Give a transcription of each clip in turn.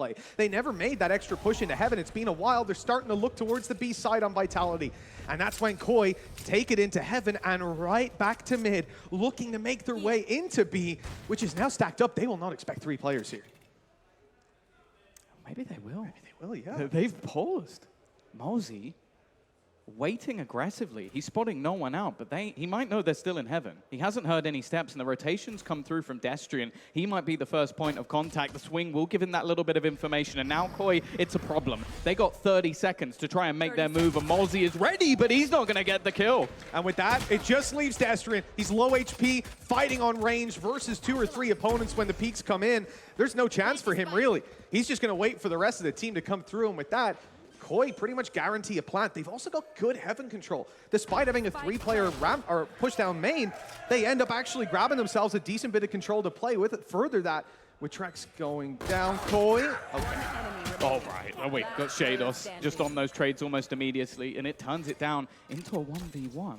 play. They never made that extra push into heaven. It's been a while. They're starting to look towards the B side on Vitality. And that's when KOI take it into heaven and right back to mid, looking to make their way into B, which is now stacked up. They will not expect 3 players here. Maybe they will. Maybe they will, yeah. They've paused. MOLSI waiting aggressively. He's spotting no one out, but he might know they're still in heaven. He hasn't heard any steps, and the rotations come through from Destrian. He might be the first point of contact. The swing will give him that little bit of information, and now KOI, it's a problem. They got 30 seconds to try and make their move, and MOLSI is ready, but he's not going to get the kill. And with that, it just leaves Destrian. He's low HP, fighting on range versus 2 or 3 opponents when the peaks come in. There's no chance for him, really. He's just going to wait for the rest of the team to come through, and with that, KOI pretty much guarantee a plant. They've also got good heaven control. Despite having a 3-player ramp or push down main, they end up actually grabbing themselves a decent bit of control to play with it. Further that, with trexx going down, KOI. Okay. Oh, right. Oh, wait. Got Sheydos just on those trades almost immediately, and it turns it down into a 1v1.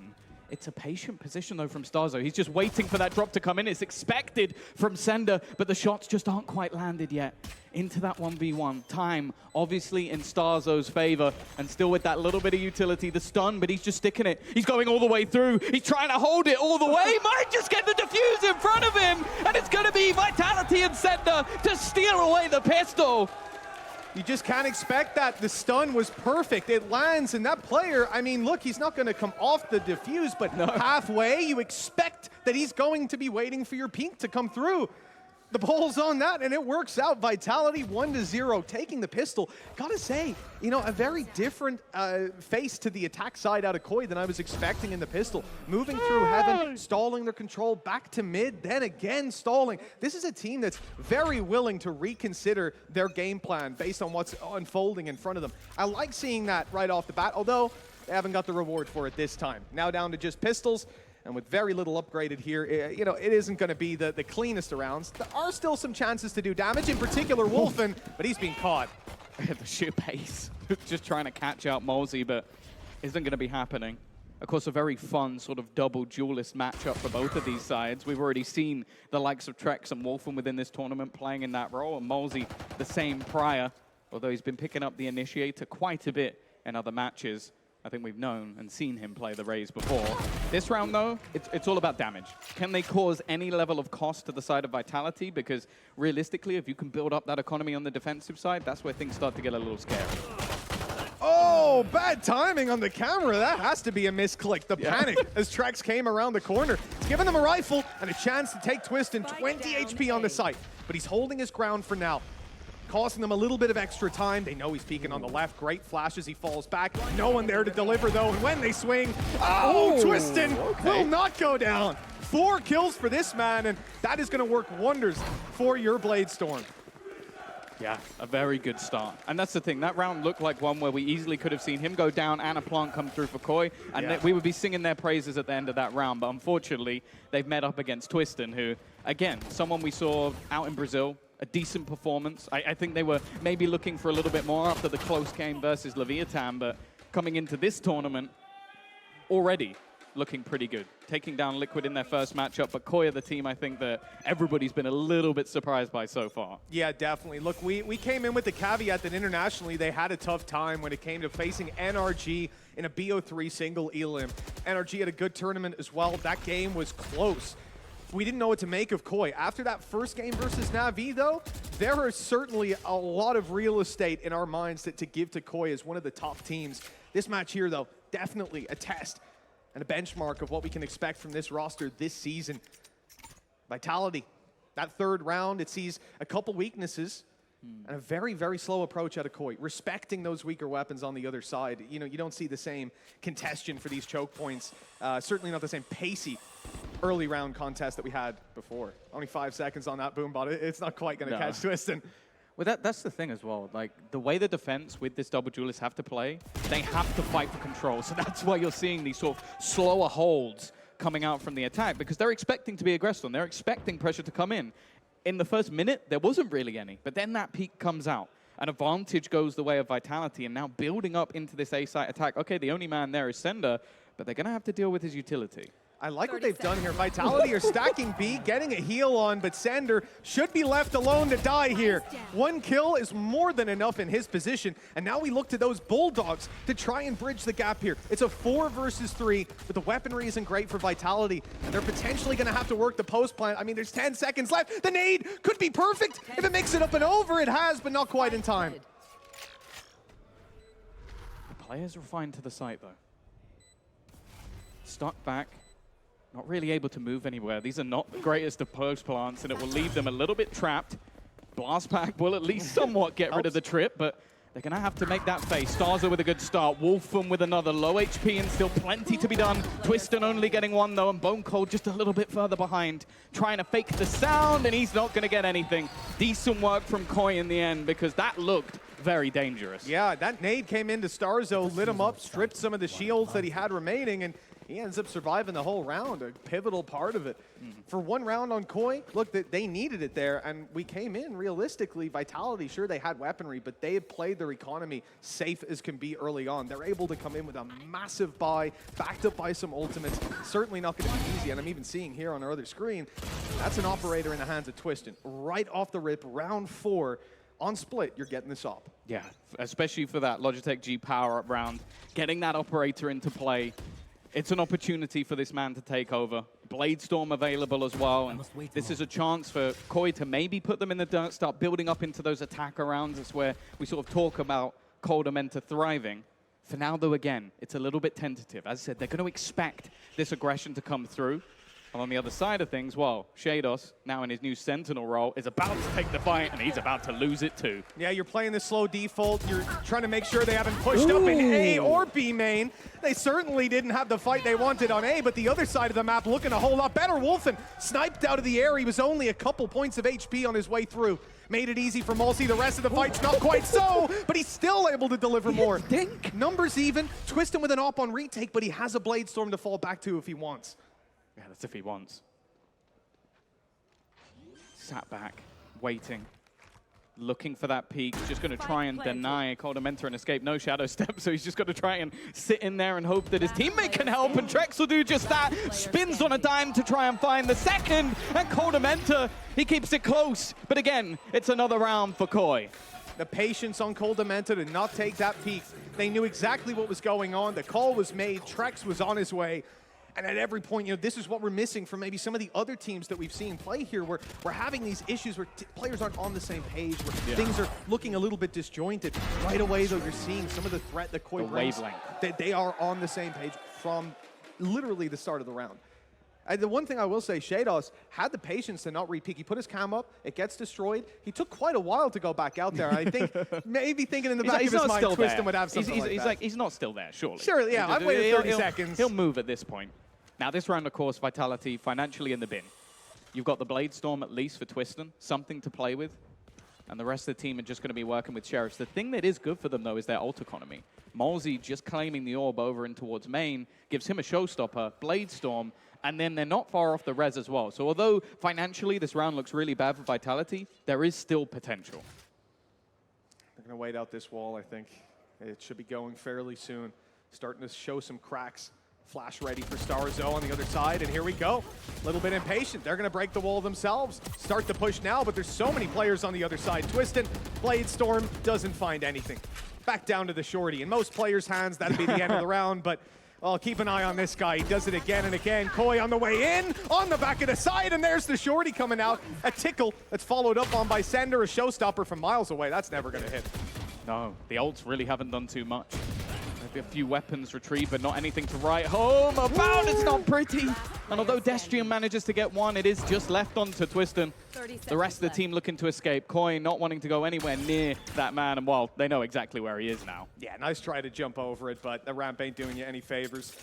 It's a patient position, though, from starxo. He's just waiting for that drop to come in. It's expected from ceNder, but the shots just aren't quite landed yet into that 1v1. Time, obviously, in starxo's favor, and still with that little bit of utility, the stun, but he's just sticking it. He's going all the way through. He's trying to hold it all the way. Might just get the defuse in front of him, and it's going to be Vitality and ceNder to steal away the pistol. You just can't expect that. The stun was perfect. It lands, and that player, I mean, look, he's not going to come off the defuse, but halfway, you expect that he's going to be waiting for your peak to come through. The ball's on that, and it works out. Vitality 1-0, taking the pistol. Gotta say, you know, a very different face to the attack side out of KOI than I was expecting in the pistol. Moving through heaven, stalling their control, back to mid, then again stalling. This is a team that's very willing to reconsider their game plan based on what's unfolding in front of them. I like seeing that right off the bat, although they haven't got the reward for it this time. Now down to just pistols. And with very little upgraded here, you know, it isn't going to be the cleanest of rounds. There are still some chances to do damage, in particular Wolfen, but he's being caught. The sheer pace, just trying to catch out MOLSI, but isn't going to be happening. Of course, a very fun sort of double duelist matchup for both of these sides. We've already seen the likes of trexx and Wolfen within this tournament playing in that role, and MOLSI the same prior, although he's been picking up the initiator quite a bit in other matches. I think we've known and seen him play the Raze before. This round, though, it's all about damage. Can they cause any level of cost to the side of Vitality? Because realistically, if you can build up that economy on the defensive side, that's where things start to get a little scary. Oh, bad timing on the camera. That has to be a misclick. The panic as trexx came around the corner. It's giving them a rifle and a chance to take Twisten. 20 HP on the site, but he's holding his ground for now. Costing them a little bit of extra time. They know he's peeking on the left. Great flash as he falls back. No one there to deliver, though. And when they swing, Twisten will not go down. 4 kills for this man, and that is going to work wonders for your Bladestorm. Yeah, a very good start. And that's the thing. That round looked like one where we easily could have seen him go down and a plant come through for KOI, and we would be singing their praises at the end of that round. But unfortunately, they've met up against Twisten, who, again, someone we saw out in Brazil, a decent performance. I think they were maybe looking for a little bit more after the close game versus Leviathan, but coming into this tournament, already looking pretty good. Taking down Liquid in their first matchup, but KOI are the team I think that everybody's been a little bit surprised by so far. Yeah, definitely. Look, we came in with the caveat that internationally they had a tough time when it came to facing NRG in a BO3 single elim. NRG had a good tournament as well. That game was close. We didn't know what to make of KOI. After that first game versus Na'Vi, though, there is certainly a lot of real estate in our minds to give to KOI as one of the top teams. This match here, though, definitely a test and a benchmark of what we can expect from this roster this season. Vitality, that third round, it sees a couple weaknesses and a very, very slow approach out of KOI, respecting those weaker weapons on the other side. You know, you don't see the same congestion for these choke points, certainly not the same pacey early round contest that we had before. Only 5 seconds on that boombot. It's not quite going to catch Twisten. Well, that's the thing as well. Like, the way the defense with this double duelist have to play, they have to fight for control. So that's why you're seeing these sort of slower holds coming out from the attack, because they're expecting to be aggressed on. They're expecting pressure to come in. In the first minute, there wasn't really any, but then that peak comes out. An advantage goes the way of Vitality, and now building up into this A-site attack. Okay, the only man there is ceNder, but they're going to have to deal with his utility. I like what they've done here. Vitality are stacking B, getting a heal on, but ceNder should be left alone to die here. One kill is more than enough in his position, and now we look to those Bulldogs to try and bridge the gap here. It's a 4 versus 3, but the weaponry isn't great for Vitality, and they're potentially going to have to work the post plant. I mean, there's 10 seconds left. The nade could be perfect. If it makes it up and over, it has, but not quite in time. The players refined to the site, though. Stuck back. Not really able to move anywhere. These are not the greatest of post plants, and it will leave them a little bit trapped. Blast Pack will at least somewhat get rid of the trip, but they're going to have to make that face. starxo with a good start. Wolfen with another. Low HP and still plenty to be done. Twisten only getting one, though, and BONECOLD just a little bit further behind. Trying to fake the sound, and he's not going to get anything. Decent work from KOI in the end, because that looked very dangerous. Yeah, that nade came into starxo, lit him up, stripped some of the shields that he had remaining, and he ends up surviving the whole round, a pivotal part of it. For one round on KOI, look, they needed it there, and we came in realistically. Vitality, sure, they had weaponry, but they had played their economy safe as can be early on. They're able to come in with a massive buy, backed up by some ultimates. Certainly not going to be easy, and I'm even seeing here on our other screen, that's an operator in the hands of Twisten. Right off the rip, round 4, on split, you're getting this op. Yeah, especially for that Logitech G power-up round. Getting that operator into play. It's an opportunity for this man to take over. Bladestorm available as well, and this is a chance for KOI to maybe put them in the dirt, start building up into those attacker rounds. That's where we sort of talk about koldamenta thriving. For now, though, again, it's a little bit tentative. As I said, they're going to expect this aggression to come through. And on the other side of things, well, Sheydos, now in his new Sentinel role, is about to take the fight, and he's about to lose it too. Yeah, you're playing the slow default. You're trying to make sure they haven't pushed up in A or B main. They certainly didn't have the fight they wanted on A, but the other side of the map looking a whole lot better. Wolfen sniped out of the air. He was only a couple points of HP on his way through. Made it easy for MOLSI. The rest of the fight's not quite so, but he's still able to deliver more. Numbers even. Twisten with an op on retake, but he has a Bladestorm to fall back to if he wants. Yeah, that's if he wants. Sat back, waiting, looking for that peak. Just going to try and deny koldamenta an escape. No shadow step, so he's just got to try and sit in there and hope that his teammate can help, and trexx will do just that. Spins on a dime to try and find the second, and koldamenta, he keeps it close. But again, it's another round for KOI. The patience on koldamenta to not take that peak. They knew exactly what was going on. The call was made. Trexx was on his way. And at every point, you know, this is what we're missing from maybe some of the other teams that we've seen play here, where we're having these issues where players aren't on the same page, where things are looking a little bit disjointed. Right away, though, you're seeing some of the threat that KOI brings. They are on the same page from literally the start of the round. The one thing I will say, Sheydos had the patience to not re-peek. He put his cam up, it gets destroyed. He took quite a while to go back out there. I think maybe thinking in the back of his mind, Twisten would have something like that. He's not still there, surely. Sure, yeah, I've waited 30 seconds. He'll move at this point. Now, this round, of course, Vitality financially in the bin. You've got the Bladestorm at least for Twisten, something to play with. And the rest of the team are just going to be working with Sheriffs. The thing that is good for them, though, is their ult economy. MOLSI just claiming the orb over and towards main gives him a showstopper, Bladestorm, and then they're not far off the res as well. So although financially this round looks really bad for Vitality, there is still potential. They're going to wait out this wall, I think. It should be going fairly soon. Starting to show some cracks. Flash ready for starxo on the other side, and here we go. A little bit impatient. They're going to break the wall themselves. Start the push now, but there's so many players on the other side. Twisten, Bladestorm doesn't find anything. Back down to the shorty. In most players' hands, that'd be the end of the round, but well, keep an eye on this guy. He does it again and again. KOI on the way in, on the back of the side, and there's the shorty coming out. A tickle that's followed up on by ceNder, a showstopper from miles away. That's never going to hit. No, the ults really haven't done too much. A few weapons retrieved, but not anything to write home about. It's not pretty. And although Destrian manages to get one, it is just left onto Twisten. The rest of the team looking to escape. KOI not wanting to go anywhere near that man, and well, they know exactly where he is now. Yeah, nice try to jump over it, but the ramp ain't doing you any favors.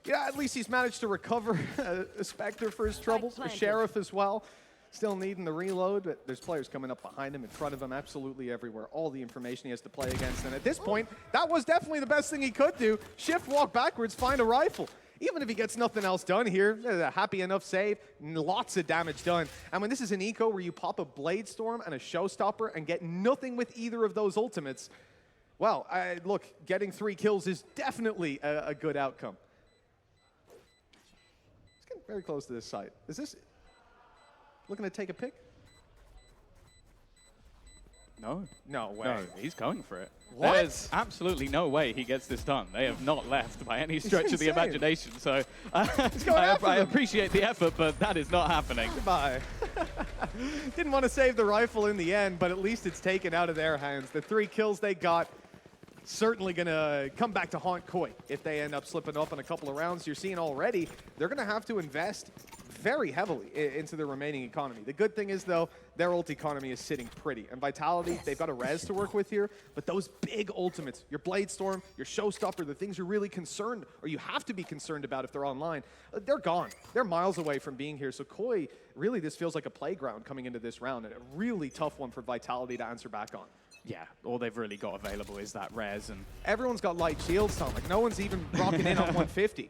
Yeah, at least he's managed to recover a Spectre for his troubles, a Sheriff as well. Still needing the reload, but there's players coming up behind him, in front of him, absolutely everywhere. All the information he has to play against. And at this point, that was definitely the best thing he could do. Shift, walk backwards, find a rifle. Even if he gets nothing else done here, a happy enough save, lots of damage done. And when this is an eco where you pop a Bladestorm and a Showstopper and get nothing with either of those ultimates, well, look, getting 3 kills is definitely a good outcome. Very close to this site. Is this looking to take a pick? No. No way. No, he's going for it. What? There's absolutely no way he gets this done. They have not left by any stretch of the imagination. So I appreciate the effort, but that is not happening. Goodbye. Didn't want to save the rifle in the end, but at least it's taken out of their hands. The 3 kills they got certainly going to come back to haunt KOI if they end up slipping up in a couple of rounds. You're seeing already they're going to have to invest very heavily into the remaining economy. The good thing is, though, their ult economy is sitting pretty. And Vitality, they've got a res to work with here, but those big ultimates, your Blade Storm, your Showstopper, the things you're really concerned, or you have to be concerned about if they're online, they're gone. They're miles away from being here. So KOI, really, this feels like a playground coming into this round, and a really tough one for Vitality to answer back on. Yeah, all they've really got available is that res, and everyone's got light shields, Tom. Like, no one's even rocking in on 150.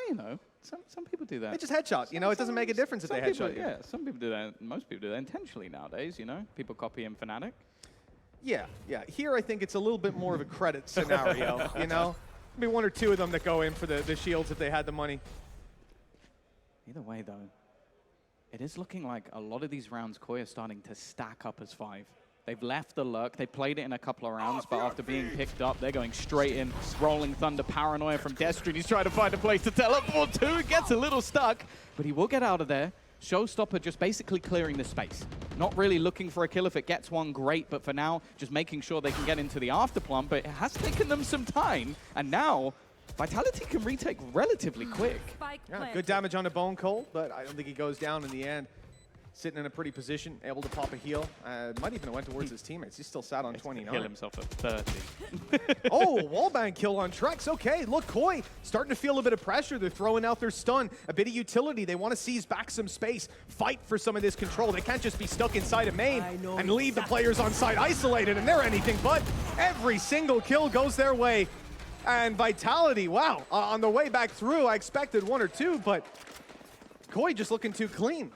You know, some people do that. They just headshot. You know, it doesn't make a difference if they headshot you. Yeah, some people do that. Most people do that intentionally nowadays, you know. People copy in Fnatic. Yeah, yeah. Here, I think it's a little bit more of a credit scenario, you know? Maybe 1 or 2 of them that go in for the shields if they had the money. Either way, though, it is looking like a lot of these rounds, KOI are starting to stack up as 5. They've left the lurk. They played it in a couple of rounds, but after being picked up, they're going straight in. Rolling Thunder paranoia from Destrian. He's trying to find a place to teleport to. Gets a little stuck, but he will get out of there. Showstopper just basically clearing the space. Not really looking for a kill. If it gets one, great, but for now, just making sure they can get into the afterplant. But it has taken them some time, and now Vitality can retake relatively quick. Yeah, good damage on the BONECOLD, but I don't think he goes down in the end. Sitting in a pretty position, able to pop a heal. Might even have went towards his teammates. He's still sat on 29. Heal himself at 30. Oh, wallbang kill on trexx. Okay, look, KOI starting to feel a bit of pressure. They're throwing out their stun, a bit of utility. They want to seize back some space, fight for some of this control. They can't just be stuck inside a main and leave the players on site isolated, and they're anything but. Every single kill goes their way. And Vitality, wow, on the way back through, I expected 1 or 2, but KOI just looking too clean.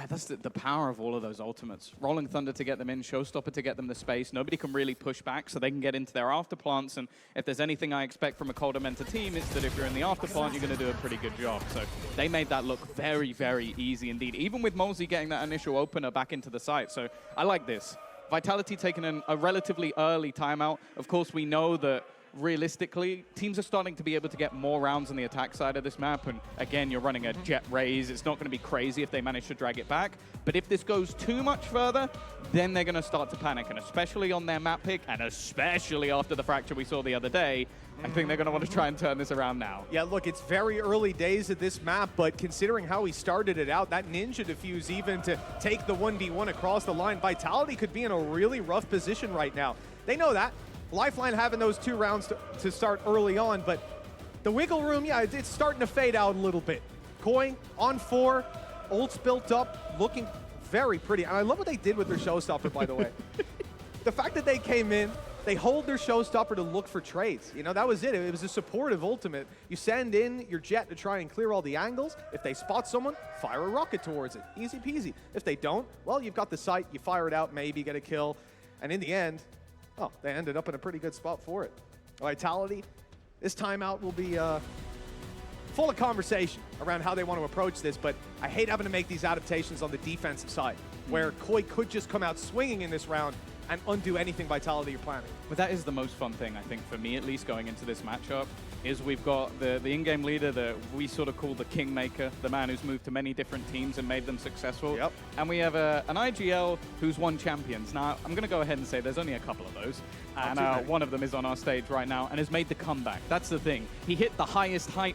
That's the power of all of those ultimates. Rolling Thunder to get them in, Showstopper to get them the space. Nobody can really push back, so they can get into their afterplants. And if there's anything I expect from a koldamenta team, it's that if you're in the afterplant, you're going to do a pretty good job. So they made that look very, very easy indeed, even with MOLSI getting that initial opener back into the site. So I like this. Vitality taking a relatively early timeout. Of course, we know that realistically, teams are starting to be able to get more rounds on the attack side of this map, and again, you're running a jet raise. It's not going to be crazy if they manage to drag it back, but if this goes too much further, then they're going to start to panic, and especially on their map pick, and especially after the fracture we saw the other day, I think they're going to want to try and turn this around now. Yeah, look, it's very early days at this map, but considering how he started it out, that ninja defuse even to take the 1v1 across the line, Vitality could be in a really rough position right now. They know that. Lifeline having those 2 rounds to start early on, but the wiggle room, yeah, it's starting to fade out a little bit. KOI on 4, ult's built up, looking very pretty. And I love what they did with their Showstopper, by the way. The fact that they came in, they hold their Showstopper to look for trades. You know, that was it. It was a supportive ultimate. You send in your jet to try and clear all the angles. If they spot someone, fire a rocket towards it. Easy peasy. If they don't, well, you've got the sight. You fire it out, maybe get a kill. And in the end, oh, they ended up in a pretty good spot for it. Vitality, this timeout will be full of conversation around how they want to approach this, but I hate having to make these adaptations on the defensive side, where KOI could just come out swinging in this round and undo anything Vitality you're planning. But that is the most fun thing, I think, for me at least, going into this matchup, is we've got the in-game leader that we sort of call the kingmaker, the man who's moved to many different teams and made them successful. Yep. And we have an IGL who's won champions. Now, I'm going to go ahead and say there's only a couple of those. And one of them is on our stage right now and has made the comeback. That's the thing. He hit the highest height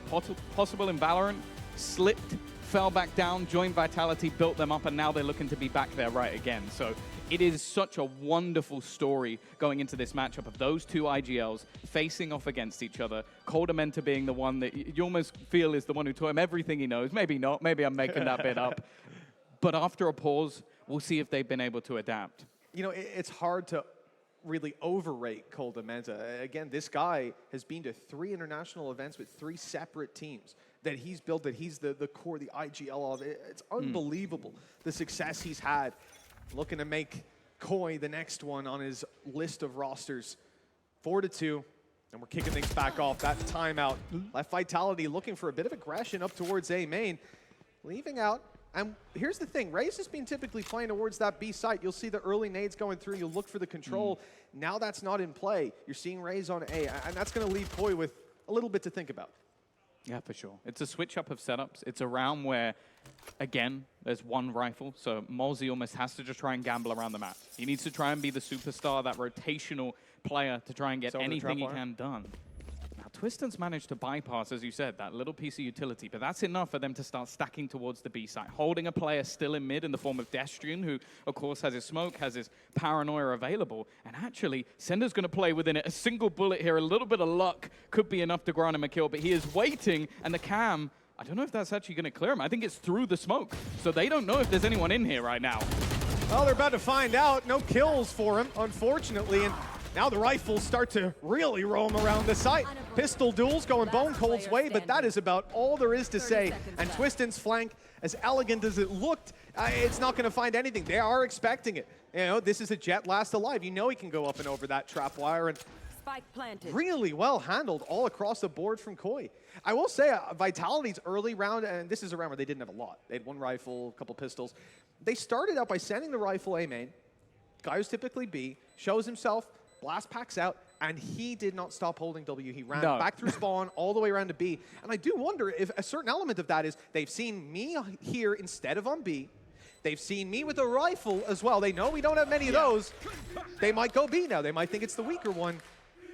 possible in Valorant, slipped, fell back down, joined Vitality, built them up, and now they're looking to be back there right again. So it is such a wonderful story going into this matchup of those 2 IGLs facing off against each other. koldamenta being the one that you almost feel is the one who taught him everything he knows. Maybe not. Maybe I'm making that bit up. But after a pause, we'll see if they've been able to adapt. You know, it's hard to really overrate koldamenta. Again, this guy has been to 3 international events with 3 separate teams that he's built, that he's the core, the IGL of. It's unbelievable, the success he's had. Looking to make KOI the next one on his list of rosters. 4-2. And we're kicking things back off. That timeout left Vitality looking for a bit of aggression up towards A main, leaving out. And here's the thing, Raze has been typically playing towards that B site. You'll see the early nades going through, you'll look for the control. Now that's not in play. You're seeing Raze on A, and that's gonna leave KOI with a little bit to think about. Yeah, for sure. It's a switch up of setups. It's a round where, again, there's one rifle, so MOLSI almost has to just try and gamble around the map. He needs to try and be the superstar, that rotational player to try and get anything he can done. Now, Twisten's managed to bypass, as you said, that little piece of utility, but that's enough for them to start stacking towards the B site, holding a player still in mid in the form of Destrian, who, of course, has his smoke, has his paranoia available, and actually, ceNder's going to play within it. A single bullet here, a little bit of luck could be enough to grant him a kill, but he is waiting, and the cam, I don't know if that's actually going to clear him. I think it's through the smoke, so they don't know if there's anyone in here right now. Well, they're about to find out. No kills for him, unfortunately, and now the rifles start to really roam around the site. Pistol duels going BONECOLD's way, but that is about all there is to say. And Twisten's flank, as elegant as it looked, it's not going to find anything. They are expecting it. You know, this is a Jet last alive. You know he can go up and over that trap wire, and really well handled all across the board from KOI. I will say, Vitality's early round, and this is a round where they didn't have a lot. They had one rifle, a couple pistols. They started out by sending the rifle A main. Guy who's typically B, shows himself, blast packs out, and he did not stop holding W. He ran back through spawn all the way around to B. And I do wonder if a certain element of that is they've seen me here instead of on B. They've seen me with a rifle as well. They know we don't have many of those. They might go B now. They might think it's the weaker one.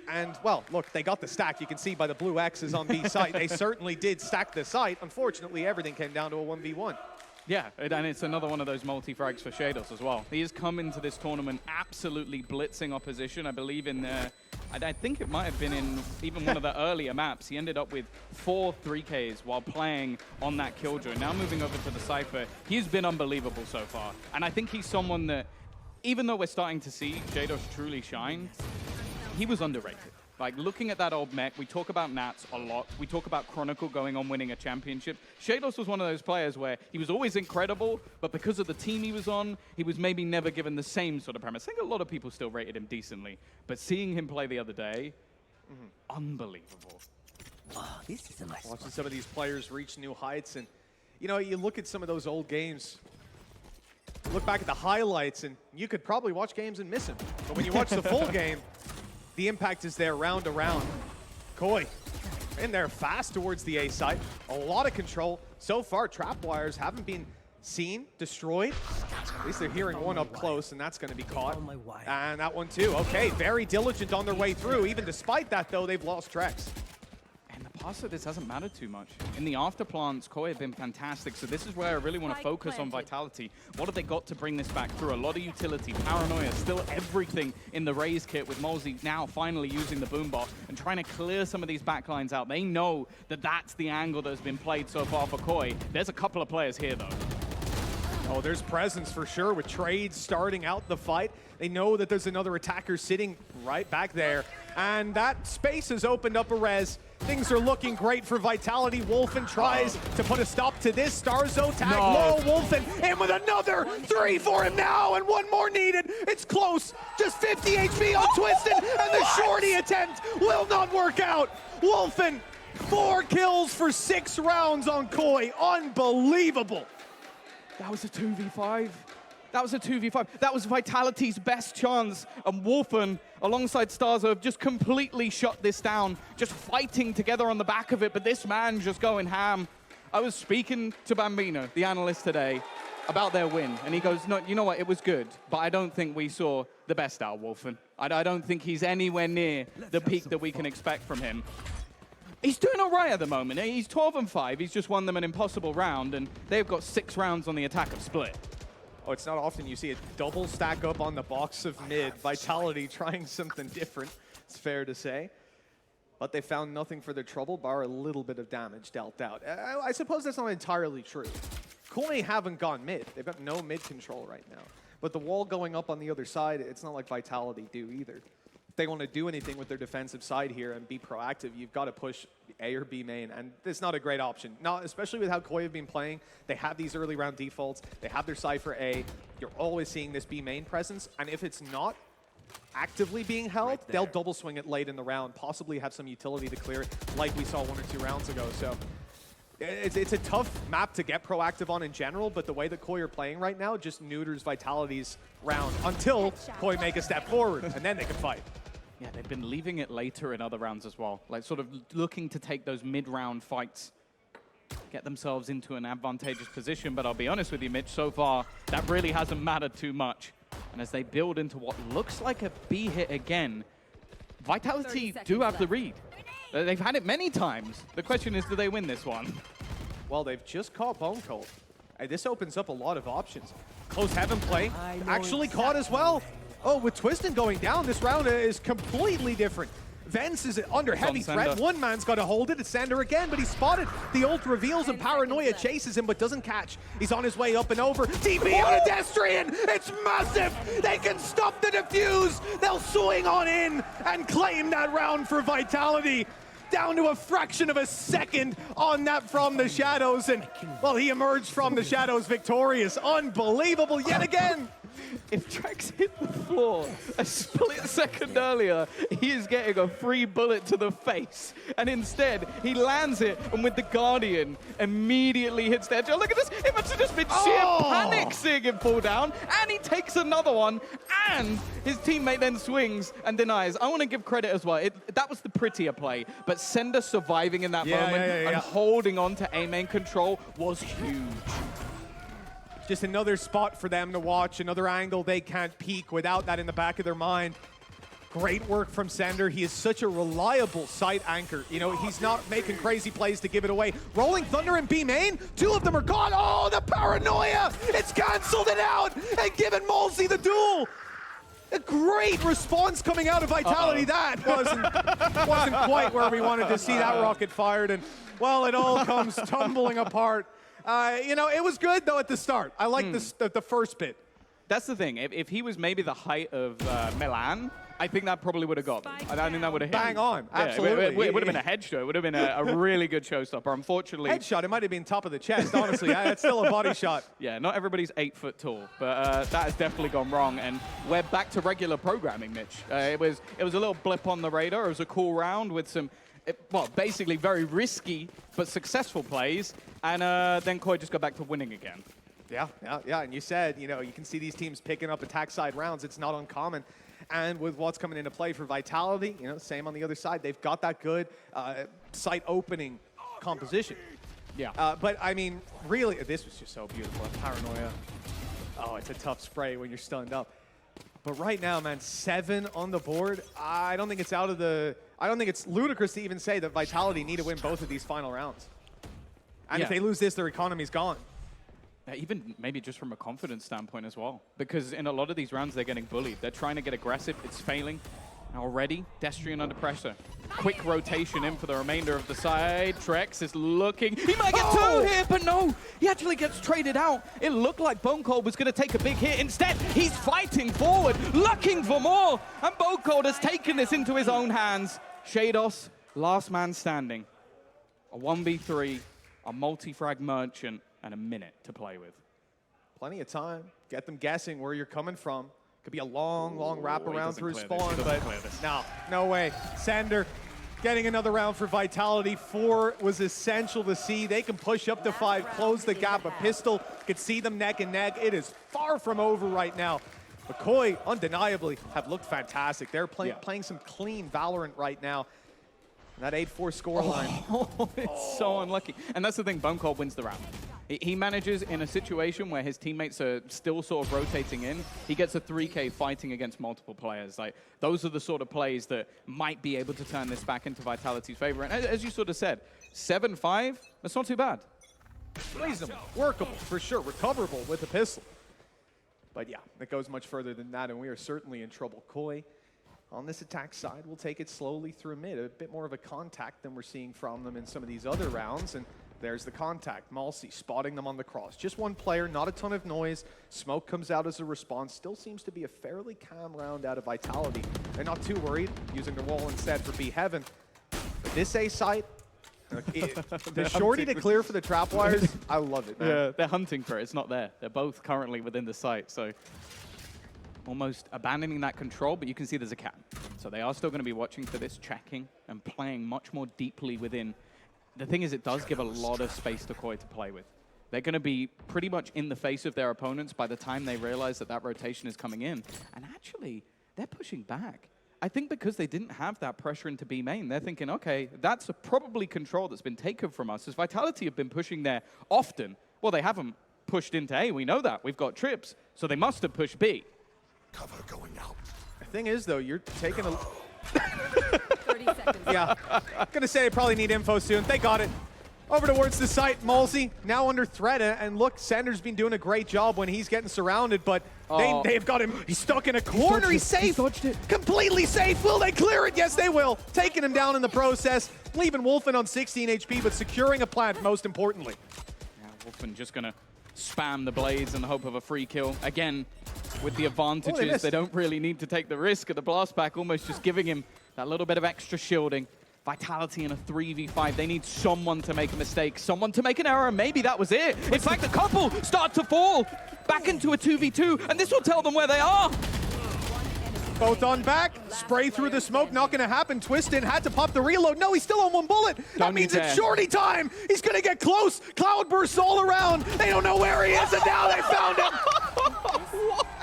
And, well, look, they got the stack. You can see by the blue X's on B site. They certainly did stack the site. Unfortunately, everything came down to a 1v1. Yeah, and it's another one of those multi-frags for Sheydos as well. He has come into this tournament absolutely blitzing opposition. I believe in I think it might have been in even one of the earlier maps. He ended up with 4 3Ks while playing on that Killjoy. Now moving over to the Cypher, he's been unbelievable so far. And I think he's someone that, even though we're starting to see Sheydos truly shine, he was underrated. Like, looking at that old mech, we talk about Nats a lot. We talk about Chronicle going on winning a championship. Sheydos was one of those players where he was always incredible, but because of the team he was on, he was maybe never given the same sort of premise. I think a lot of people still rated him decently, but seeing him play the other day, unbelievable. Oh, this is a nice Watching some of these players reach new heights, and, you know, you look at some of those old games, look back at the highlights, and you could probably watch games and miss them. But when you watch the full game, the impact is there round to round. KOI in there fast towards the A site. A lot of control. So far, trap wires haven't been seen, destroyed. At least they're hearing one up close, and that's going to be caught. And that one too. Okay, very diligent on their way through. Even despite that, though, they've lost trexx. And the pass of this hasn't mattered too much. In the afterplants, KOI have been fantastic, so this is where I really want to focus on Vitality. What have they got to bring this back through? A lot of utility, paranoia, still everything in the Raze kit, with MOLSI now finally using the boombot and trying to clear some of these backlines out. They know that that's the angle that's been played so far for KOI. There's a couple of players here, though. Oh, there's presence for sure with trades starting out the fight. They know that there's another attacker sitting right back there. And that space has opened up a res. Things are looking great for Vitality. Wolfen tries to put a stop to this. starxo tag low. Wolfen in with another 3 for him now, and one more needed. It's close. Just 50 HP on Twisten, and the shorty attempt will not work out. Wolfen, 4 kills for 6 rounds on KOI. Unbelievable. That was a 2v5. That was a 2v5. That was Vitality's best chance. And Wolfen, alongside starxo, have just completely shut this down, just fighting together on the back of it. But this man just going ham. I was speaking to Bambino, the analyst today, about their win. And he goes, no, you know what, it was good, but I don't think we saw the best out of Wolfen. I don't think he's anywhere near the peak that we can expect from him. He's doing all right at the moment. He's 12-5. He's just won them an impossible round, and they've got 6 rounds on the attack of split. Oh, it's not often you see a double stack up on the box of mid. Vitality trying something different, it's fair to say. But they found nothing for their trouble, bar a little bit of damage dealt out. I suppose that's not entirely true. KOI haven't gone mid. They've got no mid control right now. But the wall going up on the other side, it's not like Vitality do either. If they want to do anything with their defensive side here and be proactive, you've got to push A or B main, and it's not a great option. Not especially with how KOI have been playing. They have these early round defaults. They have their Cypher A. You're always seeing this B main presence, and if it's not, actively being held, they'll double swing it late in the round, possibly have some utility to clear it, like we saw 1 or 2 rounds ago. So it's a tough map to get proactive on in general, but the way that KOI are playing right now just neuters Vitality's round until KOI make a step forward, and then they can fight. Yeah, they've been leaving it later in other rounds as well, like sort of looking to take those mid-round fights, get themselves into an advantageous position. But I'll be honest with you, Mitch, so far, that really hasn't mattered too much. And as they build into what looks like a B hit again, Vitality do have the read. They've had it many times. The question is, do they win this one? Well, they've just caught BONECOLD. This opens up a lot of options. Close heaven play, actually caught as well. Oh, with Twisten going down, this round is completely different. Vence is under heavy threat. One man's got to hold it. It's ceNder again, but he's spotted. The ult reveals and Paranoia chases him, but doesn't catch. He's on his way up and over. TP on a Destrian! It's massive! They can stop the defuse! They'll swing on in and claim that round for Vitality. Down to a fraction of a second on that from the Shadows, and, well, he emerged from the Shadows victorious. Unbelievable yet again! If trexx hit the floor a split second earlier, he is getting a free bullet to the face. And instead, he lands it, and with the Guardian, immediately hits the edge. Oh, look at this! It must have just been sheer panic seeing him fall down, and he takes another one, and his teammate then swings and denies. I want to give credit as well. That was the prettier play, but ceNder surviving in that moment and holding on to A main control was huge. Just another spot for them to watch, another angle they can't peek without that in the back of their mind. Great work from ceNder. He is such a reliable site anchor. You know, he's not making crazy plays to give it away. Rolling Thunder and B main, 2 of them are gone. Oh, the Paranoia! It's canceled it out and given MOLSI the duel. A great response coming out of Vitality. That wasn't quite where we wanted to see that rocket fired, and, well, it all comes tumbling apart. You know, it was good, though, at the start. I like the first bit. That's the thing. If he was maybe the height of Milan, I think that probably would have got them. I think that would have hit Bang him. on, absolutely. It would have been a headshot. It would have been a really good showstopper. Unfortunately, headshot. It might have been top of the chest. Honestly, it's still a body shot. Yeah, not everybody's 8 foot tall, but that has definitely gone wrong. And we're back to regular programming, Mitch. It was a little blip on the radar. It was a cool round with some, well, basically very risky but successful plays, and then KOI just got back to winning again. Yeah. And you said, you know, you can see these teams picking up attack side rounds. It's not uncommon. And with what's coming into play for Vitality, you know, same on the other side. They've got that good site opening composition. Yeah. But, I mean, really, this was just so beautiful. Paranoia. Oh, it's a tough spray when you're stunned up. But right now, man, 7 on the board. I don't think it's out of the... I don't think it's ludicrous to even say that Vitality need to win both of these final rounds. And if they lose this, their economy's gone. Even maybe just from a confidence standpoint as well. Because in a lot of these rounds, they're getting bullied. They're trying to get aggressive. It's failing. Already, Destrian under pressure. Quick rotation in for the remainder of the side. Trexx is looking. He might get 2 here, but no. He actually gets traded out. It looked like BONECOLD was going to take a big hit. Instead, he's fighting forward, looking for more. And BONECOLD has taken this into his own hands. Sheydos, last man standing. A 1v3, a multi-frag merchant, and a minute to play with. Plenty of time. Get them guessing where you're coming from. Could be a long wraparound through spawn, but no way. ceNder getting another round for Vitality. 4 was essential to see. They can push up to 5, close the gap. A pistol could see them neck and neck. It is far from over right now. But KOI, undeniably, have looked fantastic. They're playing some clean Valorant right now. And that 8-4 scoreline. Oh, it's so unlucky. And that's the thing, BONECOLD wins the round. He manages in a situation where his teammates are still sort of rotating in. He gets a 3K fighting against multiple players. Like, those are the sort of plays that might be able to turn this back into Vitality's favor. And as you sort of said, 7-5, that's not too bad. Reasonable, workable, for sure, recoverable with a pistol. But yeah, it goes much further than that, and we are certainly in trouble. KOI, on this attack side, will take it slowly through mid. A bit more of a contact than we're seeing from them in some of these other rounds. And there's the contact. MOLSI spotting them on the cross. Just one player, not a ton of noise. Smoke comes out as a response. Still seems to be a fairly calm round out of Vitality. They're not too worried, using the wall instead for B Heaven. But this A site, the shorty to clear for the trap wires, I love it, man. Yeah, they're hunting for it. It's not there. They're both currently within the site, so... almost abandoning that control, but you can see there's a cap. So they are still going to be watching for this, checking, and playing much more deeply within. The thing is, it does give a lot of space to KOI to play with. They're going to be pretty much in the face of their opponents by the time they realize that that rotation is coming in. And actually, they're pushing back. I think because they didn't have that pressure into B main, they're thinking, okay, that's probably control that's been taken from us. As Vitality have been pushing there often, well, they haven't pushed into A, we know that. We've got trips, so they must have pushed B. Cover going out. The thing is, though, you're taking a... 30 seconds. Yeah, gonna say they probably need info soon. They got it. Over towards the site, MOLSI now under threat, and look, ceNder's been doing a great job when he's getting surrounded, but they've got him stuck in a corner. He's safe, completely safe. Will they clear it? Yes, they will. Taking him down in the process, leaving Wolfen on 16 HP, but securing a plant most importantly. Yeah, Wolfen just gonna spam the blades in the hope of a free kill. Again, with the advantages, they don't really need to take the risk of the blast back, almost just giving him that little bit of extra shielding. Vitality in a 3v5. They need someone to make a mistake, someone to make an error. Maybe that was it. In fact, a couple start to fall back into a 2v2, and this will tell them where they are. Both on back, spray through the smoke, not gonna happen. Twisten had to pop the reload. No, he's still on one bullet. That means it's shorty time. He's gonna get close. Cloud bursts all around. They don't know where he is, and now they found him.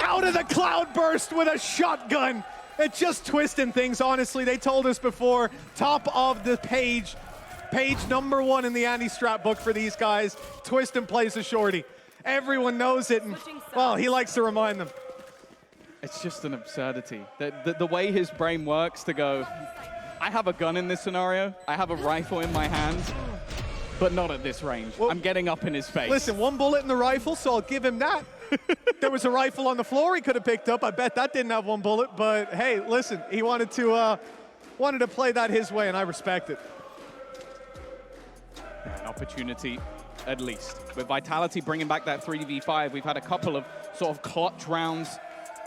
Out of the cloud burst with a shotgun. It's just twisting things, honestly. They told us before, top of the page number 1 in the anti-strap book for these guys. Twisten plays a shorty. Everyone knows it, and, well, he likes to remind them. It's just an absurdity. The way his brain works to go, I have a gun in this scenario, I have a rifle in my hand, but not at this range. Well, I'm getting up in his face. Listen, 1 bullet in the rifle, so I'll give him that. There was a rifle on the floor he could have picked up. I bet that didn't have 1 bullet, but hey, listen, he wanted to play that his way, and I respect it. An opportunity, at least. With Vitality bringing back that 3v5, we've had a couple of sort of clutch rounds,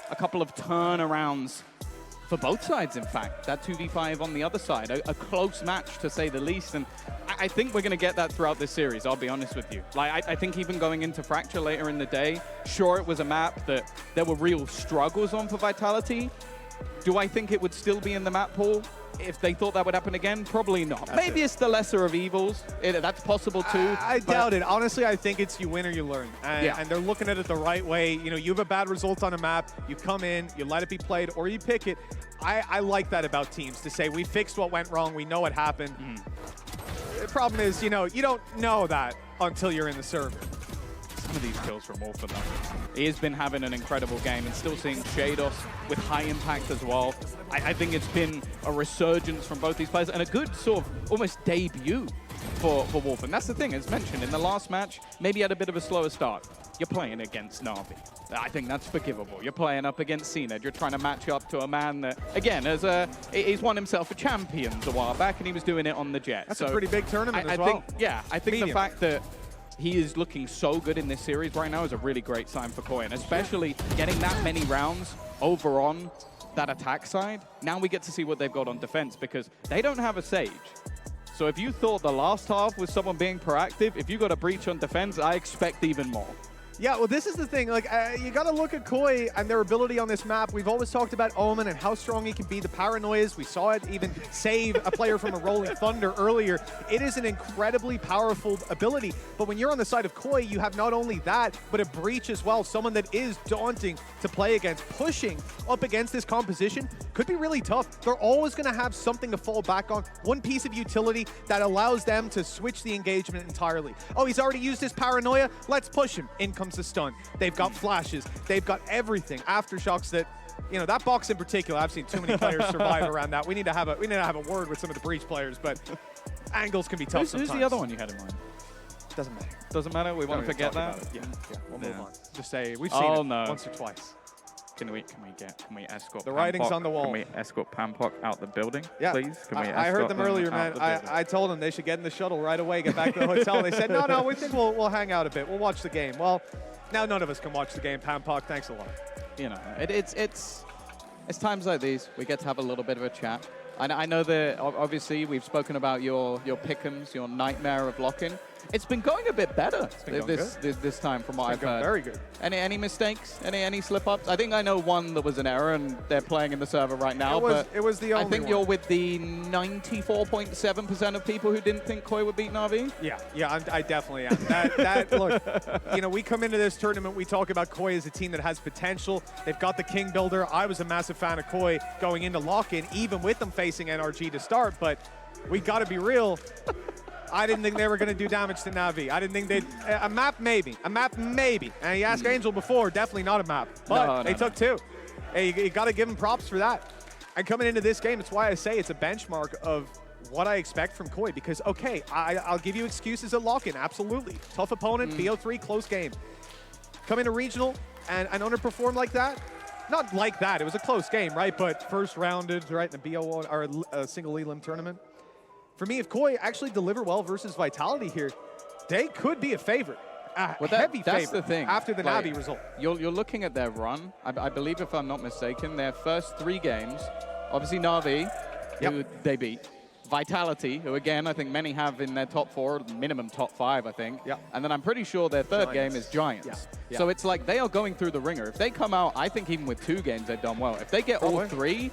a couple of turnarounds for both sides, in fact. That 2v5 on the other side, a close match, to say the least, and I think we're going to get that throughout this series, I'll be honest with you. Like, I think even going into Fracture later in the day, sure, it was a map that there were real struggles on for Vitality. Do I think it would still be in the map pool if they thought that would happen again? Probably not. Maybe it's the lesser of evils. That's possible too. I doubt it. Honestly, I think it's you win or you learn. And they're looking at it the right way. You know, you have a bad result on a map, you come in, you let it be played, or you pick it. I like that about teams, to say we fixed what went wrong, we know what happened. The problem is, you know, you don't know that until you're in the server. Some of these kills from Wolfen, though. He has been having an incredible game, and still seeing Sheydos with high impact as well. I think it's been a resurgence from both these players, and a good sort of almost debut for Wolfen. That's the thing, as mentioned, in the last match, maybe had a bit of a slower start. You're playing against Na'Vi. I think that's forgivable. You're playing up against ceNder. You're trying to match up to a man that, again, he's won himself a Champions a while back, and he was doing it on the Jet. That's a pretty big tournament as well. I think the fact that he is looking so good in this series right now is a really great sign for KOI, and especially getting that many rounds over on that attack side. Now we get to see what they've got on defense, because they don't have a Sage. So if you thought the last half was someone being proactive, if you got a breach on defense, I expect even more. Yeah, well, this is the thing. Like, you got to look at KOI and their ability on this map. We've always talked about Omen and how strong he can be, the paranoias. We saw it even save a player from a Rolling Thunder earlier. It is an incredibly powerful ability. But when you're on the side of KOI, you have not only that, but a breach as well. Someone that is daunting to play against. Pushing up against this composition could be really tough. They're always going to have something to fall back on. One piece of utility that allows them to switch the engagement entirely. Oh, he's already used his paranoia. Let's push him. In comes the stun. They've got flashes. They've got everything. Aftershocks that, you know, that box in particular, I've seen too many players survive around that. We need to have a word with some of the breach players, but angles can be tough sometimes. Who's the other one you had in mind? Doesn't matter. Doesn't matter? We want to forget that? Yeah, we'll move on. Just say, we've seen it once or twice. Can we escort the writing's on the wall? Can we escort Pampok out the building, yeah. Please? Can we I heard them earlier, man. I told them they should get in the shuttle right away, get back to the hotel. They said, no, we think we'll hang out a bit. We'll watch the game. Well, now none of us can watch the game. Pampok, thanks a lot. You know, it's times like these we get to have a little bit of a chat. I know that obviously we've spoken about your pick'ems, your nightmare of lock-in. it's been going a bit better going this time from what I've heard. Very good. Any mistakes? Any slip-ups? I think I know one that was an error, and they're playing in the server right now. It was the only I think one. you're with the 94.7% of people who didn't think KOI would beat Na'Vi. Yeah, I definitely am. Look, you know, we come into this tournament, we talk about KOI as a team that has potential. They've got the King Builder. I was a massive fan of KOI going into lock-in, even with them facing NRG to start, but we got to be real. I didn't think they were going to do damage to Na'Vi. I didn't think they'd... A map, maybe. A map, maybe. And you asked Angel before, definitely not a map. But they took two. Hey, you got to give them props for that. And coming into this game, it's why I say it's a benchmark of what I expect from KOI. Because, okay, I'll give you excuses at lock-in. Absolutely. Tough opponent, BO3, close game. Come into regional and underperform like that. Not like that. It was a close game, right? But first rounded, right, in the BO1 or a single elim tournament. For me, if KOI actually deliver well versus Vitality here, they could be a favorite. Heavy that's favorite the thing. after the Like, Na'Vi result. You're looking at their run. I believe, if I'm not mistaken, their first 3 games, obviously Na'Vi, who they beat. Vitality, who again, I think many have in their top 4, minimum top 5, I think. And then I'm pretty sure their third game is Giants. So it's like they are going through the ringer. If they come out, I think even with 2 games, they've done well. If they get all 3,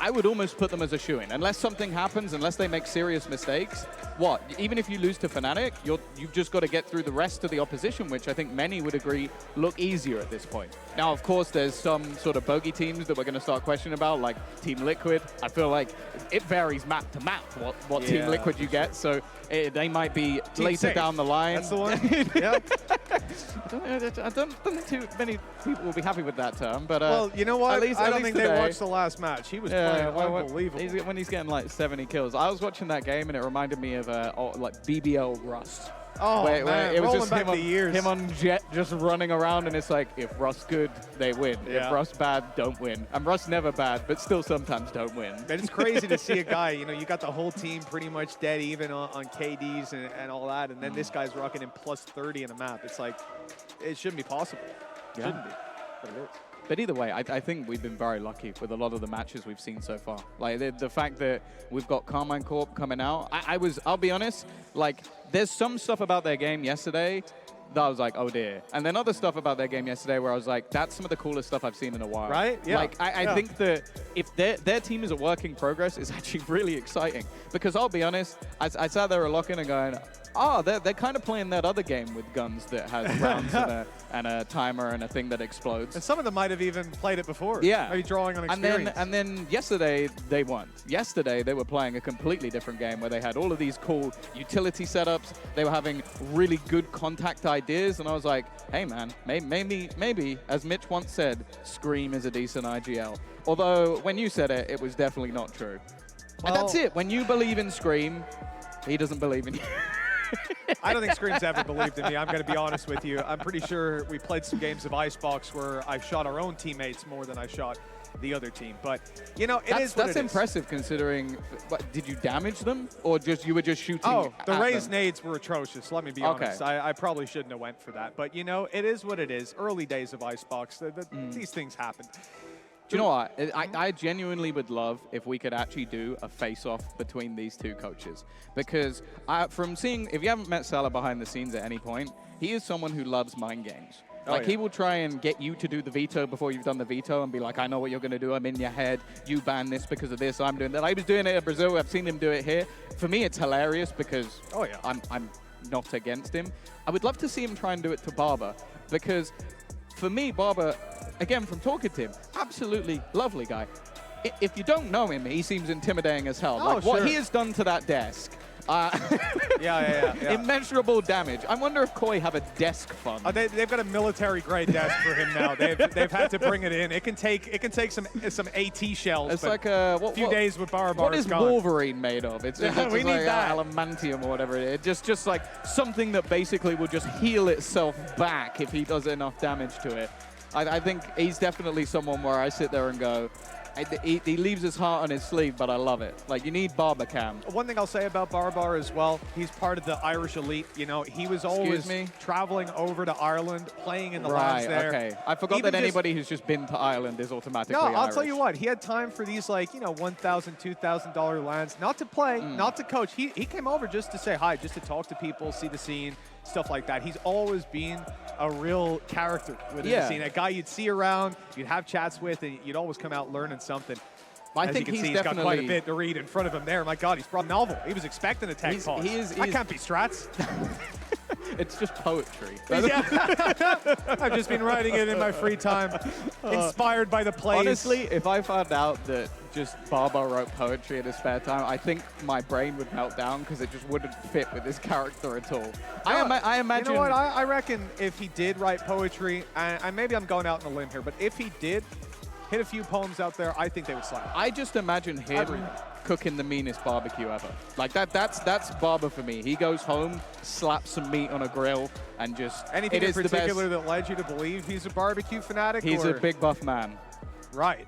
I would almost put them as a shoo-in. Unless something happens, unless they make serious mistakes, what? Even if you lose to Fnatic, you've just got to get through the rest of the opposition, which I think many would agree look easier at this point. Now, of course, there's some sort of bogey teams that we're going to start questioning about, like Team Liquid. I feel like it varies map to map what Team Liquid you get, so they might be Team later safe. down the line. That's the one. Yeah. I don't think too many people will be happy with that term, but Well, you know what? At least, I at don't least think today, they watched the last match. He was playing unbelievable. when he's getting like 70 kills. I was watching that game and it reminded me of like BBL Rust. Oh, where man, it was rolling just back the years. him on Jet just running around, and it's like, if Rust good, they win. If Rust bad, don't win. And Rust never bad, but still sometimes don't win. And it's crazy to see a guy, you know, you got the whole team pretty much dead even on KDs and all that, and then this guy's rocking in plus 30 in a map. It's like, it shouldn't be possible. Shouldn't be. But it is. But either way, I think we've been very lucky with a lot of the matches we've seen so far. Like the fact that we've got Carmine Corp coming out, I'll be honest, like there's some stuff about their game yesterday that I was like, oh dear. And then other stuff about their game yesterday where I was like, that's some of the coolest stuff I've seen in a while. Right? Yeah. Like I think that if their team is a work in progress, it's actually really exciting. Because I'll be honest, I sat there a lock-in and going, they're kind of playing that other game with guns that has rounds and a timer and a thing that explodes. And some of them might have even played it before. Yeah. Maybe drawing on experience. And then yesterday, they won. Yesterday, they were playing a completely different game where they had all of these cool utility setups. They were having really good contact ideas. And I was like, hey, man, maybe, as Mitch once said, Scream is a decent IGL. Although, when you said it, it was definitely not true. And that's it. When you believe in Scream, he doesn't believe in you. I don't think Scream's ever believed in me. I'm going to be honest with you. I'm pretty sure we played some games of Icebox where I shot our own teammates more than I shot the other team. But, you know, that's impressive considering. Did you damage them? Or you were just shooting the at raised them? nades were atrocious, let me be honest. I probably shouldn't have went for that. But, you know, it is what it is. Early days of Icebox, these things happen. Do you know what? I genuinely would love if we could actually do a face-off between these two coaches. Because from seeing, if you haven't met Salah behind the scenes at any point, he is someone who loves mind games. He will try and get you to do the veto before you've done the veto and be like, I know what you're going to do. I'm in your head. You ban this because of this. I'm doing that. I was doing it in Brazil. I've seen him do it here. For me, it's hilarious because I'm not against him. I would love to see him try and do it to Barber because for me, Barber, again, from talking to him, absolutely lovely guy. If you don't know him, he seems intimidating as hell. What he has done to that desk. Immeasurable damage. I wonder if KOI have a desk fund. They've got a military-grade desk for him now. They've had to bring it in. It can take some AT shells. It's like a few days with Barbar. What is Wolverine made of? It's we like need that. Adamantium or whatever it is. Just like something that basically will just heal itself back if he does enough damage to it. I think he's definitely someone where I sit there and go, He leaves his heart on his sleeve, but I love it. Like, you need Barbacam. One thing I'll say about Barbar as well, he's part of the Irish elite. You know, he was always traveling over to Ireland, playing in the labs there. Okay. I forgot that anybody who's just been to Ireland is automatically No, I'll Irish. tell you what, he had time for these, like, you know, $1,000, $2,000 lands, not to play, not to coach. He came over just to say hi, just to talk to people, see the scene, stuff like that. He's always been a real character within the scene. A guy you'd see around, you'd have chats with, and you'd always come out learning something. I As think you can see, he's got quite a bit to read in front of him there. My God, he's brought novel. He was expecting a tech pause. That can't be strats. It's just poetry. I've just been writing it in my free time, inspired by the plays. Honestly, if I found out that just Barbar wrote poetry in his spare time, I think my brain would melt down because it just wouldn't fit with his character at all. I imagine... You know what? I reckon if he did write poetry, and maybe I'm going out on a limb here, but if he did hit a few poems out there, I think they would slap. I just imagine him cooking the meanest barbecue ever. Like that's Barber for me. He goes home, slaps some meat on a grill, and just anything in particular that led you to believe he's a barbecue fanatic? He's a big buff man. Right.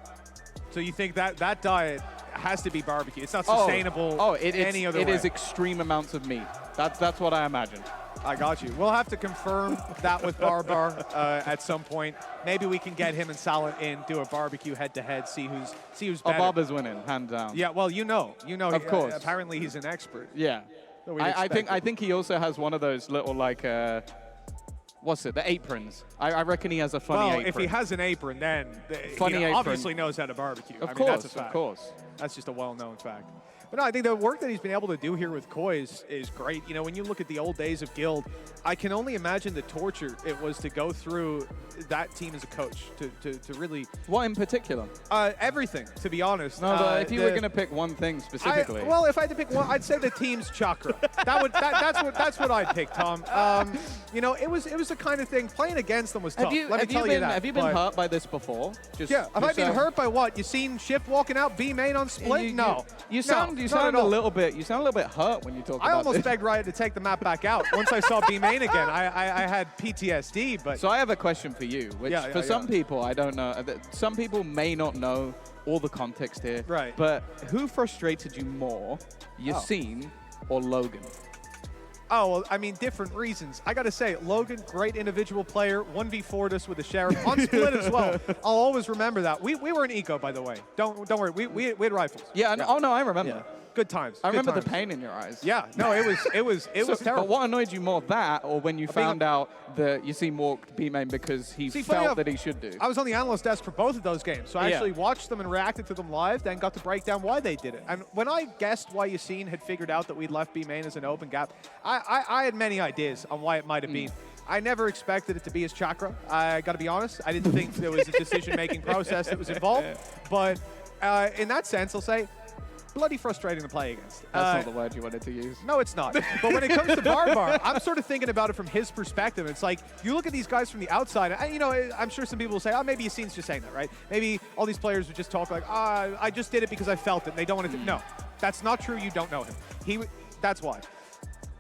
So you think that diet has to be barbecue? It's not sustainable any other way. It is extreme amounts of meat. That's what I imagine. I got you. We'll have to confirm that with Barbar at some point. Maybe we can get him and Salah in, do a barbecue head-to-head, see who's better. Barbar's winning, hands down. Yeah, well, you know. Of course. Apparently, he's an expert. Yeah. So I think he also has one of those little like what's it? The aprons. I reckon he has a funny apron. Well, if he has an apron, then funny he obviously knows how to barbecue. Of course, that's a fact. of course. That's just a well-known fact. But no, I think the work that he's been able to do here with KOI is great. You know, when you look at the old days of Guild, I can only imagine the torture it was to go through that team as a coach, to really... What in particular? Everything, to be honest. No, but if you were going to pick one thing specifically... well, if I had to pick one, I'd say the team's chakra. That's what I'd pick, Tom. You know, it was the kind of thing, playing against them was tough. Let me tell you that. Have you been hurt by this before? Have I been hurt by what? You seen Shift walking out B main on split? No. You sound a little bit hurt when you talk about I almost this. begged Riot to take the map back out once I saw B main again. I had PTSD, but... So I have a question for you, which for some people, I don't know. Some people may not know all the context here. Right. But who frustrated you more, Yassine or Logan? Oh, well, I mean, different reasons. I got to say, Logan, great individual player, 1v4'd us with the Sheriff, on split as well. I'll always remember that. We were in eco, by the way. Don't worry, we had rifles. Yeah, oh no, I remember. Yeah. Good times. I remember the pain in your eyes. Yeah, no, it was terrible. But what annoyed you more, that or when you found out that Yassine walked B main because he felt that he should do? I was on the analyst desk for both of those games, so I actually watched them and reacted to them live, then got to break down why they did it. And when I guessed why Yassine had figured out that we'd left B main as an open gap, I had many ideas on why it might have been. I never expected it to be his chakra. I got to be honest. I didn't think there was a decision-making process that was involved. But in that sense, I'll say, bloody frustrating to play against. That's not the word you wanted to use. No, it's not. But when it comes to Barbar, I'm sort of thinking about it from his perspective. It's like, you look at these guys from the outside, and, you know, I'm sure some people will say, oh, maybe Yassine's just saying that, right? Maybe all these players would just talk like, I just did it because I felt it, and they don't want to do. No, that's not true. You don't know him. That's why.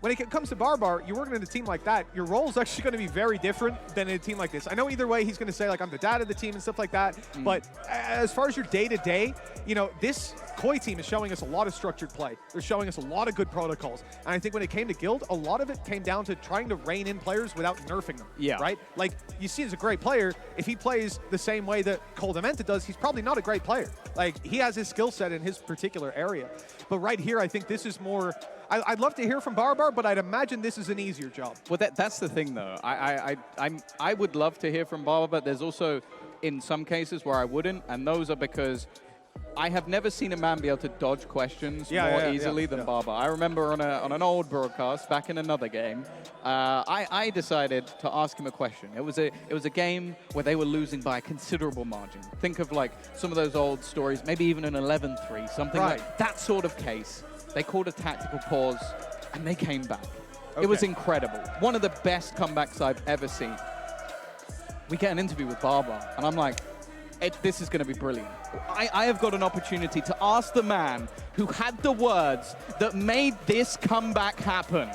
When it comes to Barbar, you're working in a team like that, your role is actually going to be very different than in a team like this. I know either way he's going to say, like, I'm the dad of the team and stuff like that, but as far as your day-to-day, you know, this KOI team is showing us a lot of structured play. They're showing us a lot of good protocols. And I think when it came to Guild, a lot of it came down to trying to rein in players without nerfing them, right? Like, Yassine is a great player. If he plays the same way that koldamenta does, he's probably not a great player. Like, he has his skill set in his particular area. But right here, I think this is more... I'd love to hear from Barbar, but I'd imagine this is an easier job. Well, that's the thing, though. I would love to hear from Barbar, but there's also, in some cases, where I wouldn't, and those are because I have never seen a man be able to dodge questions more easily than Barbar. I remember on an old broadcast, back in another game, I decided to ask him a question. It was a game where they were losing by a considerable margin. Think of, like, some of those old stories, maybe even an 11-3, something like that sort of case. They called a tactical pause, and they came back. It was incredible. One of the best comebacks I've ever seen. We get an interview with Barbar, and I'm like, this is going to be brilliant. I have got an opportunity to ask the man who had the words that made this comeback happen.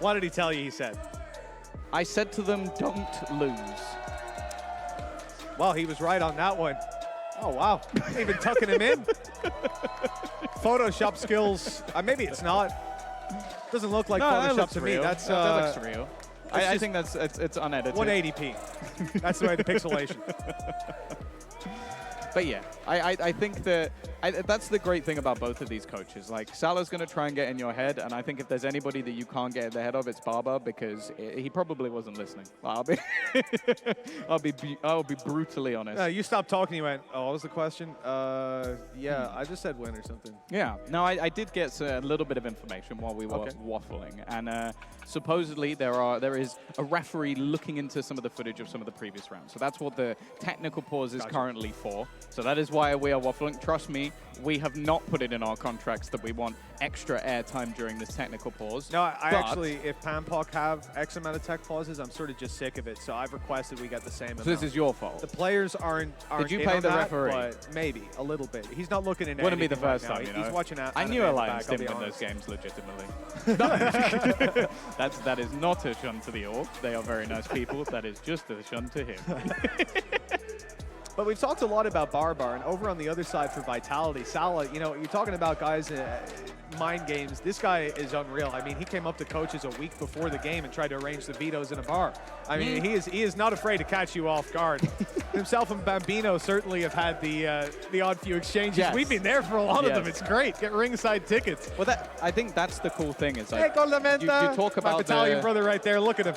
What did he tell you he said? I said to them, don't lose. Well, he was right on that one. Oh, wow. Even tucking him in. Photoshop skills. Maybe it's not. Doesn't look like Photoshop to me. Real. That's that looks real. I think it's unedited. 180p. That's the way the pixelation. But yeah, I think that that's the great thing about both of these coaches. Like, Salah's going to try and get in your head, and I think if there's anybody that you can't get in the head of, it's Barber, because he probably wasn't listening. I'll be brutally honest. You stopped talking. You went, oh, what was the question? Yeah, I just said win or something. Yeah, no, I did get a little bit of information while we were waffling, and supposedly there is a referee looking into some of the footage of some of the previous rounds. So that's what the technical pause is currently for. So that is why we are waffling. Trust me, we have not put it in our contracts that we want extra airtime during this technical pause. No, I actually, if Panpoc have X amount of tech pauses, I'm sort of just sick of it. So I've requested we get the same amount. So this is your fault. The players aren't Did you pay the referee? But maybe a little bit. He's not looking into Wouldn't be the anything first right time, now. you know. He's watching I knew Alliance didn't win those games legitimately. That is not a shun to the org. They are very nice people. That is just a shun to him. But we've talked a lot about Barbar, and over on the other side for Vitality, Salah, you know, you're talking about guys, mind games. This guy is unreal. I mean, he came up to coaches a week before the game and tried to arrange the vetoes in a bar. I mean, he is not afraid to catch you off guard. Himself and Bambino certainly have had the odd few exchanges. Yes. We've been there for a lot of them. It's great. Get ringside tickets. Well, I think that's the cool thing. Is like, hey, koldamenta. you talk about my Italian brother right there. Look at him.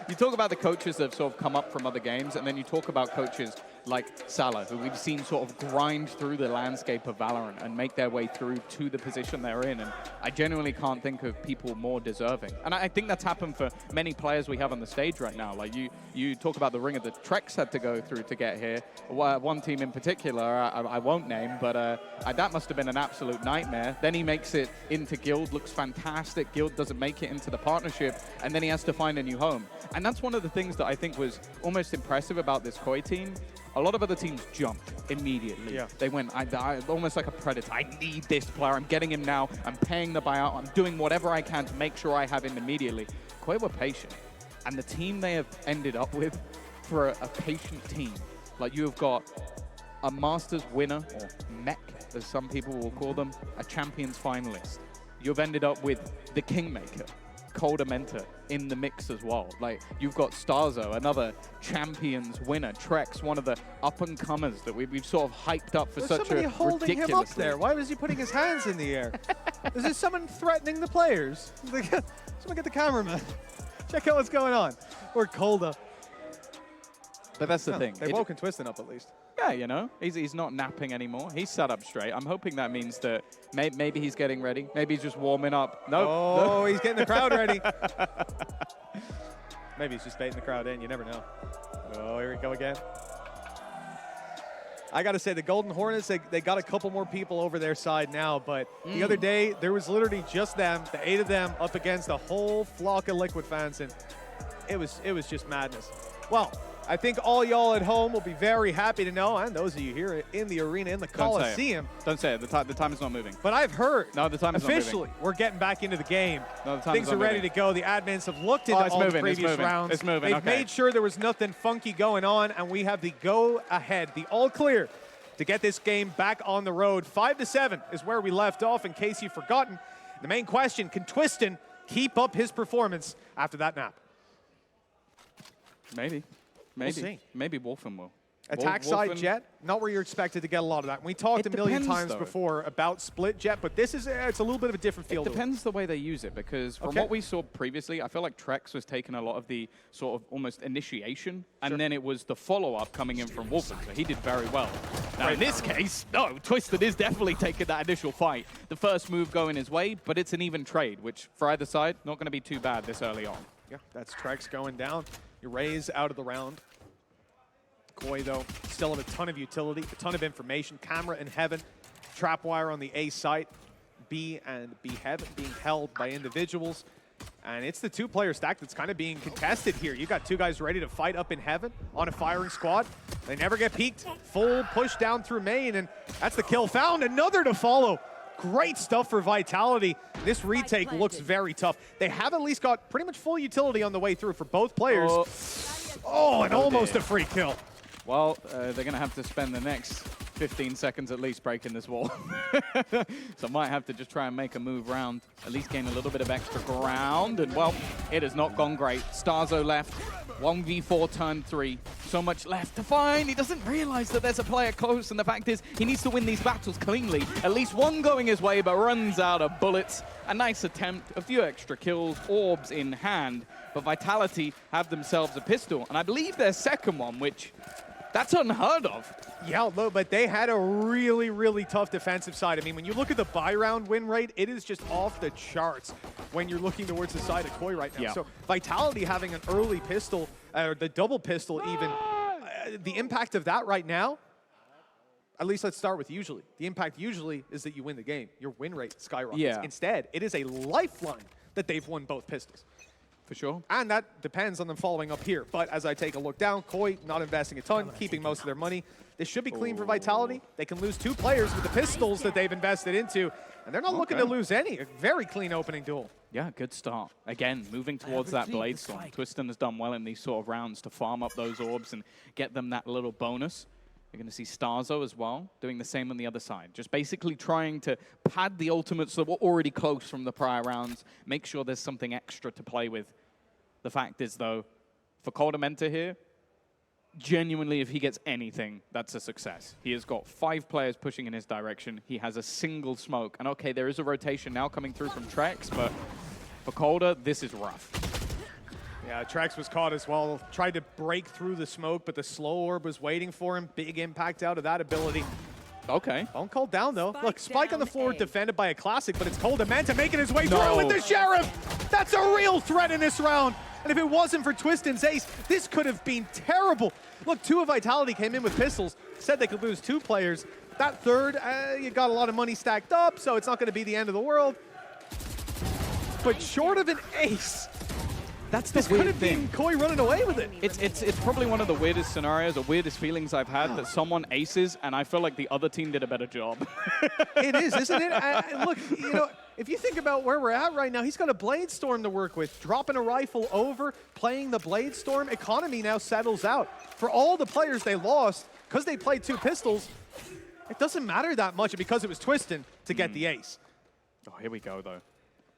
You talk about the coaches that have sort of come up from other games, and then you talk about coaches like Salah, who we've seen sort of grind through the landscape of Valorant and make their way through to the position they're in. And I genuinely can't think of people more deserving. And I think that's happened for many players we have on the stage right now. Like you talk about the ringer that trexx had to go through to get here. One team in particular, I won't name, but that must have been an absolute nightmare. Then he makes it into Guild, looks fantastic. Guild doesn't make it into the partnership, and then he has to find a new home. And that's one of the things that I think was almost impressive about this KOI team. A lot of other teams jumped immediately. Yeah. They went, I almost like a predator. I need this player. I'm getting him now. I'm paying the buyout. I'm doing whatever I can to make sure I have him immediately. KOI were patient. And the team they have ended up with for a patient team, like you have got a Masters winner, or mech, as some people will call them, a Champions finalist. You've ended up with the Kingmaker, koldamenta in the mix as well. Like, you've got starxo, another Champions winner, trexx, one of the up-and-comers that we've sort of hyped up for such a somebody holding him up there. Why was he putting his hands in the air? Is there someone threatening the players? Someone get the cameraman. Check out what's going on. Or Kolda. But that's the thing. They've woken Twisten up at least. Yeah, you know, he's not napping anymore. He's sat up straight. I'm hoping that means that maybe he's getting ready. Maybe he's just warming up. Nope. Oh, he's getting the crowd ready. Maybe he's just baiting the crowd in. You never know. Oh, here we go again. I got to say, the Golden Hornets, they got a couple more people over their side now, but the other day, there was literally just them, the 8 of them, up against a whole flock of Liquid fans, and it was just madness. Well, I think all y'all at home will be very happy to know, and those of you here in the arena, in the Coliseum. Don't say it. The time is not moving. But I've heard, no, the time is officially, we're getting back into the game. No, the time Things is not are ready moving. to go. The admins have looked into all the previous rounds. It's moving. They've made sure there was nothing funky going on, and we have the go-ahead, the all-clear to get this game back on the road. 5-7 is where we left off, in case you've forgotten. The main question, can Twisten keep up his performance after that nap? Maybe. We'll see. Maybe Wolfen will. Attack side jet, not where you're expected to get a lot of that. We talked a million times before about split jet, but this is it's a little bit of a different field. It depends the way they use it, because from what we saw previously, I feel like trexx was taking a lot of the sort of almost initiation, and then it was the follow-up coming in from Wolfen, so he did very well. Now in this case, no, Twisten is definitely taking that initial fight. The first move going his way, but it's an even trade, which for either side, not going to be too bad this early on. Yeah, that's trexx going down. Raise out of the round. KOI, though, still have a ton of utility, a ton of information. Camera in heaven, trapwire on the A site, B and B heaven being held by individuals. And it's the two-player stack that's kind of being contested here. You got two guys ready to fight up in heaven on a firing squad. They never get peeked. Full push down through main, and that's the kill found. Another to follow. Great stuff for Vitality. This retake looks very tough. They have at least got pretty much full utility on the way through for both players. Oh, and almost a free kill. Well, they're going to have to spend the next 15 seconds at least breaking this wall. So might have to just try and make a move round, at least gain a little bit of extra ground. And, well, it has not gone great. starxo left, 1v4 turn 3. So much left to find. He doesn't realize that there's a player close, and the fact is he needs to win these battles cleanly. At least one going his way, but runs out of bullets. A nice attempt, a few extra kills, orbs in hand. But Vitality have themselves a pistol, and I believe their second one, which... that's unheard of. Yeah, look, but they had a really, really tough defensive side. I mean, when you look at the buy round win rate, it is just off the charts when you're looking towards the side of KOI right now. Yeah. So Vitality having an early pistol, or the double pistol even, the impact of that right now, at least let's start with usually. The impact usually is that you win the game. Your win rate skyrockets. Yeah. Instead, it is a lifeline that they've won both pistols. For sure. And that depends on them following up here. But as I take a look down, KOI not investing a ton, keeping most of their money. This should be clean for Vitality. They can lose 2 players with the pistols that they've invested into, and they're not looking to lose any. A very clean opening duel. Yeah, good start. Again, moving towards that blade storm. Twisten has done well in these sort of rounds to farm up those orbs and get them that little bonus. You're going to see starxo as well, doing the same on the other side. Just basically trying to pad the ultimates that were already close from the prior rounds, make sure there's something extra to play with. The fact is, though, for koldamenta here, genuinely, if he gets anything, that's a success. He has got 5 players pushing in his direction. He has a single smoke. And okay, there is a rotation now coming through from trexx, but for Kolda, this is rough. Yeah, trexx was caught as well. Tried to break through the smoke, but the slow orb was waiting for him. Big impact out of that ability. Okay. BONECOLD down, though. Spike Look, Spike on the down floor A. defended by a classic, but it's koldamenta making his way through with the Sheriff. That's a real threat in this round. And if it wasn't for Twisten's ace, this could have been terrible. Look, 2 of Vitality came in with pistols, said they could lose 2 players. That third, you got a lot of money stacked up, so it's not going to be the end of the world. But short of an ace, That's the this could weird have been thing. KOI running away with it. It's probably one of the weirdest scenarios or weirdest feelings I've had that someone aces and I feel like the other team did a better job. It is, isn't it? And look, you know, if you think about where we're at right now, he's got a blade storm to work with. Dropping a rifle over, playing the blade storm, economy now settles out. For all the players they lost, because they played 2 pistols, it doesn't matter that much because it was Twisten to get the ace. Oh, here we go, though.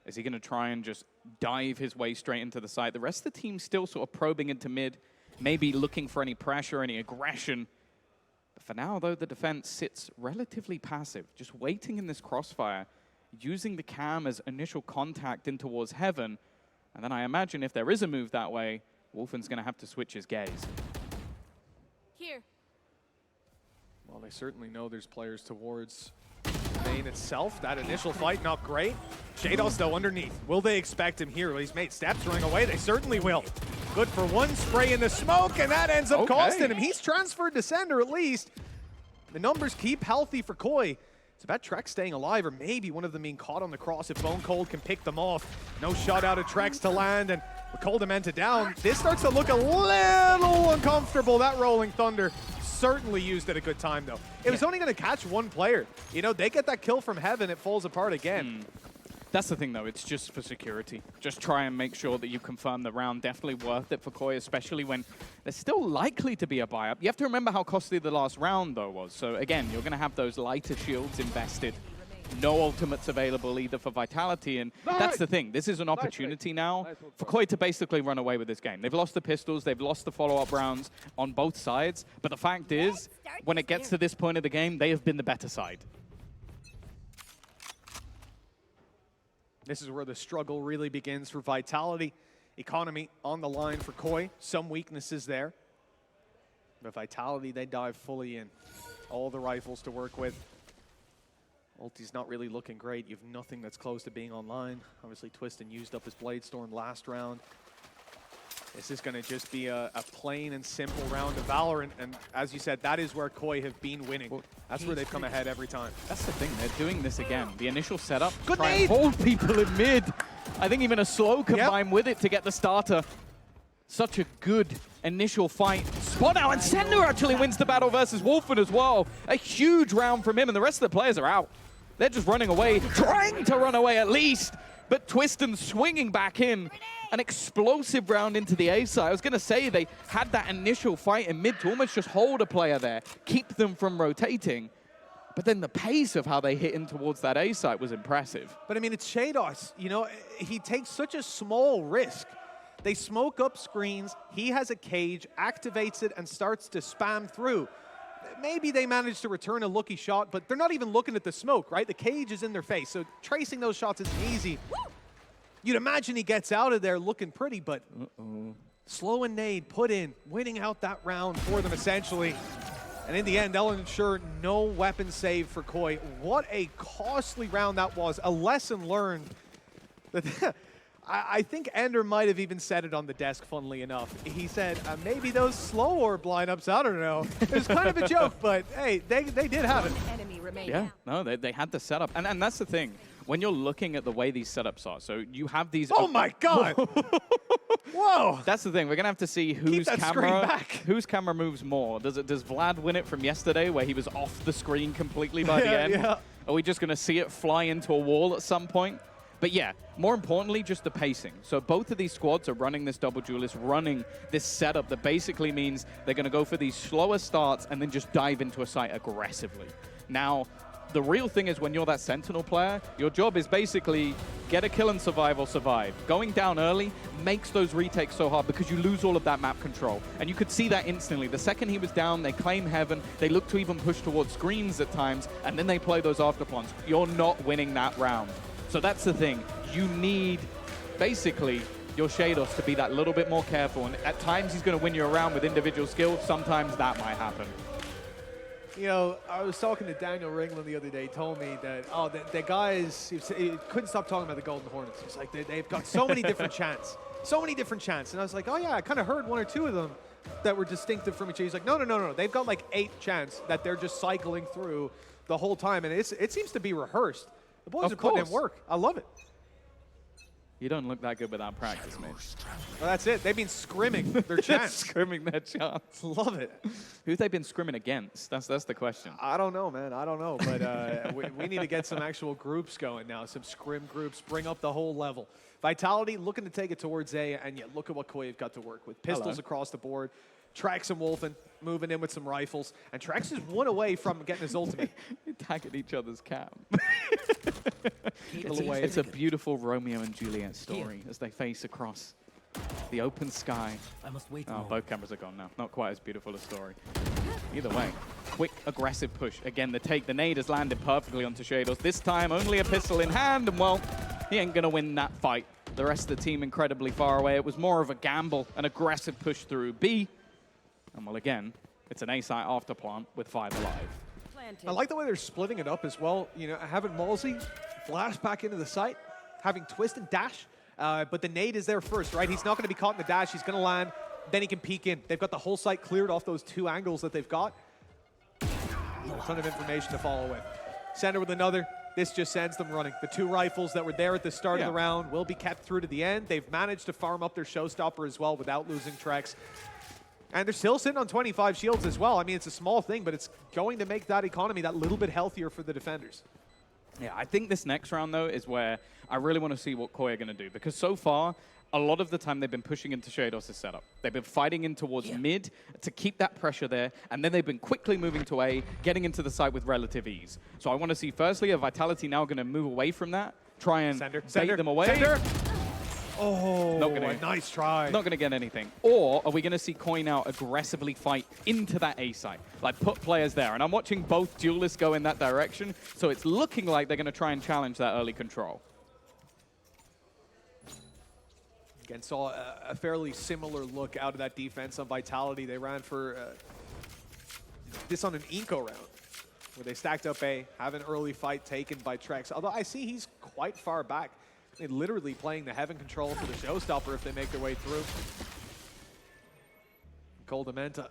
Is he going to try and just dive his way straight into the side? The rest of the team's still sort of probing into mid, maybe looking for any pressure, any aggression. But for now, though, the defense sits relatively passive, just waiting in this crossfire, using the cam as initial contact in towards heaven. And then I imagine if there is a move that way, Wolfen's going to have to switch his gaze. Here. Well, they certainly know there's players towards main itself. That initial fight, not great. Sheydos, though, underneath. Will they expect him here? Well, he's made steps running away. They certainly will. Good for 1 spray in the smoke, and that ends up costing him. He's transferred to ceNder at least. The numbers keep healthy for KOI. It's about trexx staying alive, or maybe one of them being caught on the cross if BONECOLD can pick them off. No shot out of trexx to land, and with koldamenta down, this starts to look a little uncomfortable. That rolling thunder certainly used at a good time, though. It was only going to catch 1 player. You know, they get that kill from heaven, it falls apart again. That's the thing, though. It's just for security. Just try and make sure that you confirm the round. Definitely worth it for KOI, especially when there's still likely to be a buy-up. You have to remember how costly the last round, though, was. So, again, you're going to have those lighter shields invested. No ultimates available either for Vitality, and that's the thing. This is an opportunity now for KOI to basically run away with this game. They've lost the pistols, they've lost the follow-up rounds on both sides, but the fact is, when it gets to this point of the game, they have been the better side. This is where the struggle really begins for Vitality. Economy on the line for KOI. Some weaknesses there. But Vitality, they dive fully in. All the rifles to work with. Ulti's not really looking great. You have nothing that's close to being online. Obviously, Twisten used up his Blade Storm last round. This is going to just be a plain and simple round of Valorant. And as you said, that is where KOI have been winning. That's where they've come ahead every time. That's the thing. They're doing this again. The initial setup, Good try and nade! hold people in mid. I think even a slow combined with it to get the starter. Such a good initial fight. Spot out, and ceNder actually wins the battle versus Wolfen as well. A huge round from him, and the rest of the players are out. They're just running away, trying to run away at least but Twisten swinging back in. An explosive round into the A side. I was going to say they had that initial fight in mid to almost just hold a player there, keep them from rotating. But then the pace of how they hit in towards that A site was impressive. But I mean, it's Sheydos. You know, he takes such a small risk. They smoke up screens. He has a cage, activates it, and starts to spam through. Maybe they managed to return a lucky shot, but they're not even looking at the smoke, right? The cage is in their face, so tracing those shots isn't easy. You'd imagine he gets out of there looking pretty, but slow and nade put in, winning out that round for them essentially. And in the end, they'll ensure no weapon save for KOI. What a costly round that was. A lesson learned. That I think Ender might have even said it on the desk, funnily enough. He said, maybe those slow orb lineups, I don't know. It was kind of a joke, but hey, they did have it. Yeah, no, they had the setup. And that's the thing. When you're looking at the way these setups are, so you have these... Oh my God! Whoa! That's the thing. We're going to have to see whose camera moves more. Does Vlad win it from yesterday where he was off the screen completely by the end? Yeah. Are we just going to see it fly into a wall at some point? But yeah, more importantly, just the pacing. So both of these squads are running this double duelist, running this setup that basically means they're going to go for these slower starts and then just dive into a site aggressively. Now, the real thing is when you're that Sentinel player, your job is basically get a kill and survive or survive. Going down early makes those retakes so hard because you lose all of that map control. And you could see that instantly. The second he was down, they claim heaven, they look to even push towards screens at times, and then they play those afterplans. You're not winning that round. So that's the thing. You need, basically, your Sheydos to be that little bit more careful. And at times he's going to win you around with individual skills. Sometimes that might happen. You know, I was talking to Daniel Ringland the other day. He told me that, the guys, he couldn't stop talking about the Golden Hornets. He's like, they've got so many different chants. So many different chants. And I was like, oh yeah, I kind of heard one or two of them that were distinctive from each other. He's like, no. They've got like 8 chants that they're just cycling through the whole time. And it seems to be rehearsed. The boys are putting in work. I love it. You don't look that good without practice, mate. Well, that's it. They've been scrimming their chants. Scrimming their chants. Love it. Who they been scrimming against? That's the question. I don't know, man. I don't know. But we need to get some actual groups going now. Some scrim groups. Bring up the whole level. Vitality looking to take it towards A. And yet look at what KOI have got to work with. Pistols across the board. Trexx and Wolfen moving in with some rifles. And Trexx is 1 away from getting his ultimate. Tagging each other's cam. It's a beautiful Romeo and Juliet story as they face across the open sky. I must wait. Oh, both cameras are gone now. Not quite as beautiful a story. Either way, quick, aggressive push. Again, the nade has landed perfectly onto Sheydos. This time, only a pistol in hand, and well, he ain't going to win that fight. The rest of the team incredibly far away. It was more of a gamble, an aggressive push through B. And well, again, it's an A site after plant with 5 alive. I like the way they're splitting it up as well. You know, having MOLSI flash back into the site, having Twisten dash, but the nade is there first, right? He's not going to be caught in the dash. He's going to land, then he can peek in. They've got the whole site cleared off those 2 angles that they've got. A ton of information to follow with. ceNder with another. This just sends them running. The 2 rifles that were there at the start of the round will be kept through to the end. They've managed to farm up their showstopper as well without losing Trexx. And they're still sitting on 25 shields as well. I mean, it's a small thing, but it's going to make that economy that little bit healthier for the defenders. Yeah, I think this next round, though, is where I really want to see what KOI are going to do. Because so far, a lot of the time, they've been pushing into Sheydos' setup. They've been fighting in towards mid to keep that pressure there. And then they've been quickly moving to A, getting into the site with relative ease. So I want to see, firstly, a Vitality now going to move away from that, try and bait them away. ceNder. Oh, nice try. Not going to get anything. Or are we going to see KOI now aggressively fight into that A site? Like, put players there. And I'm watching both duelists go in that direction, so it's looking like they're going to try and challenge that early control. Again, saw a fairly similar look out of that defense on Vitality. They ran for this on an Inco round, where they stacked up A, have an early fight taken by Trexx. Although I see he's quite far back. They're literally playing the heaven control for the showstopper if they make their way through. koldamenta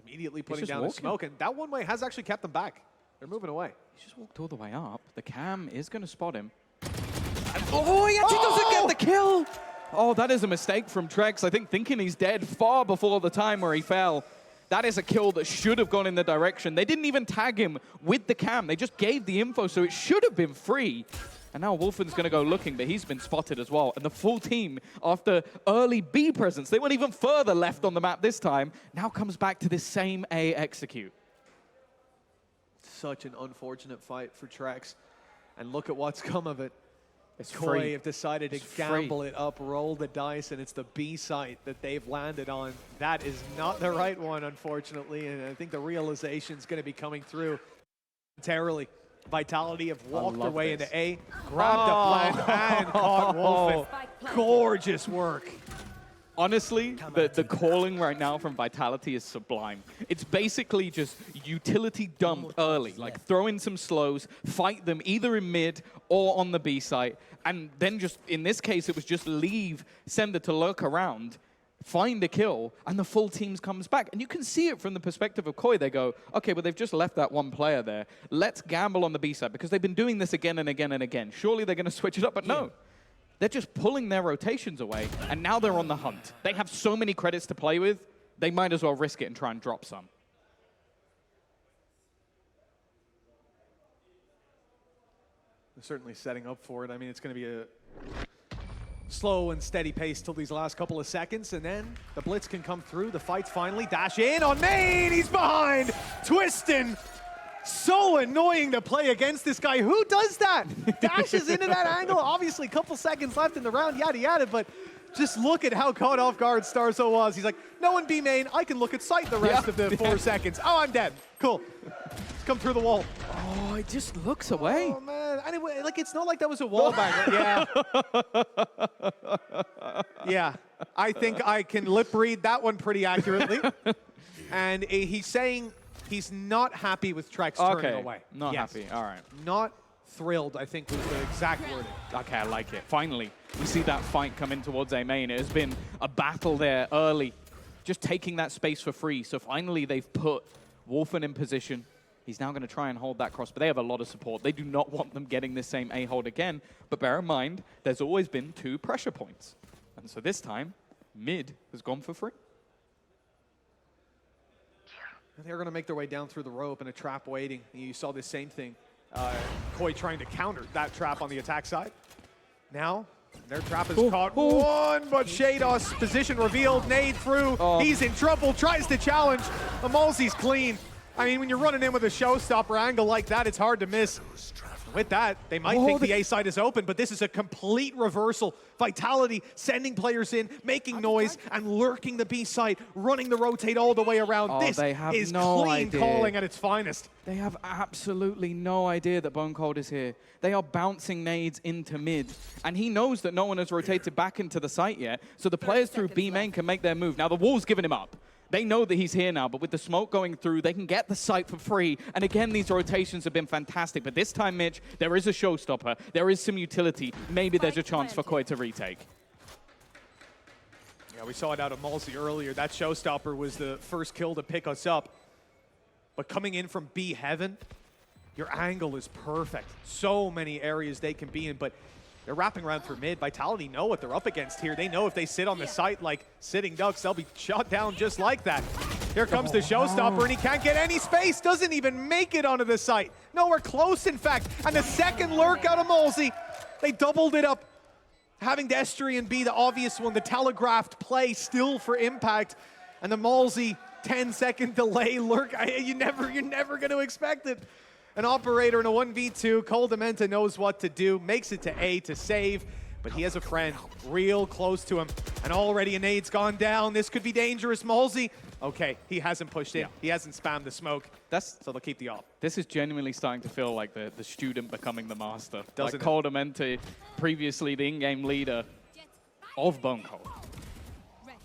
immediately putting down the smoke, and that one way has actually kept them back. They're moving away. He just walked all the way up. The cam is going to spot him. And, oh, he actually doesn't get the kill! Oh, that is a mistake from Trexx. I think thinking he's dead far before the time where he fell. That is a kill that should have gone in the direction. They didn't even tag him with the cam. They just gave the info, so it should have been free. And now Wolfen's going to go looking, but he's been spotted as well. And the full team, after early B presence, they went even further left on the map this time, now comes back to this same A execute. Such an unfortunate fight for trexx. And look at what's come of it. It's KOI free. have decided to gamble it up, roll the dice, and it's the B site that they've landed on. That is not the right one, unfortunately, and I think the realization is going to be coming through momentarily. Vitality have walked their way into A, grabbed the plant, and caught Wolfen. Gorgeous work. Honestly, the calling right now from Vitality is sublime. It's basically just utility dump early, like throw in some slows, fight them either in mid or on the B site, and then just, in this case, it was just leave ceNder to lurk around, find a kill, and the full team comes back. And you can see it from the perspective of KOI. They go, okay, well, they've just left that one player there. Let's gamble on the B side, because they've been doing this again and again and again. Surely they're going to switch it up, but no. They're just pulling their rotations away, and now they're on the hunt. They have so many credits to play with, they might as well risk it and try and drop some. They're certainly setting up for it. I mean, it's going to be a slow and steady pace till these last couple of seconds, and then the blitz can come through. The fight's finally dash in on main. He's behind. Twisten. So annoying to play against this guy. Who does that? Dashes into that angle. Obviously, a couple seconds left in the round, yada yada, but just look at how caught off guard starxo was. He's like, no one B main. I can look at sight the rest of the 4 seconds. Oh, I'm dead. Cool. Let's come through the wall. Oh, it just looks away. Oh, man. Anyway, like, it's not like that was a wall banger. Yeah. Yeah. I think I can lip read that one pretty accurately. And he's saying he's not happy with trexx turning away. Not happy. All right. Not thrilled, I think, was the exact wording. Okay, I like it. Finally, we see that fight come in towards A main. It has been a battle there early, just taking that space for free. So finally, they've put Wolfen in position. He's now going to try and hold that cross, but they have a lot of support. They do not want them getting this same A hold again. But bear in mind, there's always been 2 pressure points. And so this time, mid has gone for free. They're going to make their way down through the rope and a trap waiting. You saw the same thing. KOI trying to counter that trap on the attack side. Now, their trap is caught one, but Sheydos, position revealed, nade through. He's in trouble, tries to challenge. The MOLSI's clean. I mean, when you're running in with a showstopper angle like that, it's hard to miss. With that, they might think the A side is open, but this is a complete reversal. Vitality sending players in, making noise, and lurking the B side, running the rotate all the way around. This is clean calling at its finest. They have absolutely no idea that BONECOLD is here. They are bouncing nades into mid, and he knows that no one has rotated back into the site yet, so the players through B main can make their move. Now, the wall's giving him up. They know that he's here now, but with the smoke going through, they can get the site for free. And again, these rotations have been fantastic. But this time, Mitch, there is a showstopper. There is some utility. Maybe there's a chance for KOI to retake. Yeah, we saw it out of MOLSI earlier. That showstopper was the first kill to pick us up. But coming in from B heaven, your angle is perfect. So many areas they can be in, but they're wrapping around through mid. Vitality know what they're up against here. They know if they sit on the site like sitting ducks, they'll be shot down just like that. Here comes the showstopper, and he can't get any space. Doesn't even make it onto the site. Nowhere close, in fact. And the second lurk out of MOLSI. They doubled it up, having Destrian be the obvious one, the telegraphed play still for impact. And the MOLSI 10-second delay lurk. You're never going to expect it. An operator in a 1v2, koldamenta knows what to do, makes it to A to save, but he has a friend real close to him, and already a nade's gone down. This could be dangerous. MOLSI, okay, he hasn't pushed in. He hasn't spammed the smoke, so they'll keep the op. This is genuinely starting to feel like the student becoming the master. Doesn't like koldamenta, previously the in-game leader of BONECOLD.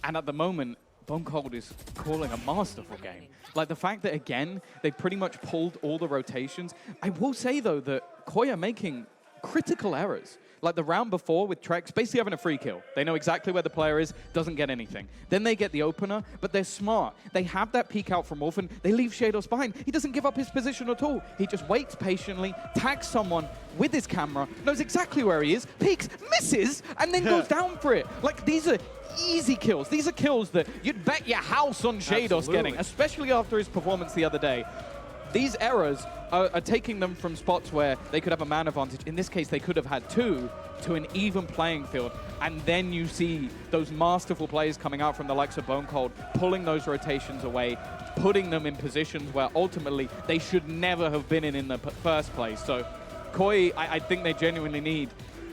And at the moment, BONECOLD is calling a masterful game. Like the fact that, again, they pretty much pulled all the rotations. I will say, though, that KOI are making critical errors. Like the round before with trexx, basically having a free kill. They know exactly where the player is, doesn't get anything. Then they get the opener, but they're smart. They have that peek out from Wolfen. They leave Sheydos behind. He doesn't give up his position at all. He just waits patiently, tags someone with his camera, knows exactly where he is, peeks, misses, and then goes down for it. Like, these are easy kills. These are kills that you'd bet your house on Sheydos getting, especially after his performance the other day. these errors are taking them from spots where they could have a man advantage. In this case, they could have had two to an even playing field. And then you see those masterful plays coming out from the likes of BONECOLD, pulling those rotations away, putting them in positions where ultimately they should never have been in the first place. So KOI, I think they genuinely need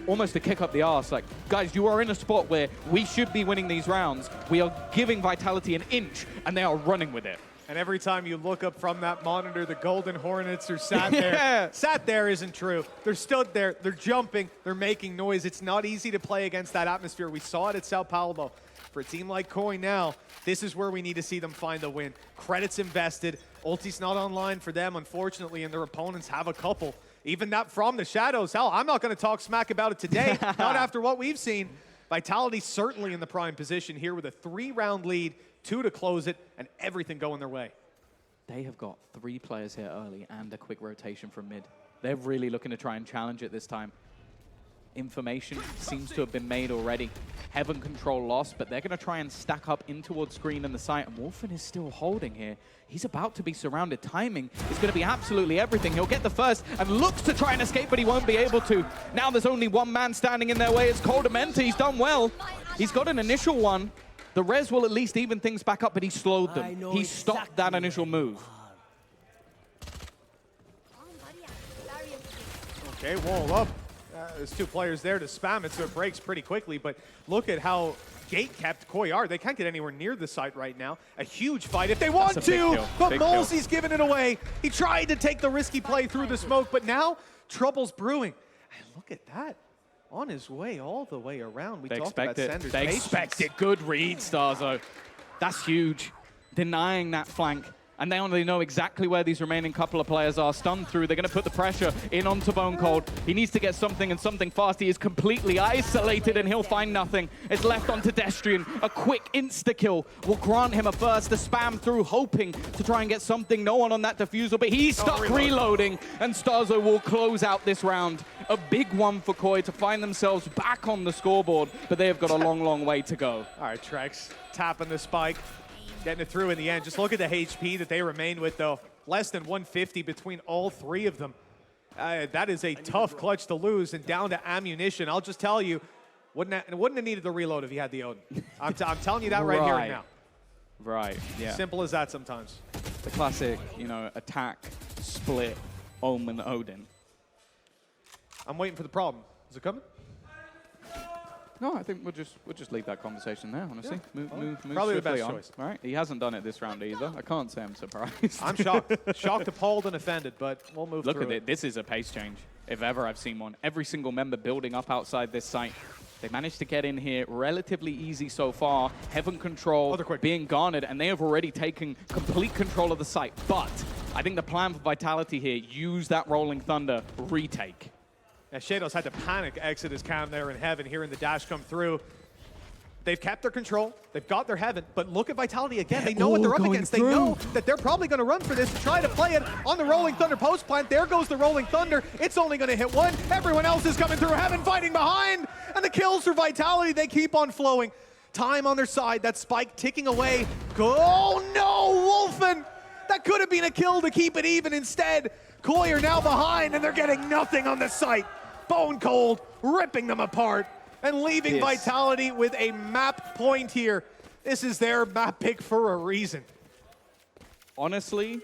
almost to kick up the arse. Like, guys, you are in a spot where we should be winning these rounds. We are giving Vitality an inch, and they are running with it. And every time you look up from that monitor, the Golden Hornets are sat there. Yeah. Sat there isn't true. They're stood there, they're jumping, they're making noise. It's not easy to play against that atmosphere. We saw it at Sao Paulo. For a team like KOI now, this is where we need to see them find the win. Credits invested. Ulti's not online for them, unfortunately, and their opponents have a couple. Even that from the Shadows. Hell, I'm not going to talk smack about it today, not after what we've seen. Vitality certainly in the prime position here with a 3-round lead, 2 to close it, and everything going their way. They have got 3 players here early and a quick rotation from mid. They're really looking to try and challenge it this time. Information seems to have been made already. Heaven control lost, but they're going to try and stack up in towards screen and the site, and Wolfen is still holding here. He's about to be surrounded. Timing is going to be absolutely everything. He'll get the first and looks to try and escape, but he won't be able to. Now there's only one man standing in their way. It's koldamenta. He's done well. He's got an initial one. The res will at least even things back up, but he slowed them. He stopped that initial move. Okay, wall up. There's 2 players there to spam it, so it breaks pretty quickly. But look at how gate-kept KOI are. They can't get anywhere near the site right now. A huge fight if they want to, but MOLSI's giving it away. He tried to take the risky play through the smoke, but now trouble's brewing. And look at that. On his way all the way around. We talked about ceNder's They expect it. Good read, starxo. That's huge. Denying that flank. And they only know exactly where these remaining couple of players are. Stunned through. They're going to put the pressure in onto BONECOLD. He needs to get something and something fast. He is completely isolated and he'll find nothing. It's left onto Destrian. A quick insta-kill will grant him a first. The spam through, hoping to try and get something. No one on that diffusal, but he's stuck reloading. And starxo will close out this round. A big one for KOI to find themselves back on the scoreboard, but they have got a long, long way to go. All right, trexx tapping the spike. Getting it through in the end. Just look at the HP that they remain with, though. Less than 150 between all 3 of them. That is a tough clutch to lose, and down to ammunition. I'll just tell you, wouldn't have needed the reload if he had the Odin. I'm telling you that right here and now. Right, yeah. Simple as that sometimes. The classic, attack, split, Omen, Odin. I'm waiting for the problem. Is it coming? No, I think we'll just leave that conversation there, honestly. Yeah. Move Probably the swiftly best on. choice. All right, he hasn't done it this round either. I can't say I'm surprised. I'm shocked. Shocked, appalled, and offended, but we'll move through. Look at it. This is a pace change, if ever I've seen one. Every single member building up outside this site. They managed to get in here relatively easy so far. Heaven control being garnered, and they have already taken complete control of the site. But I think the plan for Vitality here, use that Rolling Thunder, retake. Yeah, Sheydos had to panic exit his cam there in Heaven, hearing the dash come through. They've kept their control. They've got their Heaven. But look at Vitality again. They know what they're up against. They know that they're probably going to run for this, try to play it on the Rolling Thunder post plant. There goes the Rolling Thunder. It's only going to hit one. Everyone else is coming through. Heaven fighting behind. And the kills for Vitality, they keep on flowing. Time on their side. That spike ticking away. Oh no, Wolfen! That could have been a kill to keep it even instead. KOI are now behind, and they're getting nothing on the site. BONECOLD ripping them apart and leaving Vitality with a map point here. This is their map pick for a reason. Honestly,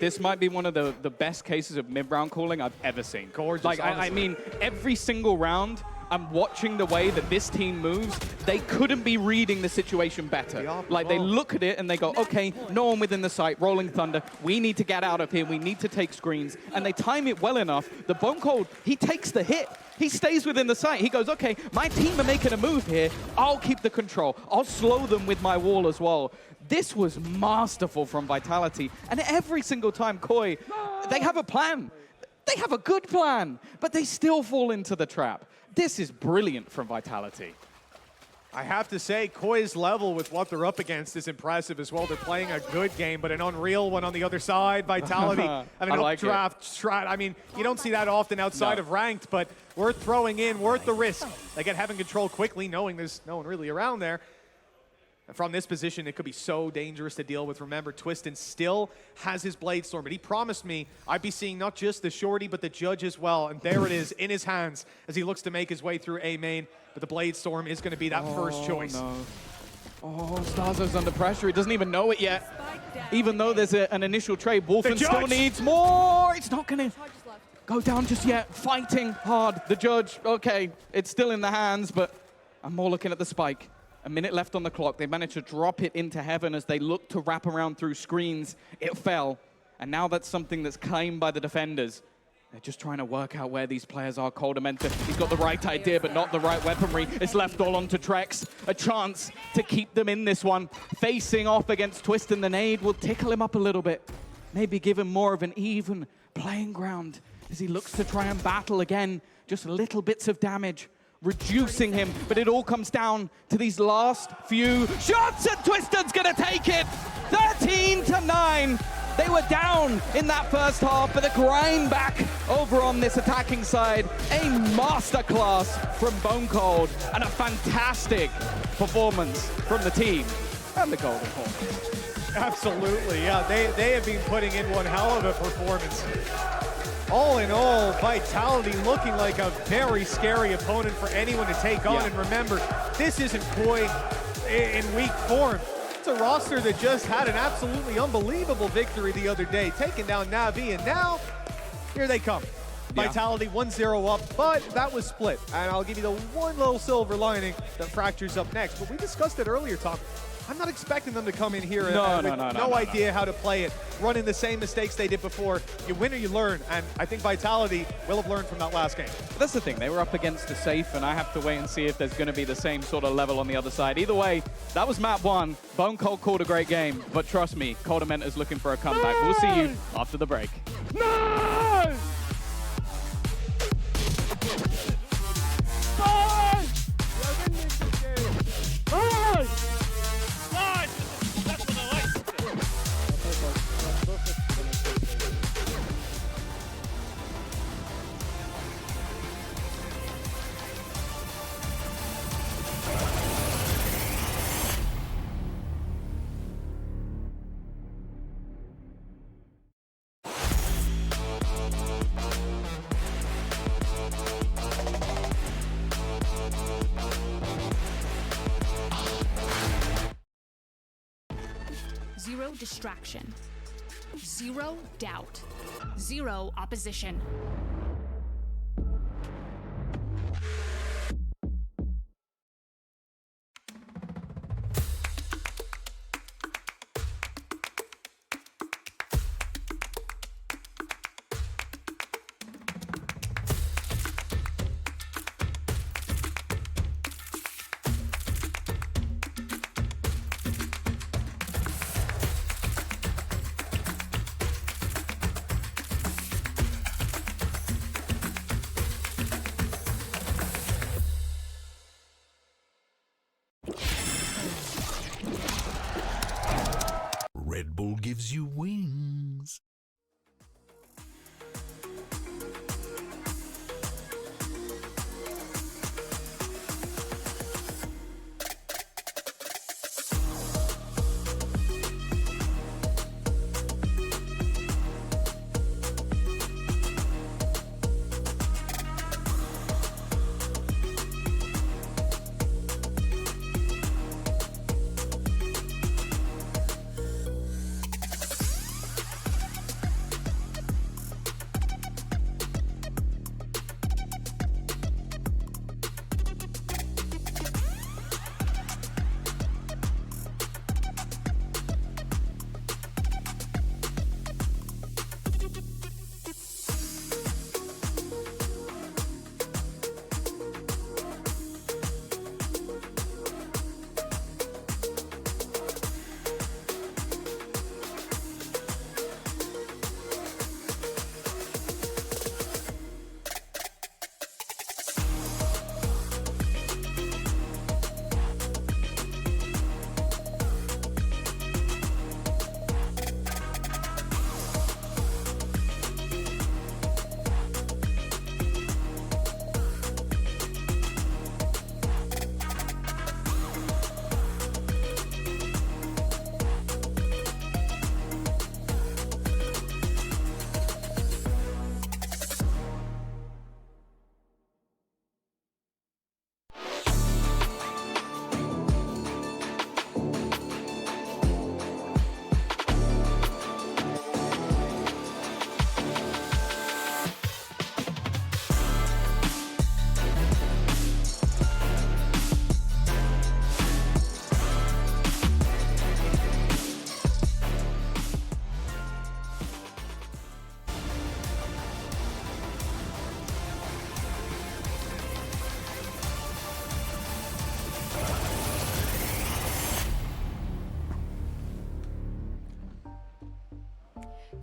this might be one of the best cases of mid-round calling I've ever seen. Gorgeous, like, I mean, every single round, I'm watching the way that this team moves. They couldn't be reading the situation better. Like, they look at it and they go, okay, no one within the site, Rolling Thunder. We need to get out of here. We need to take screens. And they time it well enough. The BONECOLD, he takes the hit. He stays within the site. He goes, okay, my team are making a move here. I'll keep the control. I'll slow them with my wall as well. This was masterful from Vitality. And every single time KOI, they have a plan. They have a good plan, but they still fall into the trap. This is brilliant from Vitality. I have to say, KOI's level with what they're up against is impressive as well. They're playing a good game, but an unreal one on the other side. Vitality, I mean, updraft strat. I mean, you don't see that often outside of ranked, but worth throwing in, worth the risk. They get Heaven control quickly, knowing there's no one really around there. From this position, it could be so dangerous to deal with. Remember, Twisten still has his Blade Storm, but he promised me I'd be seeing not just the shorty, but the judge as well. And there it is in his hands as he looks to make his way through A main. But the Blade Storm is going to be that first choice. No. Oh, starxo's under pressure. He doesn't even know it yet. Even though there's an initial trade, Wolfen still needs more. It's not going to go down just yet. Fighting hard. The judge, okay, it's still in the hands, but I'm more looking at the spike. A minute left on the clock. They managed to drop it into heaven as they looked to wrap around through screens. It fell. And now that's something that's claimed by the defenders. They're just trying to work out where these players are. koldamenta, he's got the right idea, but not the right weaponry. It's left all onto trexx. A chance to keep them in this one. Facing off against Twisten, the nade will tickle him up a little bit. Maybe give him more of an even playing ground as he looks to try and battle again. Just little bits of damage, reducing him, but it all comes down to these last few shots, and Twisten's gonna take it! 13-9. They were down in that first half, but the grind back over on this attacking side. A masterclass from BONECOLD and a fantastic performance from the team and the Golden Horn. Absolutely, yeah. They have been putting in one hell of a performance. All in all, Vitality looking like a very scary opponent for anyone to take on. Yeah. And remember, this isn't KOI in weak form. It's a roster that just had an absolutely unbelievable victory the other day, taking down Na'Vi, and now here they come. Yeah. Vitality 1-0 up, but that was split. And I'll give you the one little silver lining that Fracture's up next. But we discussed it earlier, Tom. I'm not expecting them to come in here with no idea how to play it, running the same mistakes they did before. You win or you learn, and I think Vitality will have learned from that last game. That's the thing, they were up against a safe, and I have to wait and see if there's going to be the same sort of level on the other side. Either way, that was map 1. BONECOLD called a great game, but trust me, koldamenta's looking for a comeback. We'll see you after the break. No! Zero distraction. Zero doubt. Zero opposition.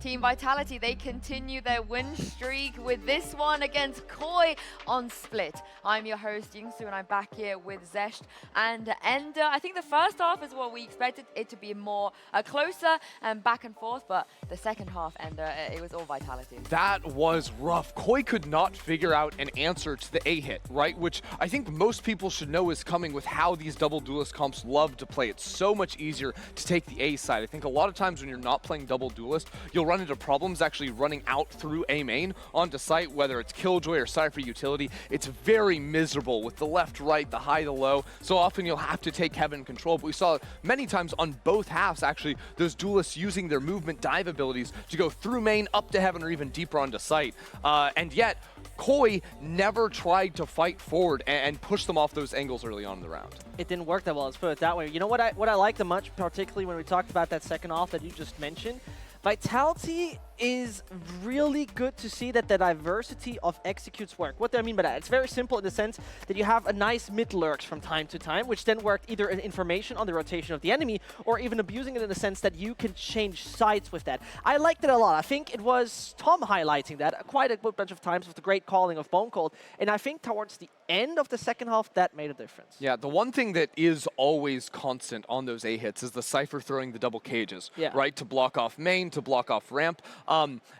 Team Vitality, they continue their win streak with this one against KOI on Split. I'm your host, Yingsu, and I'm back here with Zesht and Ender. I think the first half is what we expected it to be more closer and back and forth, but the second half, Ender, it was all Vitality. That was rough. KOI could not figure out an answer to the A hit, right? Which I think most people should know is coming with how these double duelist comps love to play. It's so much easier to take the A side. I think a lot of times when you're not playing double duelist, you'll run into problems actually running out through A main onto site, whether it's Killjoy or Cypher utility. It's very miserable with the left, right, the high, the low. So often you'll have to take Heaven control. But we saw many times on both halves, actually, those duelists using their movement dive abilities to go through main, up to Heaven, or even deeper onto site. And yet, KOI never tried to fight forward and push them off those angles early on in the round. It didn't work that well, let's put it that way. You know what I liked the much, particularly when we talked about that second off that you just mentioned? Vitality is really good to see that the diversity of executes work. What do I mean by that? It's very simple in the sense that you have a nice mid lurks from time to time, which then work either in information on the rotation of the enemy or even abusing it in the sense that you can change sides with that. I liked it a lot. I think it was Tom highlighting that quite a bunch of times with the great calling of BONECOLD, and I think towards the end of the second half, that made a difference. Yeah, the one thing that is always constant on those A hits is the Cypher throwing the double cages, right? To block off main, to block off ramp.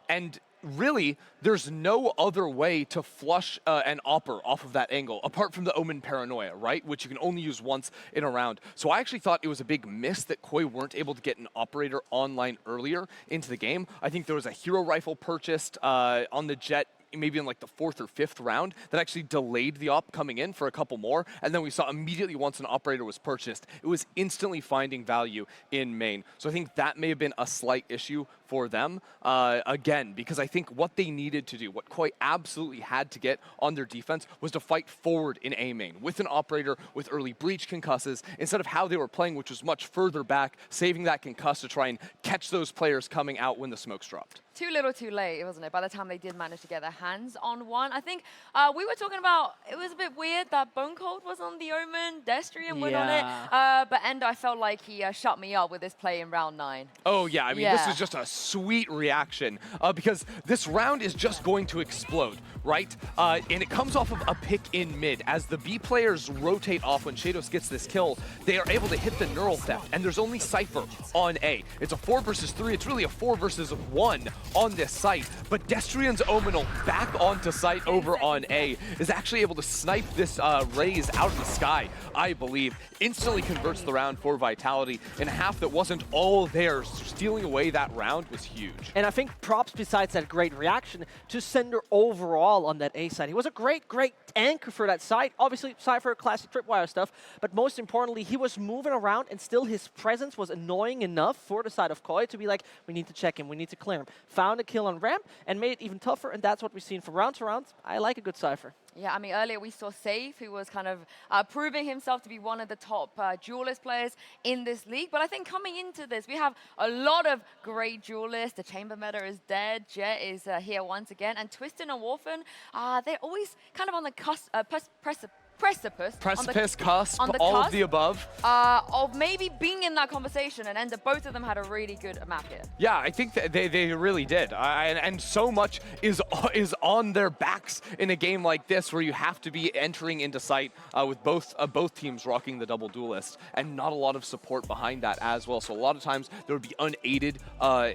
And really, there's no other way to flush an Opper off of that angle, apart from the Omen Paranoia, right? Which you can only use once in a round. So I actually thought it was a big miss that KOI weren't able to get an Operator online earlier into the game. I think there was a hero rifle purchased on the Jet maybe in like the 4th or 5th round that actually delayed the op coming in for a couple more. And then we saw immediately once an operator was purchased, it was instantly finding value in main. So I think that may have been a slight issue for them, again, because I think what they needed to do, what KOI absolutely had to get on their defense was to fight forward in A main with an operator with early breach concusses instead of how they were playing, which was much further back, saving that concuss to try and catch those players coming out when the smokes dropped. Too little too late, wasn't it, by the time they did manage to get their hands on one. I think we were talking about, it was a bit weird that BONECOLD was on the Omen, Destrian went on it, but Ender, I felt like he shut me up with this play in round 9. Oh yeah, I mean, this is just a sweet reaction because this round is just going to explode, right? And it comes off of a pick in mid. As the B players rotate off when Sheydos gets this kill, they are able to hit the neural theft, and there's only Cypher on A. It's a 4 versus 3, it's really a 4 versus 1 on this site, but Destrian's Omenal back onto site over on A is actually able to snipe this raise out of the sky, I believe. Instantly converts the round for Vitality in a half that wasn't all theirs. Stealing away that round was huge. And I think props besides that great reaction to ceNder overall on that A side. He was a great anchor for that side. Obviously, Cypher, classic tripwire stuff, but most importantly, he was moving around and still his presence was annoying enough for the side of KOI to be like, we need to check him, we need to clear him. Found a kill on ramp and made it even tougher, and that's what we've seen from round to round. I like a good Cypher. Yeah, I mean, earlier we saw Safe, who was kind of proving himself to be one of the top duelist players in this league. But I think coming into this, we have a lot of great duelists. The Chamber meta is dead. Jet is here once again. And Twisten and Wolfen, they're always kind of on the precipice, cusp, all of the above. Of maybe being in that conversation, and Ender, both of them had a really good map here. Yeah, I think that they really did. And so much is on their backs in a game like this where you have to be entering into sight with both teams rocking the double duelist and not a lot of support behind that as well. So a lot of times there would be unaided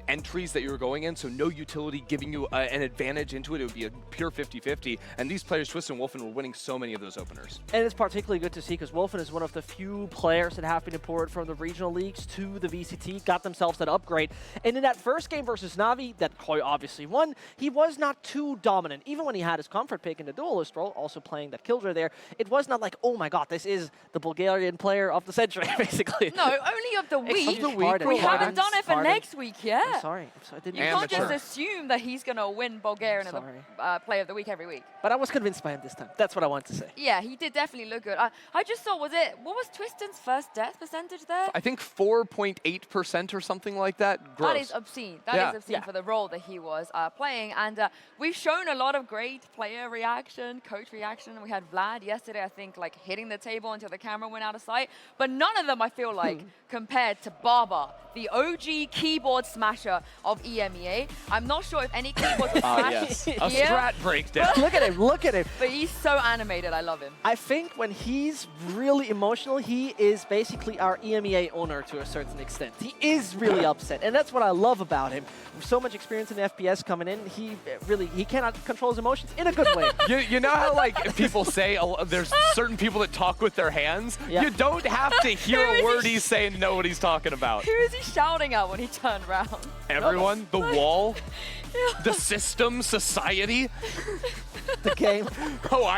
entries that you were going in, so no utility giving you an advantage into it. It would be a pure 50-50. And these players, Twisten and Wolfen, were winning so many of those openers. And it's particularly good to see because Wolfen is one of the few players that have been imported from the regional leagues to the VCT, got themselves that upgrade. And in that first game versus Na'Vi, that KOI obviously won, he was not too dominant. Even when he had his comfort pick in the duelist role, also playing that Killjoy there, it was not like, oh my god, this is the Bulgarian player of the century, basically. No, only of the week. Pardon, we haven't done it for next week yet. I'm sorry. I didn't you can't just assume that he's going to win Bulgarian in the play of the week every week. But I was convinced by him this time. That's what I want to say. Yeah, he did definitely look good. I just saw, what was Twisten's first death percentage there? I think 4.8% or something like that. Gross. That is obscene. That is obscene for the role that he was playing. And we've shown a lot of great player reaction, coach reaction. We had Vlad yesterday, I think, like hitting the table until the camera went out of sight. But none of them, I feel like, compared to Barber, the OG keyboard smasher of EMEA. I'm not sure if any keyboards were smashed yes. A here, strat breakdown. Look at him, look at him. but he's so animated. I love him. I think when he's really emotional, he is basically our EMEA owner to a certain extent. He is really upset, and that's what I love about him. With so much experience in FPS coming in, he cannot control his emotions in a good way. You know how like people say there's certain people that talk with their hands? Yeah. You don't have to hear a word he's saying to know what he's talking about. Who is he shouting at when he turned around? Everyone, the wall, the system, society. The game. Oh,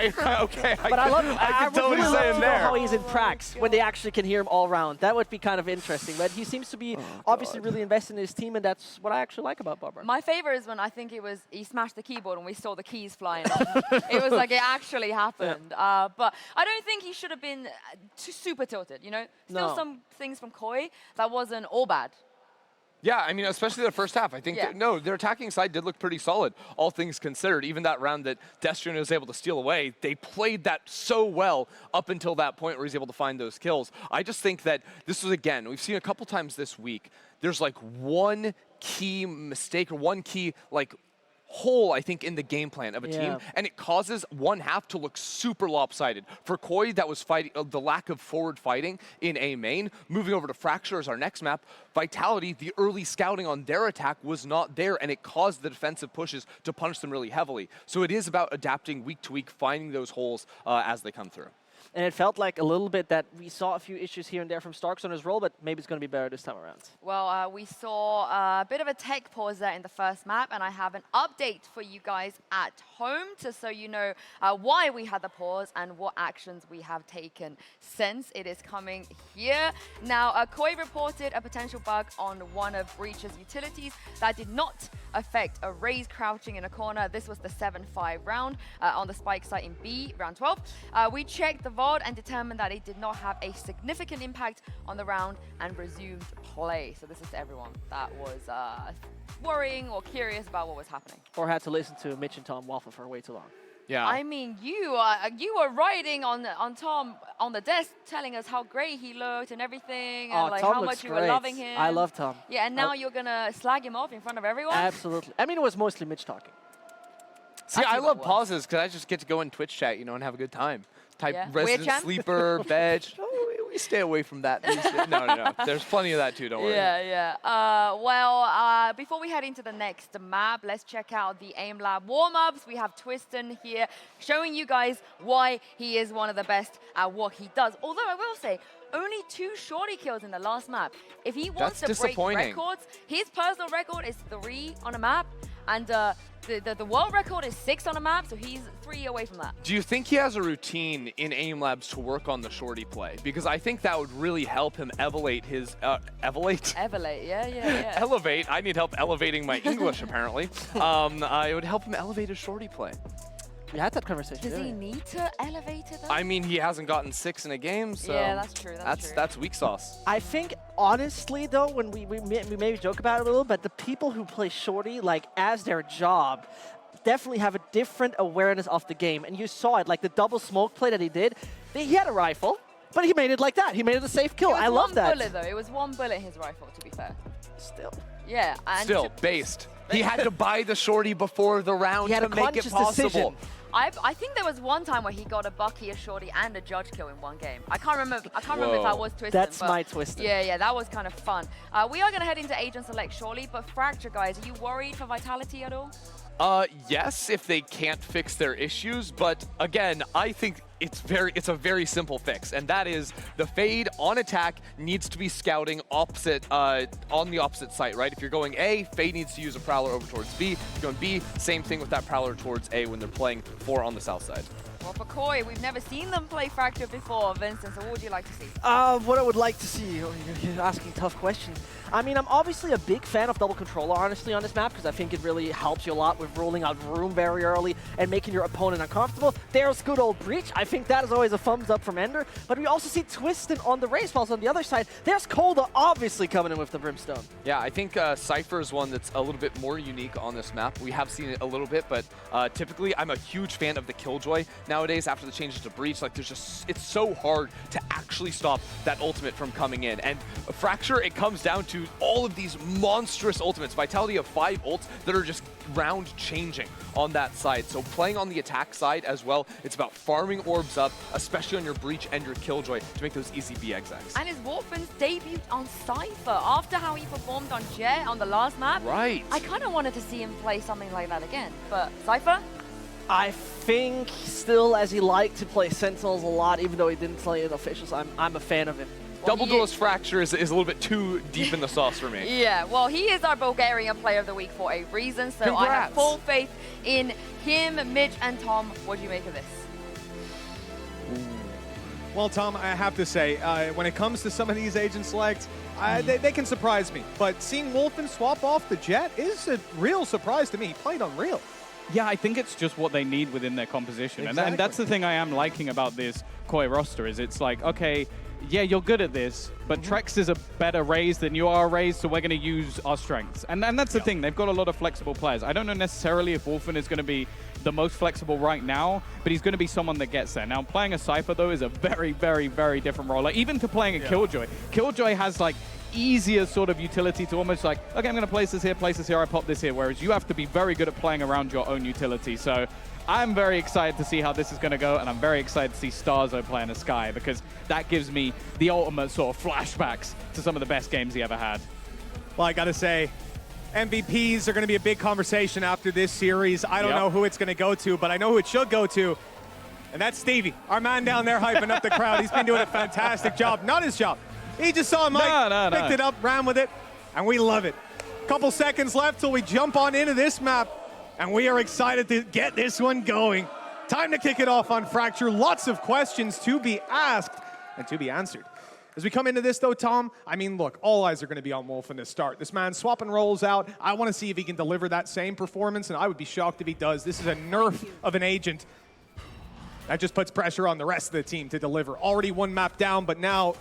okay. But I love him. I I can would totally really say love him to know there. how he's in pracs when they actually can hear him all around. That would be kind of interesting. But he seems to be obviously really invested in his team, and that's what I actually like about Barber. My favorite is when I think he smashed the keyboard and we saw the keys flying off. It was like it actually happened. But I don't think he should have been too super tilted, you know? Still No. some things from KOI that wasn't all bad. Yeah, I mean, especially the first half. I think, no, their attacking side did look pretty solid, all things considered. Even that round that Destrian was able to steal away, they played that so well up until that point where he's able to find those kills. I just think that this was, again, we've seen a couple times this week, there's like one key mistake or one key, like, hole, I think, in the game plan of a team, and it causes one half to look super lopsided. For KOI, that was fighting the lack of forward fighting in A main. Moving over to Fracture as our next map, Vitality, the early scouting on their attack was not there, and it caused the defensive pushes to punish them really heavily. So it is about adapting week to week, finding those holes as they come through. And it felt like a little bit that we saw a few issues here and there from starxo on his role, but maybe it's going to be better this time around. Well, we saw a bit of a tech pause there in the first map, and I have an update for you guys at home, so you know why we had the pause and what actions we have taken since. It is coming here. Now, KOI reported a potential bug on one of Breach's utilities that did not affect a raise crouching in a corner. This was the 7-5 round on the spike site in B, round 12. We checked the VOD and determined that it did not have a significant impact on the round and resumed play. So this is to everyone that was worrying or curious about what was happening. Or had to listen to Mitch and Tom waffle for way too long. Yeah. I mean, you were writing on Tom on the desk, telling us how great he looked and everything, and like Tom how looks much you great. were loving him. I love Tom. Yeah, and now you're gonna slag him off in front of everyone. Absolutely. I mean, it was mostly Mitch talking. See, I love pauses because I just get to go in Twitch chat, you know, and have a good time. Type resident sleeper, veg. Oh, we stay away from that. No. There's plenty of that too, don't worry. Well, before we head into the next map, let's check out the AIM Lab warm-ups. We have Twisten here showing you guys why he is one of the best at what he does. Although I will say, only 2 shorty kills in the last map. If he wants to break records, his personal record is 3 on a map, and the world record is 6 on a map, so he's 3 away from that. Do you think he has a routine in AIM Labs to work on the shorty play? Because I think that would really help him elevate his... Elevate, yeah. Elevate. I need help elevating my English, apparently. It would help him elevate his shorty play. We had that conversation. Does he need to elevate it, though? I mean, he hasn't gotten 6 in a game, so... Yeah, that's true, That's weak sauce. I think, honestly, though, when we maybe joke about it a little, but the people who play shorty, like, as their job, definitely have a different awareness of the game. And you saw it, like the double smoke play that he did. He had a rifle, but he made it like that. He made it a safe kill. I love that. It was 1 bullet, though. It was 1 bullet in his rifle, to be fair. Still. Yeah. And Still, based. He had to buy the shorty before the round to make it possible. Decision. I think there was one time where he got a Bucky, a shorty, and a judge kill in one game. I can't remember if that was Twisten. That's my Twisten. Yeah, that was kind of fun. We are going to head into Agent Select shortly, but Fracture, guys, are you worried for Vitality at all? Yes, if they can't fix their issues, but again, I think it's a very simple fix, and that is the Fade on attack needs to be scouting opposite on the opposite site, right? If you're going A, Fade needs to use a Prowler over towards B. If you're going B, same thing with that Prowler towards A when they're playing 4 on the south side. Well, for KOI, we've never seen them play Fracture before, Vincent, so what would you like to see? What I would like to see, oh, you're asking tough questions. I mean, I'm obviously a big fan of double controller, honestly, on this map, because I think it really helps you a lot with rolling out room very early and making your opponent uncomfortable. There's good old Breach. I think that is always a thumbs up from ENDER. But we also see Twisten on the race, whilst on the other side, there's Kolda obviously coming in with the Brimstone. Yeah, I think Cypher is one that's a little bit more unique on this map. We have seen it a little bit, but typically I'm a huge fan of the Killjoy nowadays after the changes to Breach. Like, it's so hard to actually stop that ultimate from coming in. And Fracture, it comes down to all of these monstrous ultimates. Vitality of 5 ults that are just round changing on that side. So playing on the attack side as well, it's about farming orbs up, especially on your Breach and your Killjoy to make those easy BXX. And it's Wolfen's debut on Cypher after how he performed on Jet on the last map. Right. I kind of wanted to see him play something like that again, but Cypher? I think still, as he liked to play Sentinels a lot, even though he didn't play it officials, I'm a fan of him. Well, Double Duelist Fracture is a little bit too deep in the sauce for me. Yeah, well, he is our Bulgarian Player of the Week for a reason, so Congrats. I have full faith in him, Mitch, and Tom. What do you make of this? Well, Tom, I have to say, when it comes to some of these agent selects, they can surprise me. But seeing Wolfen swap off the Jet is a real surprise to me. He played unreal. Yeah, I think it's just what they need within their composition. Exactly. And that's the thing I am liking about this KOI roster is it's like, okay, yeah, you're good at this, but trexx is a better Raze than you are Raze, so we're going to use our strengths. And that's the thing. They've got a lot of flexible players. I don't know necessarily if Wolfen is going to be the most flexible right now, but he's going to be someone that gets there. Now, playing a Cypher, though, is a very, very, very different role. Like, even to playing a Killjoy. Killjoy has, like, easier sort of utility to almost like, okay, I'm going to place this here, I pop this here, whereas you have to be very good at playing around your own utility. So I'm very excited to see how this is going to go, and I'm very excited to see starxo playing a Sky, because that gives me the ultimate sort of flashbacks to some of the best games he ever had. Well, I got to say, MVPs are going to be a big conversation after this series. I don't know who it's going to go to, but I know who it should go to, and that's Stevie, our man down there hyping up the crowd. He's been doing a fantastic job. Not his job. He just saw Mike, picked it up, ran with it, and we love it. Couple seconds left till we jump on into this map, and we are excited to get this one going. Time to kick it off on Fracture. Lots of questions to be asked and to be answered. As we come into this, though, Tom, I mean, look, all eyes are going to be on Wolfen to start. This man swapping rolls out. I want to see if he can deliver that same performance, and I would be shocked if he does. This is a nerf of an agent. That just puts pressure on the rest of the team to deliver. Already one map down, but now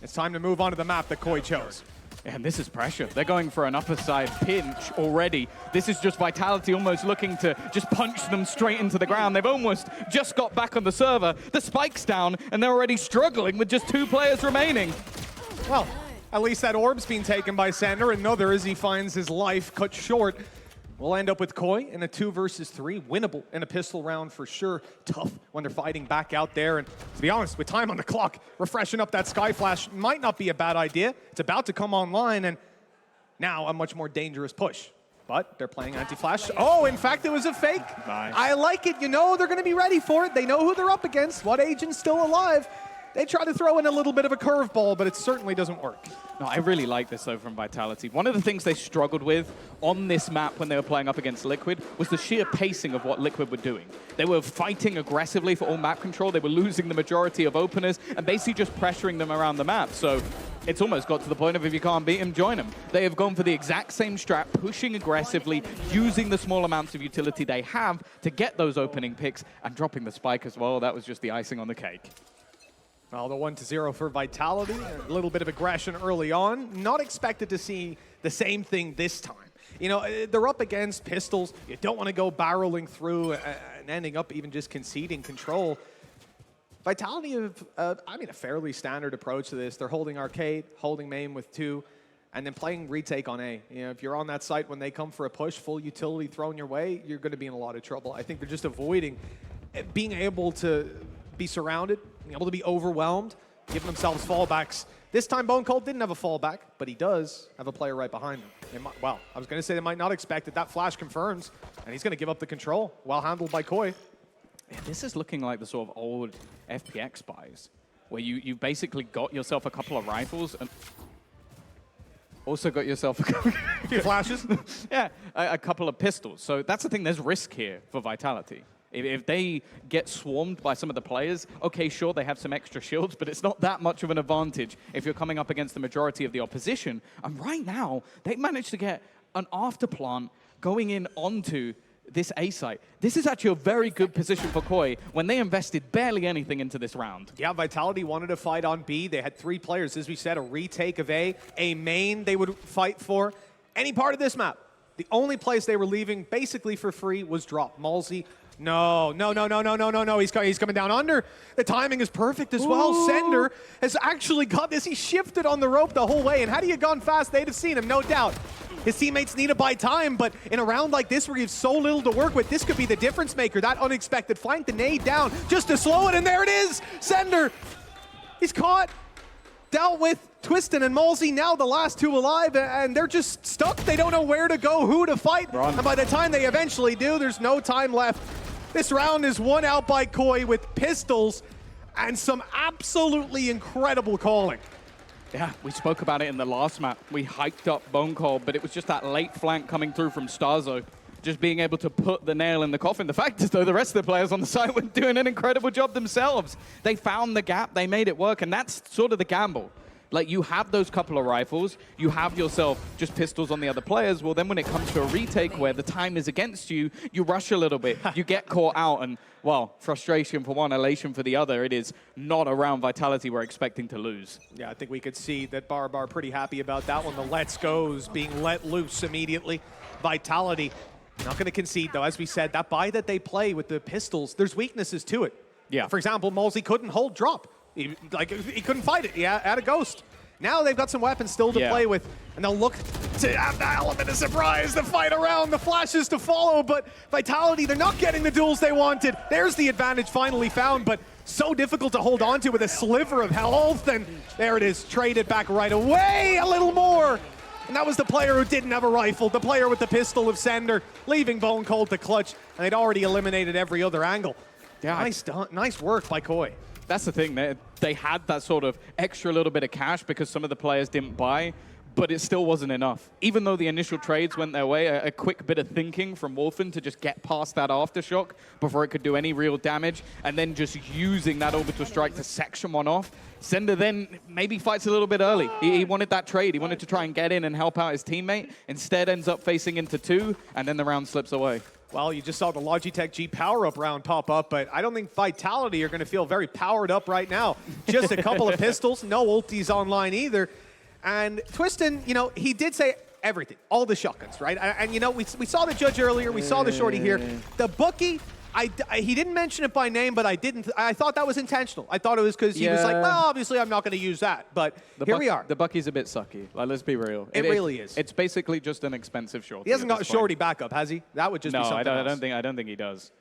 it's time to move on to the map that KOI chose. And this is pressure. They're going for an upper side pinch already. This is just Vitality almost looking to just punch them straight into the ground. They've almost just got back on the server. The spike's down, and they're already struggling with just 2 players remaining. Well, at least that orb's being taken by ceNder. Another as he finds his life cut short. We'll end up with KOI in a 2 versus 3, winnable in a pistol round for sure. Tough when they're fighting back out there. And to be honest, with time on the clock, refreshing up that Sky Flash might not be a bad idea. It's about to come online, and now a much more dangerous push. But they're playing anti-flash. Oh, in fact, it was a fake. Nice. I like it. You know they're going to be ready for it. They know who they're up against. What agent's still alive? They try to throw in a little bit of a curveball, but it certainly doesn't work. No, I really like this, though, from Vitality. One of the things they struggled with on this map when they were playing up against Liquid was the sheer pacing of what Liquid were doing. They were fighting aggressively for all map control. They were losing the majority of openers and basically just pressuring them around the map. So it's almost got to the point of if you can't beat them, join them. They have gone for the exact same strat, pushing aggressively, using the small amounts of utility they have to get those opening picks and dropping the spike as well. That was just the icing on the cake. Well, the 1-0 for Vitality, a little bit of aggression early on. Not expected to see the same thing this time. You know, they're up against pistols. You don't want to go barreling through and ending up even just conceding control. Vitality have, I mean, a fairly standard approach to this. They're holding arcade, holding main with 2, and then playing retake on A. You know, if you're on that site when they come for a push, full utility thrown your way, you're going to be in a lot of trouble. I think they're just avoiding being able to be surrounded, being able to be overwhelmed, giving themselves fallbacks. This time, BONECOLD didn't have a fallback, but he does have a player right behind him. Well, I was going to say they might not expect it. That flash confirms, and he's going to give up the control, well handled by KOI. Yeah, this is looking like the sort of old FPX buys, where you basically got yourself a couple of rifles and also got yourself a few flashes. Yeah, a couple of pistols. So that's the thing, there's risk here for Vitality. If they get swarmed by some of the players, okay, sure, they have some extra shields, but it's not that much of an advantage if you're coming up against the majority of the opposition. And right now, they managed to get an afterplant going in onto this A site. This is actually a very good position for KOI when they invested barely anything into this round. Yeah, Vitality wanted to fight on B. They had 3 players, as we said, a retake of A main they would fight for. Any part of this map. The only place they were leaving basically for free was drop. MOLSI, no. He's coming down under. The timing is perfect as well. ceNder has actually got this. He shifted on the rope the whole way. And had he gone fast, they'd have seen him, no doubt. His teammates need to buy time, but in a round like this where you have so little to work with, this could be the difference maker. That unexpected flank, the nade down, just to slow it, and there it is! ceNder, he's caught, dealt with. Twisten and MOLSI now the last 2 alive, and they're just stuck. They don't know where to go, who to fight. And by the time they eventually do, there's no time left. This round is won out by KOI with pistols and some absolutely incredible calling. Yeah, we spoke about it in the last map. We hyped up BONECOLD, but it was just that late flank coming through from starxo, just being able to put the nail in the coffin. The fact is, though, the rest of the players on the side were doing an incredible job themselves. They found the gap, they made it work, and that's sort of the gamble. Like, you have those couple of rifles, you have yourself just pistols on the other players. Well, then when it comes to a retake where the time is against you, you rush a little bit, you get caught out, and, well, frustration for one, elation for the other. It is not a round Vitality we're expecting to lose. Yeah, I think we could see that Bar pretty happy about that one. The let's goes being let loose immediately. Vitality not going to concede, though. As we said, that buy that they play with the pistols, there's weaknesses to it. Yeah. For example, MOLSI couldn't hold drop. He couldn't fight it. He had a ghost. Now they've got some weapons still to play with, and they'll look to have the element of surprise, the fight around, the flashes to follow, but Vitality, they're not getting the duels they wanted. There's the advantage finally found, but so difficult to hold on to with a sliver of health, and there it is, traded back right away, a little more. And that was the player who didn't have a rifle, the player with the pistol of ceNder, leaving BONECOLD to clutch, and they'd already eliminated every other angle. Yeah, nice work by KOI. That's the thing, they had that sort of extra little bit of cash because some of the players didn't buy, but it still wasn't enough. Even though the initial trades went their way, a quick bit of thinking from Wolfen to just get past that aftershock before it could do any real damage, and then just using that orbital strike to section one off. ceNder then maybe fights a little bit early. He wanted that trade. He wanted to try and get in and help out his teammate. Instead ends up facing into 2, and then the round slips away. Well, you just saw the Logitech G power-up round pop up, but I don't think Vitality are going to feel very powered up right now. Just a couple of pistols, no ultis online either. And Twisten, he did say everything, all the shotguns, right? And we saw the judge earlier, we saw the shorty here. The bookie, he didn't mention it by name, but I thought that was intentional. I thought it was because he was like, well, obviously I'm not going to use that, but here we are. The buckie's a bit sucky, like, let's be real. It really is. It's basically just an expensive shorty. He hasn't got a shorty backup, has he? That would just be something else. I don't think he does.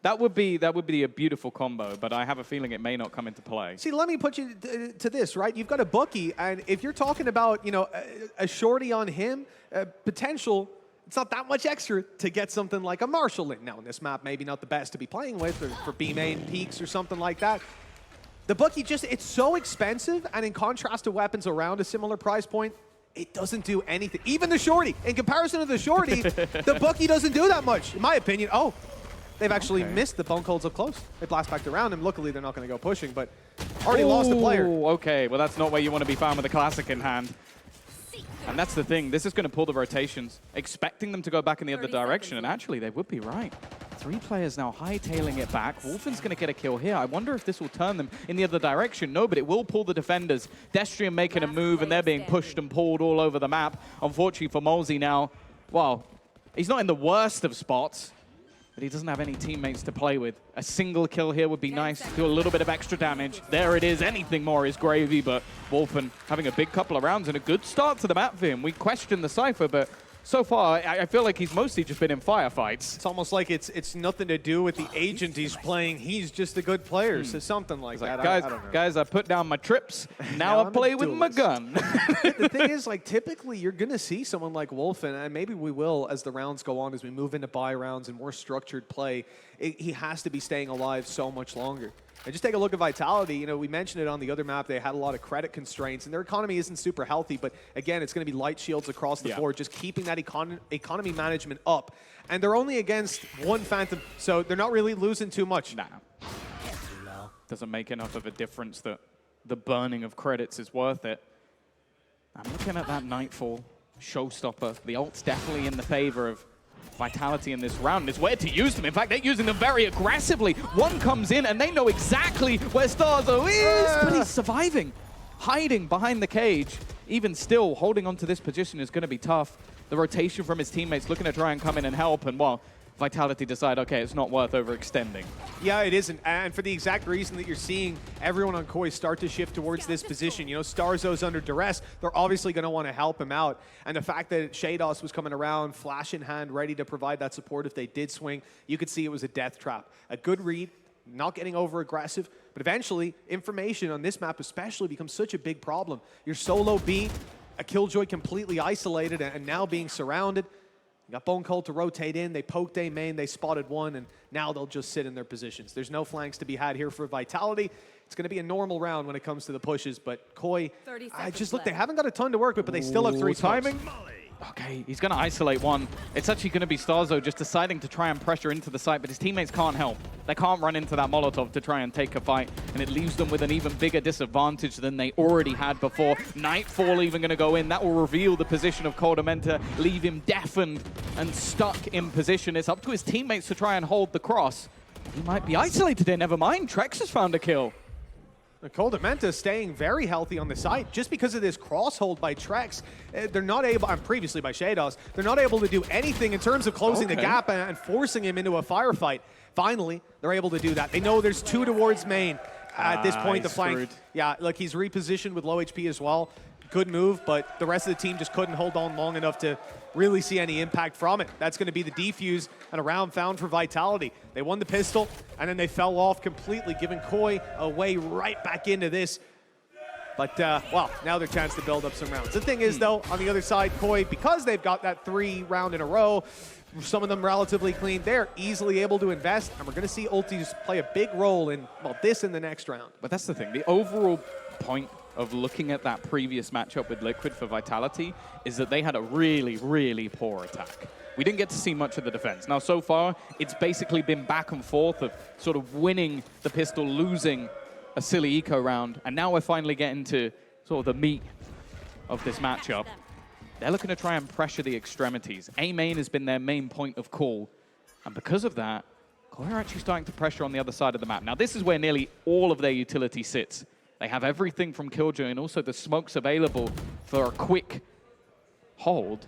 That would be a beautiful combo, but I have a feeling it may not come into play. See, let me put you to this, right? You've got a bookie, and if you're talking about, a shorty on him, potential, it's not that much extra to get something like a Marshall in. Now, in this map, maybe not the best to be playing with, or for B main peaks or something like that. The bookie it's so expensive, and in contrast to weapons around a similar price point, it doesn't do anything. Even the shorty, in comparison to the shorty, the bookie doesn't do that much, in my opinion. Oh, they've actually missed the BONECOLDs up close. They blast back around him. Luckily, they're not going to go pushing, but already lost a player. Okay, well, that's not where you want to be found with a classic in hand. And that's the thing. This is going to pull the rotations, expecting them to go back in the other direction, and actually, they would be right. 3 players now hightailing it back. Wolfen's going to get a kill here. I wonder if this will turn them in the other direction. No, but it will pull the defenders. Destrian making a move, and they're being pushed and pulled all over the map. Unfortunately for MOLSI now, well, he's not in the worst of spots, but he doesn't have any teammates to play with. A single kill here would be nice, do a little bit of extra damage. There it is, anything more is gravy, but Wolfen having a big couple of rounds and a good start to the map for him. We question the Cypher, but so far, I feel like he's mostly just been in firefights. It's almost like it's nothing to do with the agent he's playing. He's just a good player, so something like that. Guys, I put down my trips. Now I play with my gun. The thing is, typically you're going to see someone like Wolfen, and maybe we will as the rounds go on, as we move into buy rounds and more structured play. He has to be staying alive so much longer. And just take a look at Vitality. You know, we mentioned it on the other map. They had a lot of credit constraints, and their economy isn't super healthy. But again, it's going to be light shields across the board, just keeping that economy management up. And they're only against one Phantom, so they're not really losing too much. Nah. Doesn't make enough of a difference that the burning of credits is worth it. I'm looking at that Nightfall showstopper. The ult's definitely in the favor of Vitality in this round. It's where to use them. In fact, they're using them very aggressively. One comes in and they know exactly where starxo is, but he's surviving, hiding behind the cage. Even still, holding on to this position is going to be tough. The rotation from his teammates looking to try and come in and help, and well, Vitality decide, okay, it's not worth overextending. Yeah, it isn't. And for the exact reason that you're seeing everyone on KOI start to shift towards this position. You know, starxo's under duress. They're obviously going to want to help him out. And the fact that Sheydos was coming around, flash in hand, ready to provide that support if they did swing, you could see it was a death trap. A good read, not getting over aggressive, but eventually information on this map especially becomes such a big problem. You're solo B, a Killjoy completely isolated and now being surrounded. You got BONECOLD to rotate in. They poked A main, they spotted one, and now they'll just sit in their positions. There's no flanks to be had here for Vitality. It's going to be a normal round when it comes to the pushes, but KOI, I just look, they haven't got a ton to work with, but they still have 3 timing. Okay, he's going to isolate one. It's actually going to be starxo just deciding to try and pressure into the site, but his teammates can't help. They can't run into that Molotov to try and take a fight, and it leaves them with an even bigger disadvantage than they already had before. Nightfall even going to go in. That will reveal the position of koldamenta, leave him deafened and stuck in position. It's up to his teammates to try and hold the cross. He might be isolated here, never mind. Trexx has found a kill. koldamenta staying very healthy on the site just because of this cross hold by Trexx. They're not able, and previously by Sheydos, they're not able to do anything in terms of closing the gap and forcing him into a firefight. Finally, they're able to do that. They know there's 2 towards main at this point. The flank, screwed. Yeah, look, he's repositioned with low HP as well. Good move, but the rest of the team just couldn't hold on long enough to really see any impact from it. That's going to be the defuse and a round found for Vitality. They won the pistol, and then they fell off completely, giving KOI a way right back into this. But, well, now their chance to build up some rounds. The thing is, though, on the other side, KOI, because they've got that 3 round in a row, some of them relatively clean, they're easily able to invest, and we're going to see ultis play a big role in, well, this and the next round. But that's the thing. The overall point of looking at that previous matchup with Liquid for Vitality is that they had a really, really poor attack. We didn't get to see much of the defense. Now, so far, it's basically been back and forth of sort of winning the pistol, losing a silly eco round, and now we're finally getting to sort of the meat of this matchup. They're looking to try and pressure the extremities. A main has been their main point of call, and because of that, KOI are actually starting to pressure on the other side of the map. Now, this is where nearly all of their utility sits. They have everything from Killjoy and also the smokes available for a quick hold.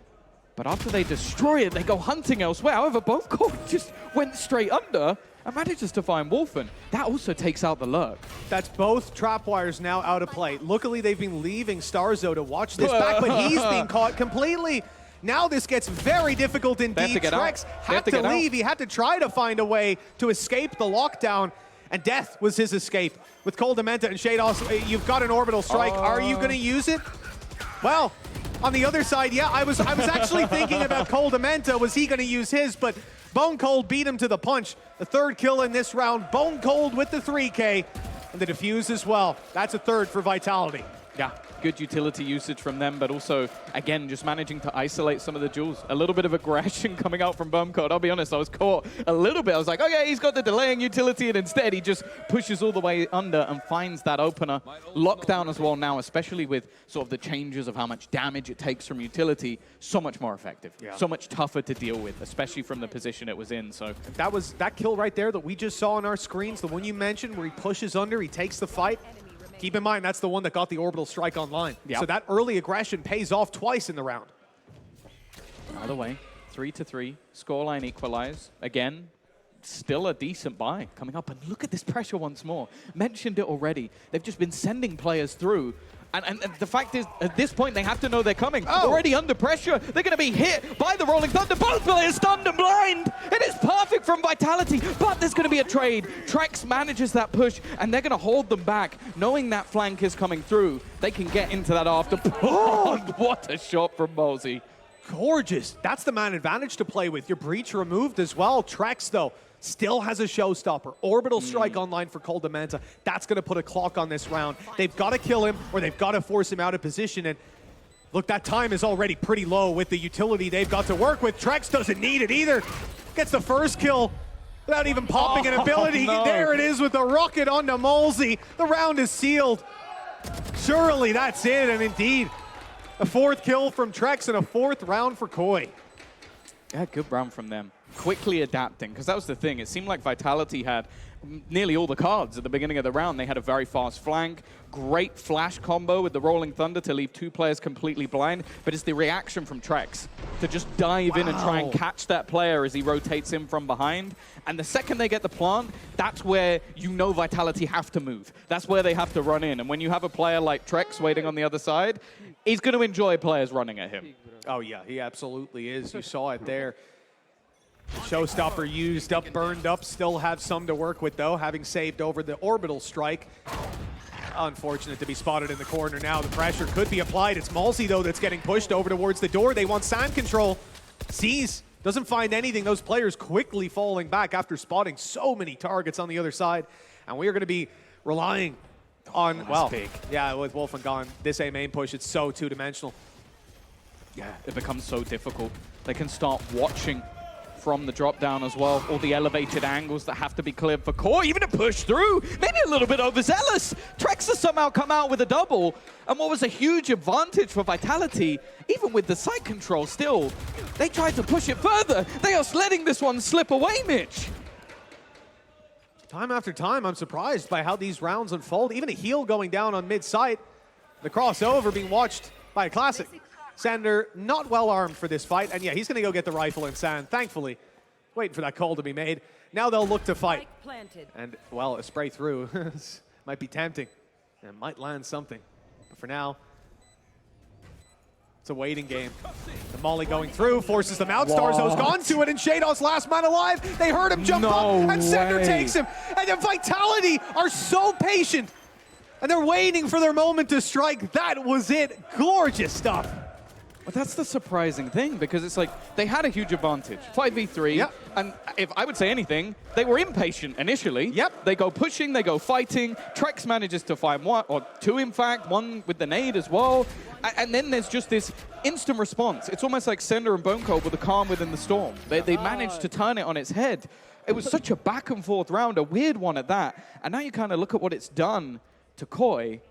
But after they destroy it, they go hunting elsewhere. However, BONECOLD just went straight under and manages to find Wolfen. That also takes out the lurk. That's both trapwires now out of play. Luckily, they've been leaving starxo to watch this back, but he's being caught completely. Now this gets very difficult indeed. Trexx had to leave. He had to try to find a way to escape the lockdown. And death was his escape. With koldamenta and Sheydos, you've got an orbital strike. Are you going to use it? Well, on the other side, yeah, I was actually thinking about koldamenta. Was he going to use his? But BONECOLD beat him to the punch. The 3rd kill in this round. BONECOLD with the 3K. And the defuse as well. That's a 3rd for Vitality. Yeah, good utility usage from them, but also, again, just managing to isolate some of the duels. A little bit of aggression coming out from BONECOLD. I'll be honest, I was caught a little bit. I was like, okay, he's got the delaying utility, and instead he just pushes all the way under and finds that opener. Lockdown as well now, especially with sort of the changes of how much damage it takes from utility, so much more effective. Yeah. So much tougher to deal with, especially from the position it was in. So that was that kill right there that we just saw on our screens, the one you mentioned where he pushes under, he takes the fight. Keep in mind, that's the one that got the orbital strike online. Yep. So that early aggression pays off twice in the round. Either way, 3-3, scoreline equalize. Again, still a decent buy coming up. And look at this pressure once more. Mentioned it already. They've just been sending players through. And the fact is, at this point, they have to know they're coming. Already under pressure. They're going to be hit by the Rolling Thunder. Both players stunned and blind. It is perfect from Vitality, but there's going to be a trade. Trexx manages that push, and they're going to hold them back. Knowing that flank is coming through, they can get into that after. Oh, what a shot from MOLSI. Gorgeous. That's the man advantage to play with. Your breach removed as well. Trexx, though, still has a showstopper. Orbital strike online for koldamenta. That's going to put a clock on this round. They've got to kill him, or they've got to force him out of position. And look, that time is already pretty low with the utility they've got to work with. Trexx doesn't need it either. Gets the first kill without even popping an ability. No. There it is with the rocket onto MOLSI. The round is sealed. Surely that's it, and indeed, a 4th kill from Trexx and a 4th round for KOI. Yeah, good round from them. Quickly adapting, because that was the thing. It seemed like Vitality had nearly all the cards at the beginning of the round. They had a very fast flank, great flash combo with the Rolling Thunder to leave 2 players completely blind, but it's the reaction from Trexx to just dive in and try and catch that player as he rotates in from behind. And the second they get the plant, that's where you know Vitality have to move. That's where they have to run in. And when you have a player like Trexx waiting on the other side, he's going to enjoy players running at him. Oh yeah, he absolutely is. You saw it there. Showstopper used up, burned up, still have some to work with though, having saved over the orbital strike. Unfortunate to be spotted in the corner now. The pressure could be applied. It's MOLSI though that's getting pushed over towards the door. They want sand control. Sees, doesn't find anything. Those players quickly falling back after spotting so many targets on the other side. And we are going to be relying on, well, yeah, with Wolfen gone, this A main push, it's so two-dimensional. Yeah, it becomes so difficult. They can start watching from the drop down as well, all the elevated angles that have to be cleared for KOI, even to push through, maybe a little bit overzealous. Trexx has somehow come out with a double, and what was a huge advantage for Vitality, even with the site control still, they tried to push it further. They are letting this one slip away, Mitch. Time after time, I'm surprised by how these rounds unfold. Even a heal going down on mid-site. The crossover being watched by a classic. ceNder not well armed for this fight, and yeah, he's going to go get the rifle in sand, thankfully. Waiting for that call to be made. Now they'll look to fight. And, well, a spray through might be tempting. And might land something. But for now, it's a waiting game. The molly going through, forces them out. starxo's gone to it, and Sheydos last man alive. They heard him jump up, and ceNder takes him. And the Vitality are so patient. And they're waiting for their moment to strike. That was it. Gorgeous stuff. But that's the surprising thing, because it's like they had a huge advantage, 5v3, and if I would say anything, they were impatient initially. They go pushing, they go fighting. Trexx manages to find 1 or 2, in fact, 1 with the nade as well. And then there's just this instant response. It's almost like ceNder and BONECOLD with the calm within the storm. They managed to turn it on its head. It was such a back and forth round, a weird one at that. And now you kind of look at what it's done to KOI.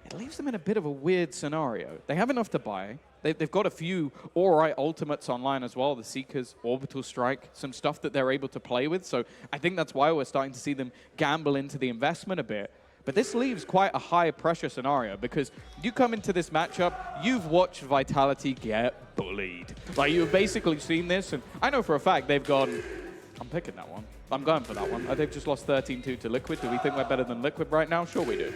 It leaves them in a bit of a weird scenario. They have enough to buy. They've got a few alright ultimates online as well, the Seekers, Orbital Strike, some stuff that they're able to play with. So I think that's why we're starting to see them gamble into the investment a bit. But this leaves quite a high pressure scenario, because you come into this matchup, you've watched Vitality get bullied. Like, you've basically seen this, and I know for a fact they've gone, I'm picking that one. I'm going for that one. They've just lost 13-2 to Liquid. Do we think we're better than Liquid right now? Sure we do.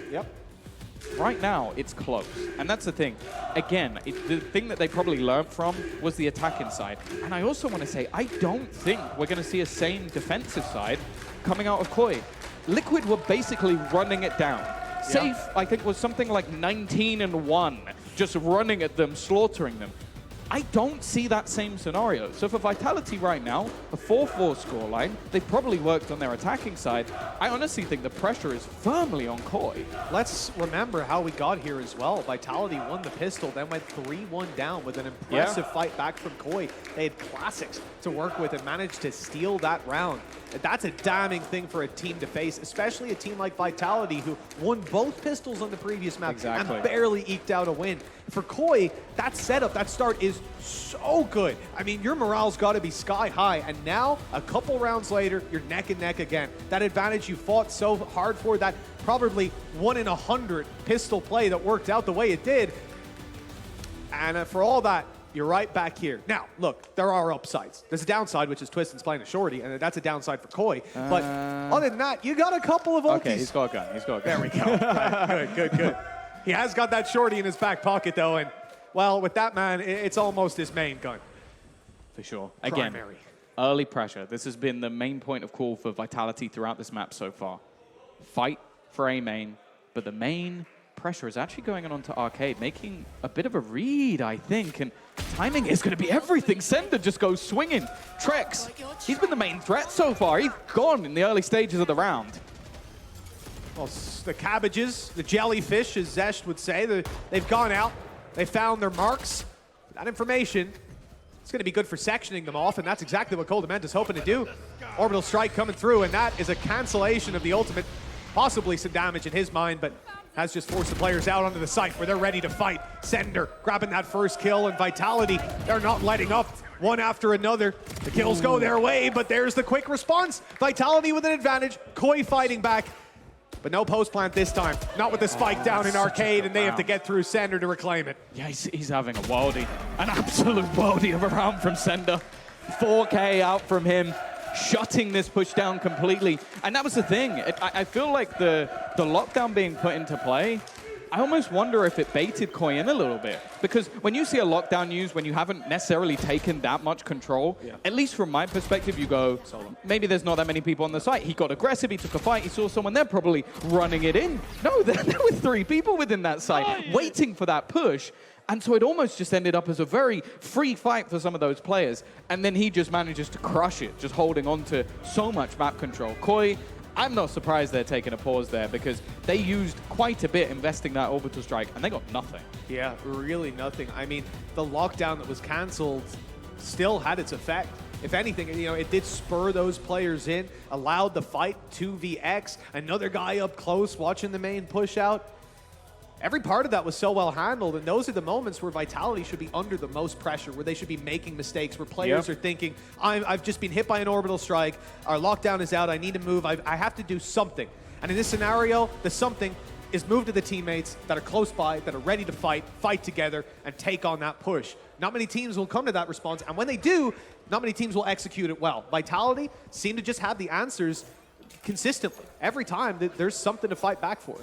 Right now, it's close. And that's the thing. Again, the thing that they probably learned from was the attacking side. And I also want to say, I don't think we're going to see a same defensive side coming out of KOI. Liquid were basically running it down. Safe, I think, was something like 19-1, just running at them, slaughtering them. I don't see that same scenario. So for Vitality right now, a 4-4 scoreline, they probably worked on their attacking side. I honestly think the pressure is firmly on KOI. Let's remember how we got here as well. Vitality won the pistol, then went 3-1 down with an impressive fight back from KOI. They had classics to work with and managed to steal that round. That's a damning thing for a team to face, especially a team like Vitality, who won both pistols on the previous map and barely eked out a win. For KOI, that setup, that start is so good. I mean, your morale's got to be sky high, and now, a couple rounds later, you're neck and neck again. That advantage you fought so hard for, that probably 1 in 100 pistol play that worked out the way it did. And for all that, you're right back here. Now, look, there are upsides. There's a downside, which is Twisten's playing a shorty, and that's a downside for KOI. But other than that, you got a couple of ultis. Okay, he's got a gun. He's got a gun. There we go. Good. He has got that shorty in his back pocket, though, and, well, with that man, it's almost his main gun. For sure. Again, early pressure. This has been the main point of call for Vitality throughout this map so far. Fight for A main, but the main pressure is actually going on to Arcade, making a bit of a read, I think, and Timing is going to be everything. ceNder just goes swinging. trexx, he's been the main threat so far. He's gone in the early stages of the round. Well, the cabbages, the jellyfish, as Zesht would say, they've gone out. They found their marks. That information, it's going to be good for sectioning them off, and that's exactly what koldamenta's hoping to do. Orbital strike coming through, and that is a cancellation of the ultimate. Possibly some damage in his mind, but has just forced the players out onto the site where they're ready to fight. ceNder grabbing that first kill, and Vitality, they're not letting up one after another. The kills go their way, but there's the quick response. Vitality with an advantage, KOI fighting back. But no post plant this time. Not with the spike down in Arcade, and they have to get through ceNder to reclaim it. Yeah, he's having a worldie. An absolute worldie of a round from ceNder. 4K out from him, shutting this push down completely. And that was the thing. I feel like the lockdown being put into play, I almost wonder if it baited KOI in a little bit. Because when you see a lockdown used, when you haven't necessarily taken that much control, at least from my perspective, you go, maybe there's not that many people on the site. He got aggressive, he took a fight, he saw someone there probably running it in. No, there were 3 people within that site waiting for that push. And so it almost just ended up as a very free fight for some of those players. And then he just manages to crush it, just holding on to so much map control. KOI, I'm not surprised they're taking a pause there because they used quite a bit investing that orbital strike and they got nothing. Yeah, really nothing. I mean, the lockdown that was canceled still had its effect. If anything, you know, it did spur those players in, allowed the fight 2vx, another guy up close watching the main push out. Every part of that was so well handled, and those are the moments where Vitality should be under the most pressure, where they should be making mistakes, where players are thinking, I've just been hit by an orbital strike, our lockdown is out, I need to move, I have to do something. And in this scenario, the something is move to the teammates that are close by, that are ready to fight together, and take on that push. Not many teams will come to that response, and when they do, not many teams will execute it well. Vitality seem to just have the answers consistently. Every time, there's something to fight back for.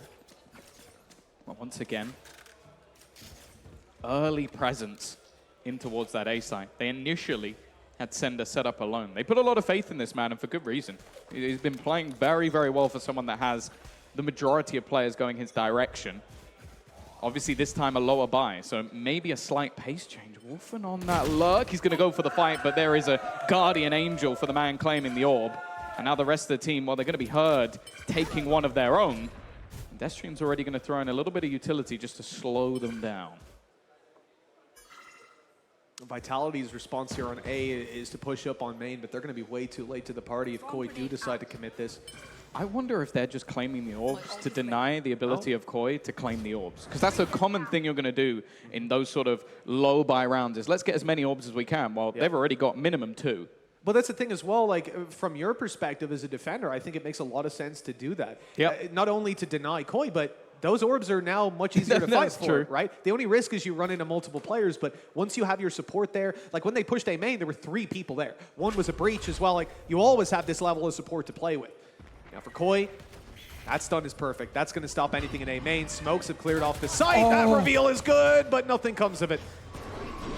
Well, once again, early presence in towards that A site. They initially had ceNder set up alone. They put a lot of faith in this man, and for good reason. He's been playing very, very well for someone that has the majority of players going his direction. Obviously, this time a lower buy, so maybe a slight pace change. Wolfen on that lurk. He's going to go for the fight, but there is a guardian angel for the man claiming the orb. And now the rest of the team, well, they're going to be heard taking one of their own. Destrian's already going to throw in a little bit of utility just to slow them down. Vitality's response here on A is to push up on main, but they're going to be way too late to the party if KOI do decide to commit this. I wonder if they're just claiming the orbs to deny the ability of KOI to claim the orbs. Because that's a common thing you're going to do in those sort of low buy rounds is let's get as many orbs as we can. Well, they've already got minimum 2. But that's the thing as well, like, from your perspective as a defender, I think it makes a lot of sense to do that. Not only to deny KOI, but those orbs are now much easier to fight for, right? The only risk is you run into multiple players, but once you have your support there, like when they pushed A main, there were 3 people there. One was a breach as well. Like, you always have this level of support to play with. Now for KOI, that stun is perfect. That's going to stop anything in A main. Smokes have cleared off the site. That reveal is good, but nothing comes of it.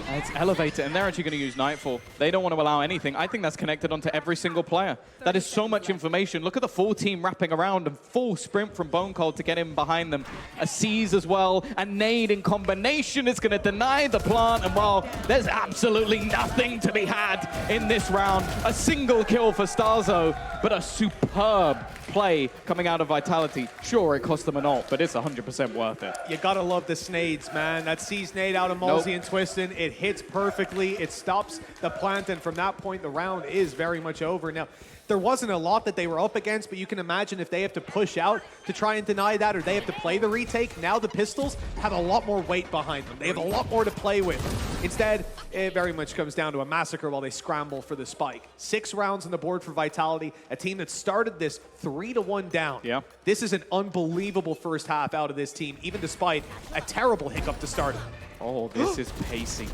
It's elevated, and they're actually going to use Nightfall. They don't want to allow anything. I think that's connected onto every single player. That is so much information. Look at the full team wrapping around and full sprint from BONECOLD to get in behind them. A seize as well, a nade in combination is going to deny the plant, and well, there's absolutely nothing to be had in this round. A single kill for starxo, but a superb play coming out of Vitality. Sure, it cost them an ult, but it's 100% worth it. You gotta love the snades, man. That seize nade out of MOLSI and Twisten, it hits perfectly. It stops the plant, and from that point, the round is very much over. Now, there wasn't a lot that they were up against, but you can imagine if they have to push out to try and deny that, or they have to play the retake, now the pistols have a lot more weight behind them. They have a lot more to play with. Instead, it very much comes down to a massacre while they scramble for the spike. 6 rounds on the board for Vitality, a team that started this 3-1 down. This is an unbelievable first half out of this team, even despite a terrible hiccup to start it. Oh, this is pacey.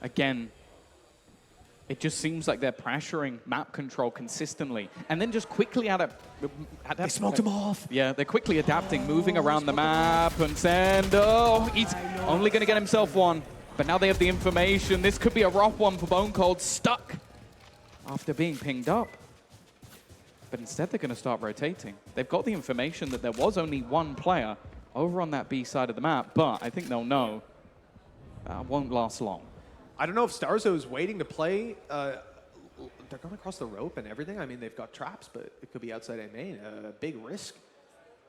Again, it just seems like they're pressuring map control consistently, and then just quickly they smoked him off. Yeah, they're quickly adapting, moving around the map, and ceNder, he's only going to get himself one. But now they have the information. This could be a rough one for BONECOLD, stuck after being pinged up. But instead, they're going to start rotating. They've got the information that there was only one player over on that B side of the map, but I think they'll know won't last long. I don't know if starxo is waiting to play. They're going across the rope and everything. I mean, they've got traps, but it could be outside EMEA. A big risk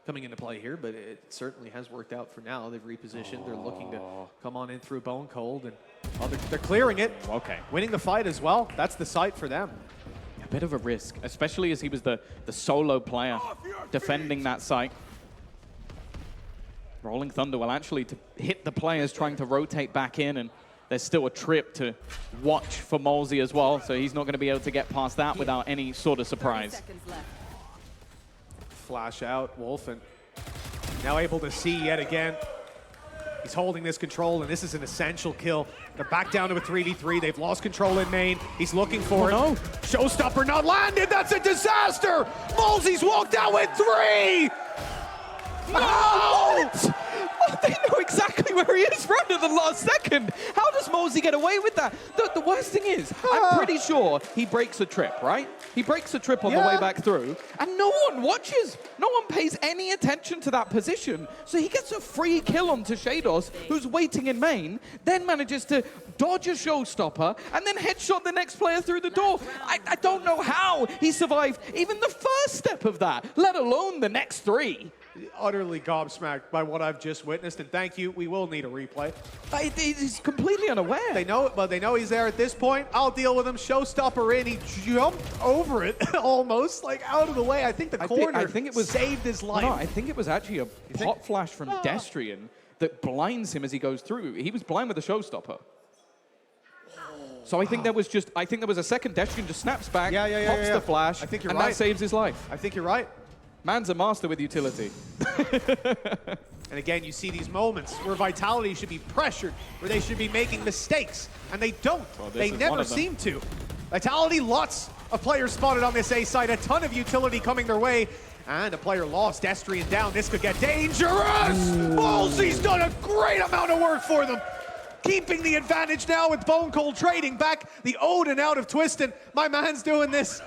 coming into play here, but it certainly has worked out for now. They've repositioned. They're looking to come on in through BONECOLD, and they're clearing it. Okay. Winning the fight as well. That's the sight for them. A bit of a risk, especially as he was the solo player defending that site. Rolling Thunder will actually to hit the players trying to rotate back in, and there's still a trip to watch for MOLSI as well, so he's not going to be able to get past that without any sort of surprise. Flash out, Wolfen. Now able to see yet again. He's holding this control, and this is an essential kill. They're back down to a 3v3. They've lost control in main. He's looking for it. No. Showstopper not landed. That's a disaster. MOLSI's walked out with 3. What? Oh, they know exactly where he is right at the last second. How does MOLSI get away with that? The worst thing is, I'm pretty sure he breaks a trip, right? He breaks a trip on the way back through, and no one watches. No one pays any attention to that position. So he gets a free kill onto Sheydos, who's waiting in main, then manages to dodge a showstopper, and then headshot the next player through the door. I don't know how he survived even the first step of that, let alone the next 3. Utterly gobsmacked by what I've just witnessed, and thank you. We will need a replay. He's completely unaware. They know it, but they know he's there at this point. I'll deal with him. Showstopper in. He jumped over it almost, like out of the way. I think the corner I think it was, saved his life. No, I think it was actually a pop flash from Destrian that blinds him as he goes through. He was blind with the showstopper. So I think there was a second. Destrian just snaps back, pops the flash, I think you're and right. that saves his life. I think you're right. Man's a master with utility. And again, you see these moments where Vitality should be pressured, where they should be making mistakes, and they don't. They never seem to. Vitality, lots of players spotted on this A side, a ton of utility coming their way, and a player lost. Destrian down. This could get dangerous. MOLSI's done a great amount of work for them. Keeping the advantage now with BONECOLD trading back the Odin out of Twisten. My man's doing this.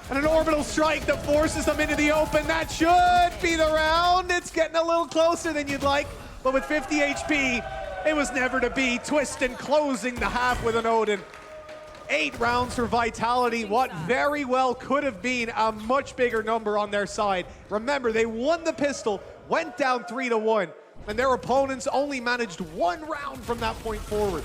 And an orbital strike that forces them into the open. That should be the round. It's getting a little closer than you'd like, but with 50 HP, it was never to be. Twisten closing the half with an Odin. 8 rounds for Vitality, what very well could have been a much bigger number on their side. Remember, they won the pistol, went down 3-1, and their opponents only managed 1 round from that point forward.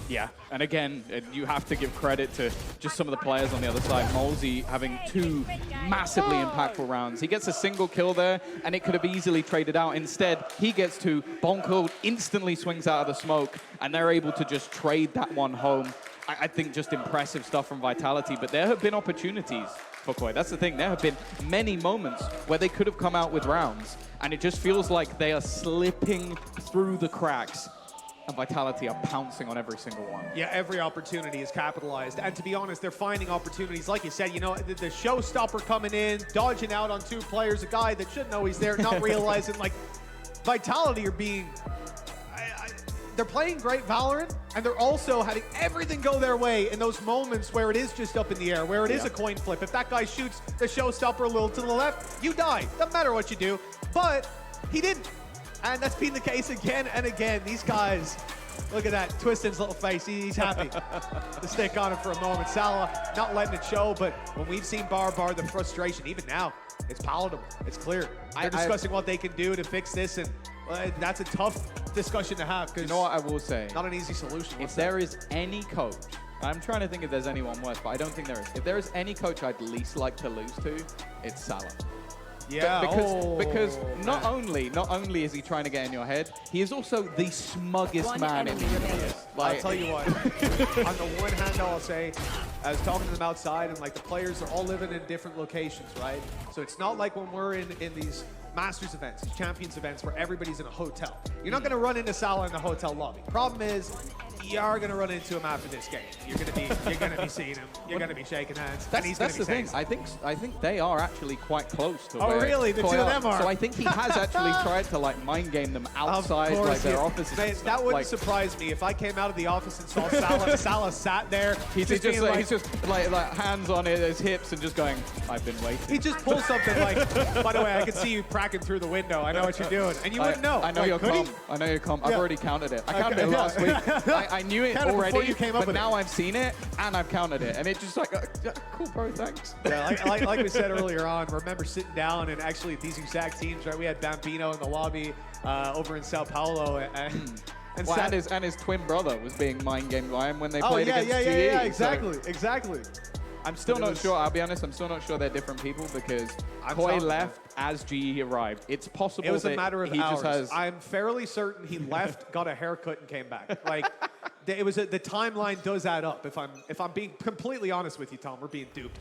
Yeah, and again, you have to give credit to just some of the players on the other side. MOLSI having 2 massively impactful rounds. He gets a single kill there, and it could have easily traded out. Instead, he gets 2. BONECOLD instantly swings out of the smoke, and they're able to just trade that one home. I think just impressive stuff from Vitality, but there have been opportunities for KOI. That's the thing. There have been many moments where they could have come out with rounds, and it just feels like they are slipping through the cracks. And Vitality are pouncing on every single one. Yeah, every opportunity is capitalized. And to be honest, they're finding opportunities. Like you said, you know, the showstopper coming in, dodging out on 2 players, a guy that should know he's there, not realizing, like, Vitality are being... they're playing great Valorant, and they're also having everything go their way in those moments where it is just up in the air, where it is a coin flip. If that guy shoots the showstopper a little to the left, you die. Doesn't matter what you do. But he didn't. And that's been the case again and again. These guys, look at that. Twisten's little face. He's happy to stick on him for a moment. Salah not letting it show, but when we've seen Bar, the frustration, even now, it's palatable. It's clear. They're discussing what they can do to fix this, and that's a tough discussion to have. You know what I will say? Not an easy solution. If there is any coach, I'm trying to think if there's anyone worse, but I don't think there is. If there is any coach I'd least like to lose to, it's Salah. Yeah, because not only is he trying to get in your head, he is also the smuggest man in the universe. Like, I'll tell you what, on the one hand, I'll say, I was talking to them outside, and like the players are all living in different locations, right? So it's not like when we're in these Masters events, these Champions events, where everybody's in a hotel. You're not going to run into Salah in the hotel lobby. Problem is, you are going to run into him after this game. You're going to be seeing him. You're going to be shaking hands. And he's That's gonna the be thing. saying I think they are actually quite close to Oh, where really? The KOI two of them are? So I think he has actually tried to like mind game them outside Of course, like their yeah. offices. Man, and stuff. that wouldn't like, surprise me if I came out of the office and saw Salah sat there. he's just like hands on his hips and just going, I've been waiting. He just pulls something like, by the way, I can see you cracking through the window. I know what you're doing. And you wouldn't know. I know Like, you're could he? calm. I know you're calm. I've Yeah. already counted it. I counted Okay, it yeah. last week. I knew it Counted before already, you came up but with now it. I've seen it and I've counted it. And it's just like, yeah, cool, bro, thanks. Yeah, like we said earlier on, remember sitting down and actually these exact teams, right? We had Bambino in the lobby over in Sao Paulo. And Well, and his twin brother was being mind gamed by him when they oh, played yeah, against yeah, GE. yeah, so exactly. I'm still But it not was- sure. I'll be honest. I'm still not sure they're different people because I'm KOI telling you. left as GE arrived. It's possible It was that a matter of he hours. just has. I'm fairly certain he left, got a haircut, and came back. Like, it was the timeline does add up. If I'm being completely honest with you, Tom, we're being duped.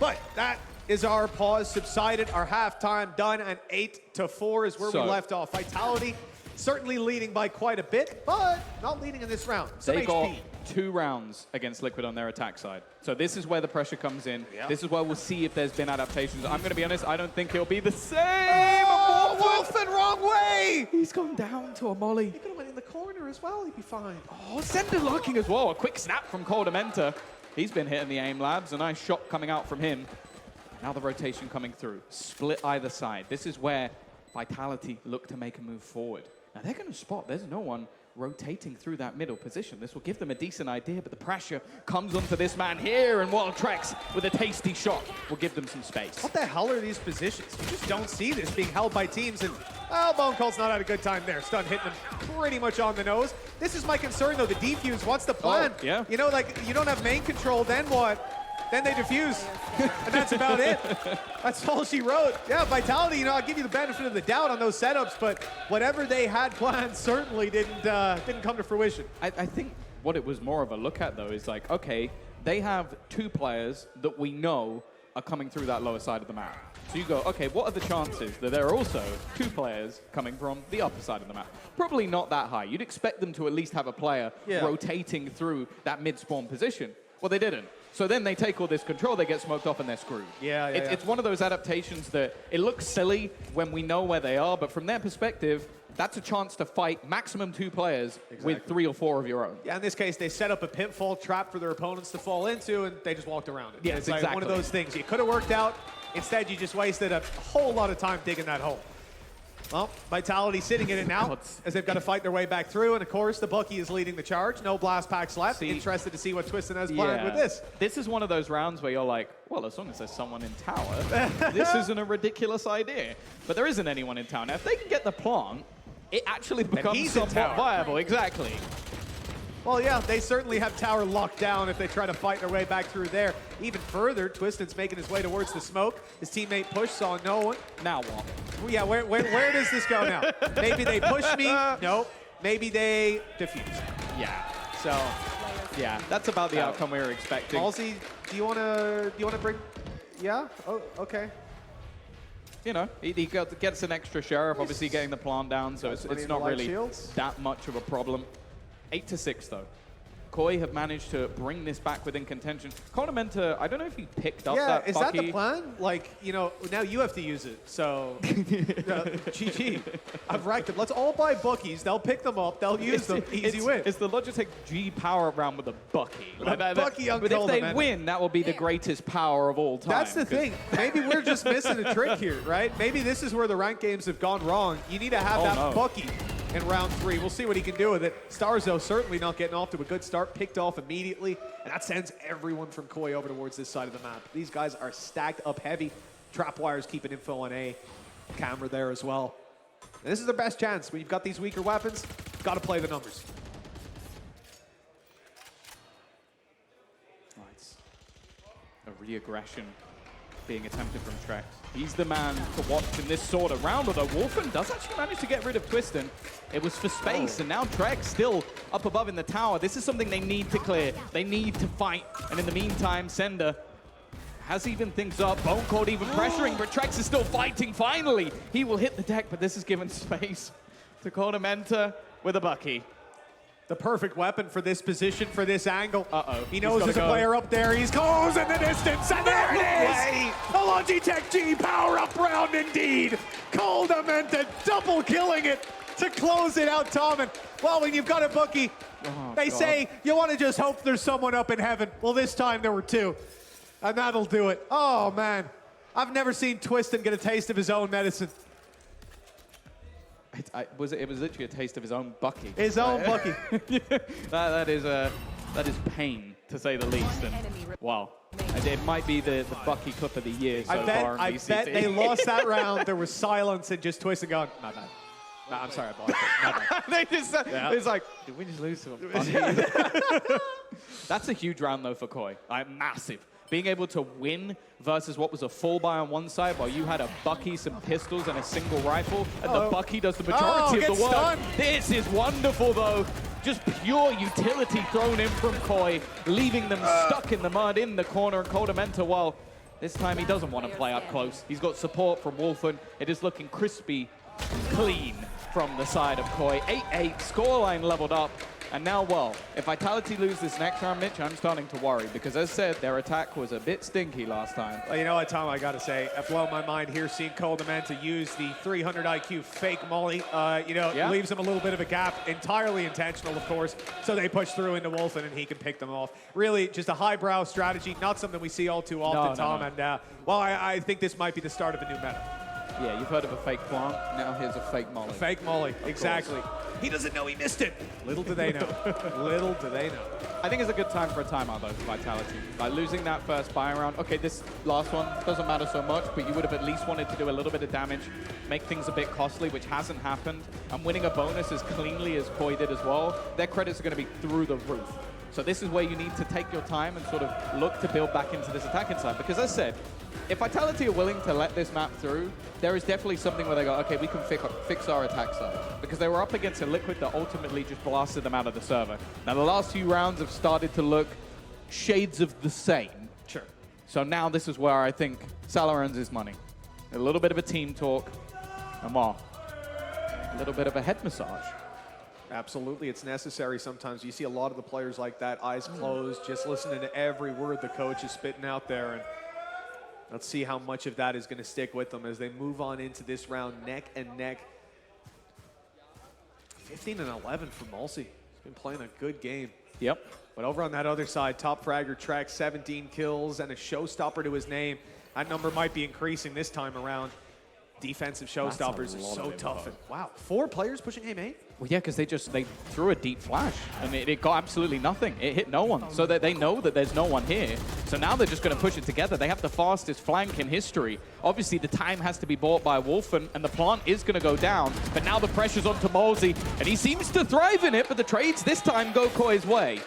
But that is our pause subsided, our halftime done, and 8-4 is where we So- left off. Vitality certainly leading by quite a bit, but not leading in this round. Some They got HP. 2 rounds against Liquid on their attack side. So this is where the pressure comes in. Yeah. This is where we'll see if there's been adaptations. I'm going to be honest, I don't think it'll be the same. Oh, Wolfen, wrong way! He's gone down to a molly. He could have went in the corner as well. He'd be fine. Oh, ceNder lurking as well. A quick snap from koldamenta. He's been hitting the aim labs. A nice shot coming out from him. Now the rotation coming through. Split either side. This is where Vitality look to make a move forward. Now they're going to spot. There's no one rotating through that middle position. This will give them a decent idea, but the pressure comes onto this man here, and trexx with a tasty shot will give them some space. What the hell are these positions? You just don't see this being held by teams, and well, BONECOLD's not had a good time there. Stun hitting him pretty much on the nose. This is my concern, though. The defuse, what's the plan? Oh, yeah. You know, like, you don't have main control, then what? Then they defuse, and that's about it. That's all she wrote. Yeah, Vitality, you know, I'll give you the benefit of the doubt on those setups, but whatever they had planned certainly didn't come to fruition. I think what it was more of a look at, though, is like, okay, they have 2 players that we know are coming through that lower side of the map. So you go, okay, what are the chances that there are also 2 players coming from the upper side of the map? Probably not that high. You'd expect them to at least have a player rotating through that mid-spawn position. Well, they didn't. So then they take all this control, they get smoked off, and they're screwed. It's one of those adaptations that it looks silly when we know where they are, but from their perspective, that's a chance to fight maximum 2 players with 3 or 4 of your own. Yeah, in this case, they set up a pitfall trap for their opponents to fall into, and they just walked around it. Yes, it's like exactly. one of those things. You could have worked out. Instead, you just wasted a whole lot of time digging that hole. Well, Vitality sitting in it now as they've got to fight their way back through. And, of course, the Bucky is leading the charge. No blast packs left. Interested to see what Twisten has planned with this. This is one of those rounds where you're like, well, as long as there's someone in tower, this isn't a ridiculous idea. But there isn't anyone in tower. Now, if they can get the plant, it actually becomes he's in somewhat tower. viable. Exactly. Well, yeah, they certainly have tower locked down if they try to fight their way back through there. Even further, Twisten's making his way towards the smoke. His teammate Push saw no one. Now what? Well, yeah, where does this go now? Maybe they push me. No. Maybe they defuse. Yeah. So, yeah, that's about the outcome we were expecting. MOLSI, do you wanna bring? Yeah. Oh, okay. You know, he gets an extra sheriff, obviously getting the plant down, so it's in not the light really shields. that much of a problem. 8-6 though. KOI have managed to bring this back within contention. koldamenta, I don't know if he picked up that is Bucky. that the plan? Like, you know, now you have to use it. So, GG. I've racked them. Let's all buy Buckies. They'll pick them up. They'll use them. Easy win. It's the Logitech G power round with a Bucky. Bucky on but if they koldamenta. win, that will be the greatest power of all time. That's the thing. Maybe we're just missing a trick here, right? Maybe this is where the ranked games have gone wrong. You need to have that Bucky in round 3. We'll see what he can do with it. starxo certainly not getting off to a good start. Picked off immediately. And that sends everyone from KOI over towards this side of the map. These guys are stacked up heavy. Trapwire's keeping info on A. Camera there as well. And this is their best chance. When you've got these weaker weapons, got to play the numbers. A re-aggression being attempted from trexx. He's the man to watch in this sort of round, although Wolfen does actually manage to get rid of Twisten. It was for space, and now trexx still up above in the tower. This is something they need to clear. They need to fight, and in the meantime, ceNder has evened things up. BONECOLD even pressuring, but trexx is still fighting. Finally, he will hit the deck, but this is given space to koldamenta with a Bucky. The perfect weapon for this position, for this angle. Uh-oh. He knows there's a player up there. He goes in the distance, and there it is! A Logitech G power-up round indeed. koldamenta double killing it to close it out, Tom. And, well, when you've got a bookie, they say you want to just hope there's someone up in heaven. Well, this time there were two, and that'll do it. Oh, man. I've never seen Twisten get a taste of his own medicine. It was literally a taste of his own bucky. His own bucky. that is pain, to say the least. And wow, it might be the Bucky Cup of the year so far in VCT. I bet they lost that round. There was silence and just Twisten going, my bad. No, I'm sorry, I blocked it. My bad. They just, it's like, did we just lose to him? That's a huge round though for KOI. Massive. Being able to win versus what was a full buy on one side while you had a Bucky, some pistols, and a single rifle, and the Bucky does the majority of the work. Stunned. This is wonderful, though. Just pure utility thrown in from KOI, leaving them stuck in the mud in the corner. And koldamenta, well, this time he doesn't want to play up close. He's got support from Wolfen. It is looking crispy, clean from the side of KOI. 8-8, scoreline leveled up. And now, well, if Vitality lose this next round, Mitch, I'm starting to worry because, as said, their attack was a bit stinky last time. Well, you know what, Tom, I got to say, it blew my mind here seeing koldamenta use the 300 IQ fake molly. Leaves him a little bit of a gap, entirely intentional, of course, so they push through into Wolfen and he can pick them off. Really, just a highbrow strategy, not something we see all too often, Tom. No. And, I think this might be the start of a new meta. Yeah, you've heard of a fake plant. Now here's a fake molly. A fake molly, exactly. He doesn't know he missed it. Little do they know. Little do they know. I think it's a good time for a timeout, though, for Vitality. Like, losing that first buy round. Okay, this last one doesn't matter so much, but you would have at least wanted to do a little bit of damage, make things a bit costly, which hasn't happened. And winning a bonus as cleanly as KOI did as well, their credits are going to be through the roof. So this is where you need to take your time and sort of look to build back into this attacking side. Because as I said, if Vitality are willing to let this map through, there is definitely something where they go, okay, we can fix our attack side. Because they were up against a Liquid that ultimately just blasted them out of the server. Now, the last few rounds have started to look shades of the same. Sure. So now this is where I think Salah earns his money. A little bit of a team talk, and more. A little bit of a head massage. Absolutely, it's necessary sometimes. You see a lot of the players like that, eyes closed, just listening to every word the coach is spitting out there. And let's see how much of that is going to stick with them as they move on into this round neck and neck. 15 and 11 for MOLSI. He's been playing a good game. Yep. But over on that other side, top fragger trexx, 17 kills and a showstopper to his name. That number might be increasing this time around. Defensive showstoppers are so tough. And wow, 4 players pushing A main? Well, yeah, because they threw a deep flash, and it got absolutely nothing. It hit no one, so that they know that there's no one here. So now they're just going to push it together. They have the fastest flank in history. Obviously, the time has to be bought by Wolfen, and the plant is going to go down. But now the pressure's onto MOLSI, and he seems to thrive in it, but the trades this time go KOI's way.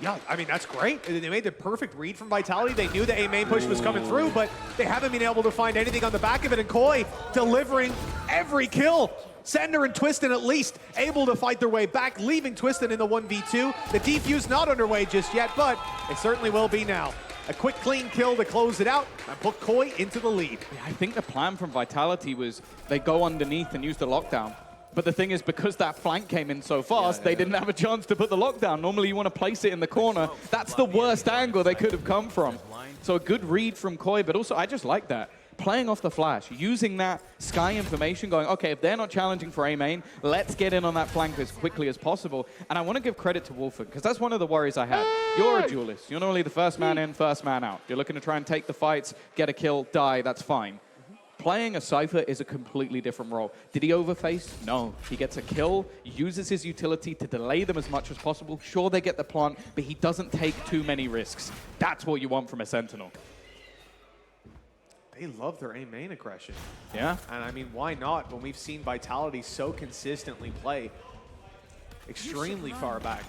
Yeah, I mean, that's great. They made the perfect read from Vitality. They knew the A main push was coming through, but they haven't been able to find anything on the back of it, and KOI delivering every kill. ceNder and Twisten at least able to fight their way back, leaving Twisten in the 1v2. The defuse not underway just yet, but it certainly will be now. A quick, clean kill to close it out and put KOI into the lead. Yeah, I think the plan from Vitality was they go underneath and use the lockdown. But the thing is, because that flank came in so fast, they didn't have a chance to put the lockdown. Normally, you want to place it in the corner. That's the worst angle they could have come from. So a good read from KOI, but also I just like that. Playing off the flash, using that sky information, going, okay, if they're not challenging for A main, let's get in on that flank as quickly as possible. And I want to give credit to Wolfen, because that's one of the worries I had. You're a duelist. You're normally the first man in, first man out. You're looking to try and take the fights, get a kill, die, that's fine. Playing a Cypher is a completely different role. Did he overface? No. He gets a kill, uses his utility to delay them as much as possible. Sure, they get the plant, but he doesn't take too many risks. That's what you want from a Sentinel. They love their A main aggression. Yeah. And I mean, why not when we've seen Vitality so consistently play extremely far back?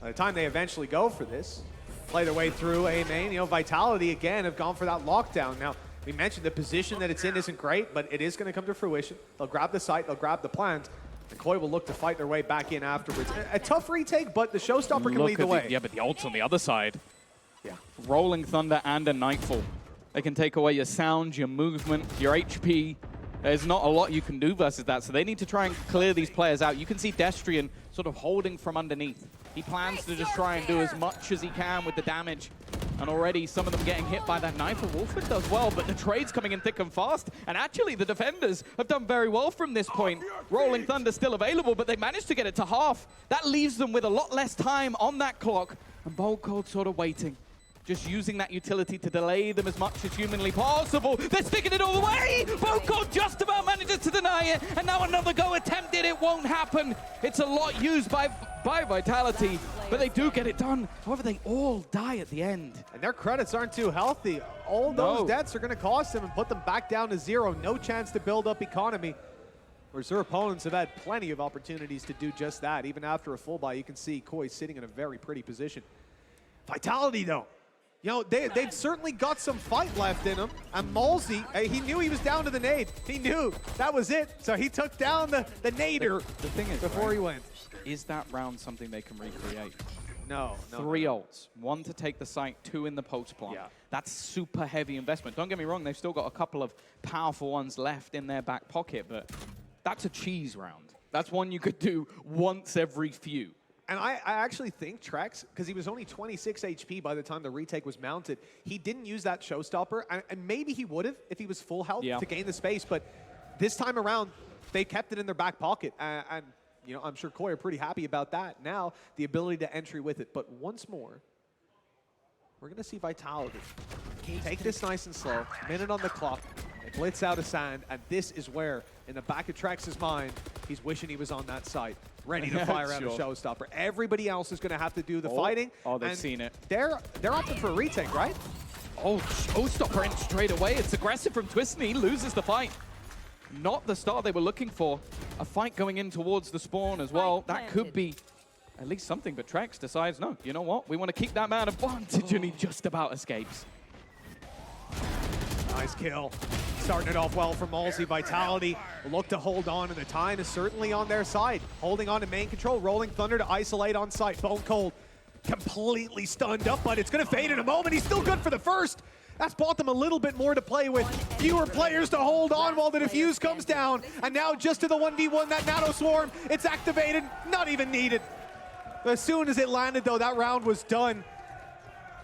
By the time they eventually go for this, play their way through A main, you know, Vitality again have gone for that lockdown. Now, we mentioned the position that it's in isn't great, but it is going to come to fruition. They'll grab the site, they'll grab the plant, and KOI will look to fight their way back in afterwards. A tough retake, but the showstopper can lead the way. Yeah, but the ult's on the other side. Yeah. Rolling Thunder and a Nightfall. They can take away your sound, your movement, your HP, There's not a lot you can do versus that, so they need to try and clear these players out. You can see Destrian sort of holding from underneath. He plans to just try and do as much as he can with the damage. And already some of them getting hit by that knife. Wolfen does well, but the trade's coming in thick and fast. And actually, the defenders have done very well from this point. Rolling Thunder still available, but they managed to get it to half. That leaves them with a lot less time on that clock. And BONECOLD sort of waiting. Just using that utility to delay them as much as humanly possible. They're sticking it all the way! BONECOLD just about manages to deny it, and now another go attempted. It won't happen. It's a lot used by Vitality, but they do get it done. However, they all die at the end. And their credits aren't too healthy. All those deaths are going to cost them and put them back down to 0. No chance to build up economy. Whereas their opponents have had plenty of opportunities to do just that. Even after a full buy, you can see KOI sitting in a very pretty position. Vitality, though. You know, they've certainly got some fight left in them. And MOLSI, he knew he was down to the nade. He knew that was it. So he took down the nader the thing is, before he went. Is that round something they can recreate? No. 3 ults. 1 to take the site, 2 in the post plant. Yeah. That's super heavy investment. Don't get me wrong, they've still got a couple of powerful ones left in their back pocket, but that's a cheese round. That's one you could do once every few. And I actually think trexx, because he was only 26 HP by the time the retake was mounted, he didn't use that showstopper, and maybe he would have if he was full health to gain the space, but this time around, they kept it in their back pocket, and you know, I'm sure KOI are pretty happy about that. Now, the ability to entry with it, but once more, we're going to see Vitality take this nice and slow, minute on the clock, they blitz out of sand, and this is where, in the back of trexx's mind, he's wishing he was on that site, ready to fire out a showstopper. Everybody else is going to have to do the fighting. Oh, they've seen it. They're opting for a retake, right? Oh, showstopper in straight away. It's aggressive from Twisten. He loses the fight. Not the start they were looking for. A fight going in towards the spawn as well. That could be at least something, but trexx decides, no, you know what? We want to keep that man advantage, and he just about escapes. Nice kill. Starting it off well for MOLSI. Vitality look to hold on, and the time is certainly on their side. Holding on to main control, Rolling Thunder to isolate on site. BONECOLD completely stunned up, but it's going to fade in a moment. He's still good for the first. That's bought them a little bit more to play with. Fewer players to hold on while the defuse comes down. And now just to the 1v1, that Nano Swarm, it's activated, not even needed. As soon as it landed, though, that round was done.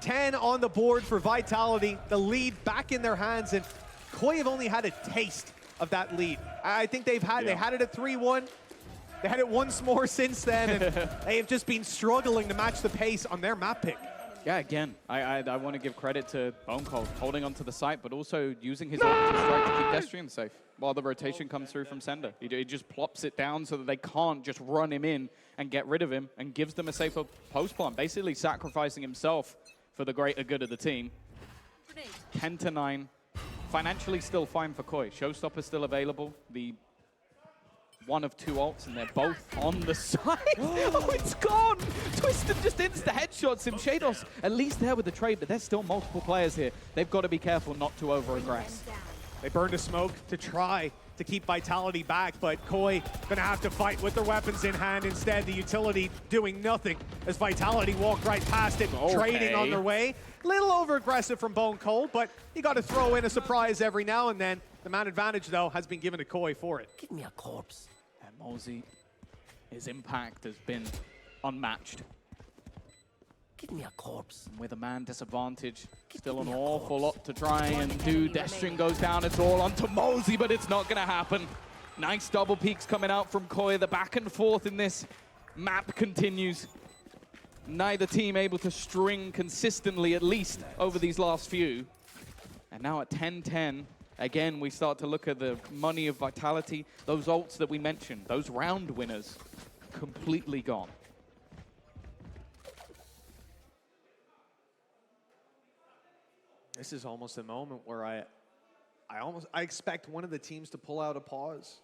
10 on the board for Vitality. The lead back in their hands, and KOI have only had a taste of that lead. I think they had it at 3-1. They had it once more since then, and they have just been struggling to match the pace on their map pick. Yeah, again, I want to give credit to BONECOLD holding onto the site, but also using his ult to strike to keep Destrian safe while the rotation comes through from ceNder. He just plops it down so that they can't just run him in and get rid of him, and gives them a safer post plant, basically sacrificing himself for the greater good of the team. 10-9. Financially still fine for KOI. Showstopper's still available. The one of 2 ults, and they're both on the side. Oh, it's gone! Twisten just insta-headshots him. Sheydos at least there with the trade, but there's still multiple players here. They've got to be careful not to over-aggress. They burned a smoke to try to keep Vitality back, but KOI gonna have to fight with their weapons in hand instead. The utility doing nothing as Vitality walk right past it, trading on their way. Little over-aggressive from BONECOLD, but you got to throw in a surprise every now and then. The man advantage, though, has been given to KOI for it. Give me a corpse. And MOLSI, his impact has been unmatched. Give me a corpse. With a man disadvantage, still an awful lot to try and do. Destrian goes down, it's all onto MOLSI, but it's not gonna happen. Nice double peaks coming out from KOI. The back and forth in this map continues. Neither team able to string consistently, at least over these last few. And now at 10-10, again, we start to look at the money of Vitality. Those ults that we mentioned, those round winners, completely gone. This is almost a moment where I expect one of the teams to pull out a pause,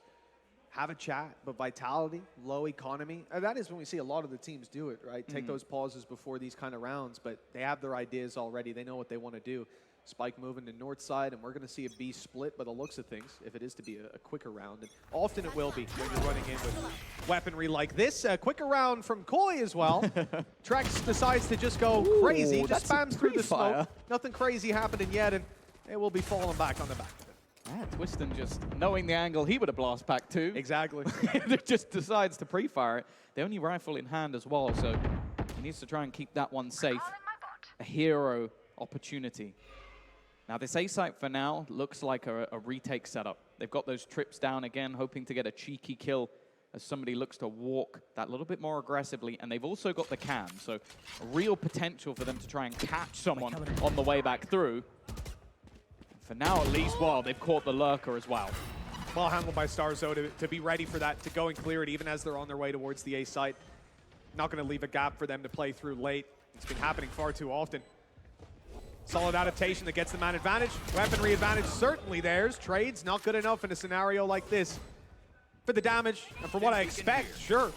have a chat, but Vitality, low economy, and that is when we see a lot of the teams do it, right? Take those pauses before these kind of rounds, but they have their ideas already. They know what they want to do. Spike moving to north side, and we're going to see a B split by the looks of things, if it is to be a quicker round. And often it will be when you're running in with weaponry like this. A quicker round from KOI as well. trexx decides to just go crazy, just spams through the smoke. Nothing crazy happening yet, and they will be falling back on the back. Yeah, Twisten just knowing the angle he would have blast back too. Exactly. Just decides to pre-fire it. The only rifle in hand as well, so he needs to try and keep that one safe. A hero opportunity. Now this A site for now looks like a retake setup. They've got those trips down again, hoping to get a cheeky kill as somebody looks to walk that little bit more aggressively, and they've also got the cam, so a real potential for them to try and catch someone on the way back through. For now, at least, well, they've caught the lurker as well. Well handled by starxo to be ready for that, to go and clear it even as they're on their way towards the A site. Not going to leave a gap for them to play through late. It's been happening far too often. Solid adaptation that gets the man advantage. Weaponry advantage certainly theirs. Trades not good enough in a scenario like this. For the damage and for what I expect, sure.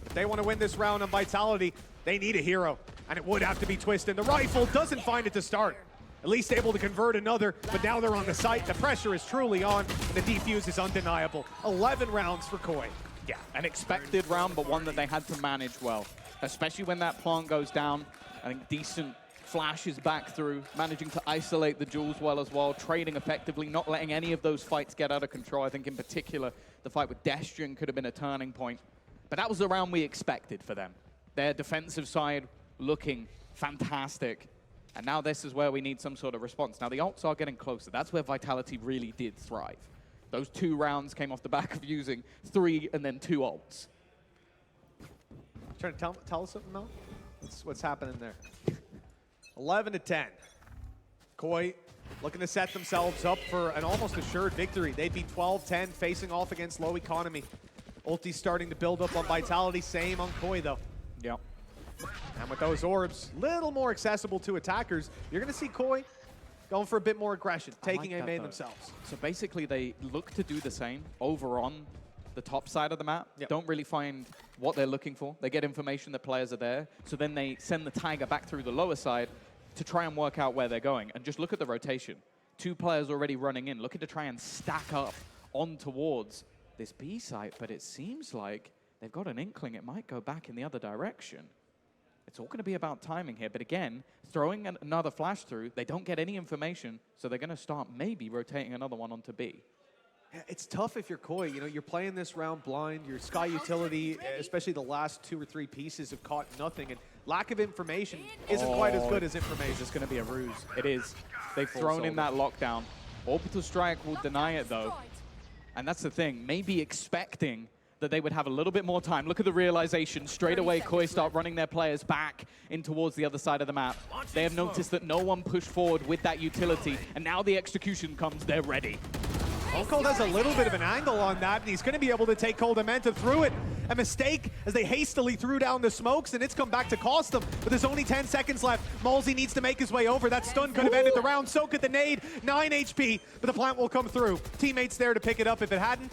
But if they want to win this round on Vitality, they need a hero. And it would have to be Twisten. The rifle doesn't find it to start. At least able to convert another, but now they're on the site. The pressure is truly on, and the defuse is undeniable. 11 rounds for KOI. Yeah, an expected round, but one that they had to manage well. Especially when that plant goes down. I think decent flashes back through, managing to isolate the jewels well as well, trading effectively, not letting any of those fights get out of control. I think in particular, the fight with Destrian could have been a turning point. But that was the round we expected for them. Their defensive side looking fantastic. And now this is where we need some sort of response. Now the ults are getting closer. That's where Vitality really did thrive. Those 2 rounds came off the back of using 3 and then 2 ults. Trying to tell us something, Mel? What's happening there? 11 to 10. KOI looking to set themselves up for an almost assured victory. They'd be 12-10 facing off against low economy. Ulti's starting to build up on Vitality. Same on KOI though. Yep. And with those orbs, little more accessible to attackers, you're going to see KOI going for a bit more aggression, taking a main themselves. So basically they look to do the same over on the top side of the map. Yep. Don't really find what they're looking for. They get information that players are there, so then they send the Tiger back through the lower side to try and work out where they're going. And just look at the rotation. 2 players already running in, looking to try and stack up on towards this B site, but it seems like they've got an inkling it might go back in the other direction. It's all going to be about timing here, but again, throwing another flash through, they don't get any information, so they're going to start maybe rotating another one onto B. Yeah, it's tough if you're KOI. You know, you're playing this round blind. Your Sky utility, especially the last 2 or 3 pieces, have caught nothing, and lack of information isn't quite as good as information. It's going to be a ruse. It is. They've thrown in that lockdown. Orbital Strike will deny it, though. And that's the thing. Maybe expecting that they would have a little bit more time. Look at the realization. Straight away, KOI start running their players back in towards the other side of the map. They have noticed that no one pushed forward with that utility, and now the execution comes. They're ready. BONECOLD has a little bit of an angle on that, and he's going to be able to take koldamenta through it. A mistake as they hastily threw down the smokes, and it's come back to cost them. But there's only 10 seconds left. MOLSI needs to make his way over. That stun could have ended the round. So could the nade. 9 HP, but the plant will come through. Teammates there to pick it up if it hadn't.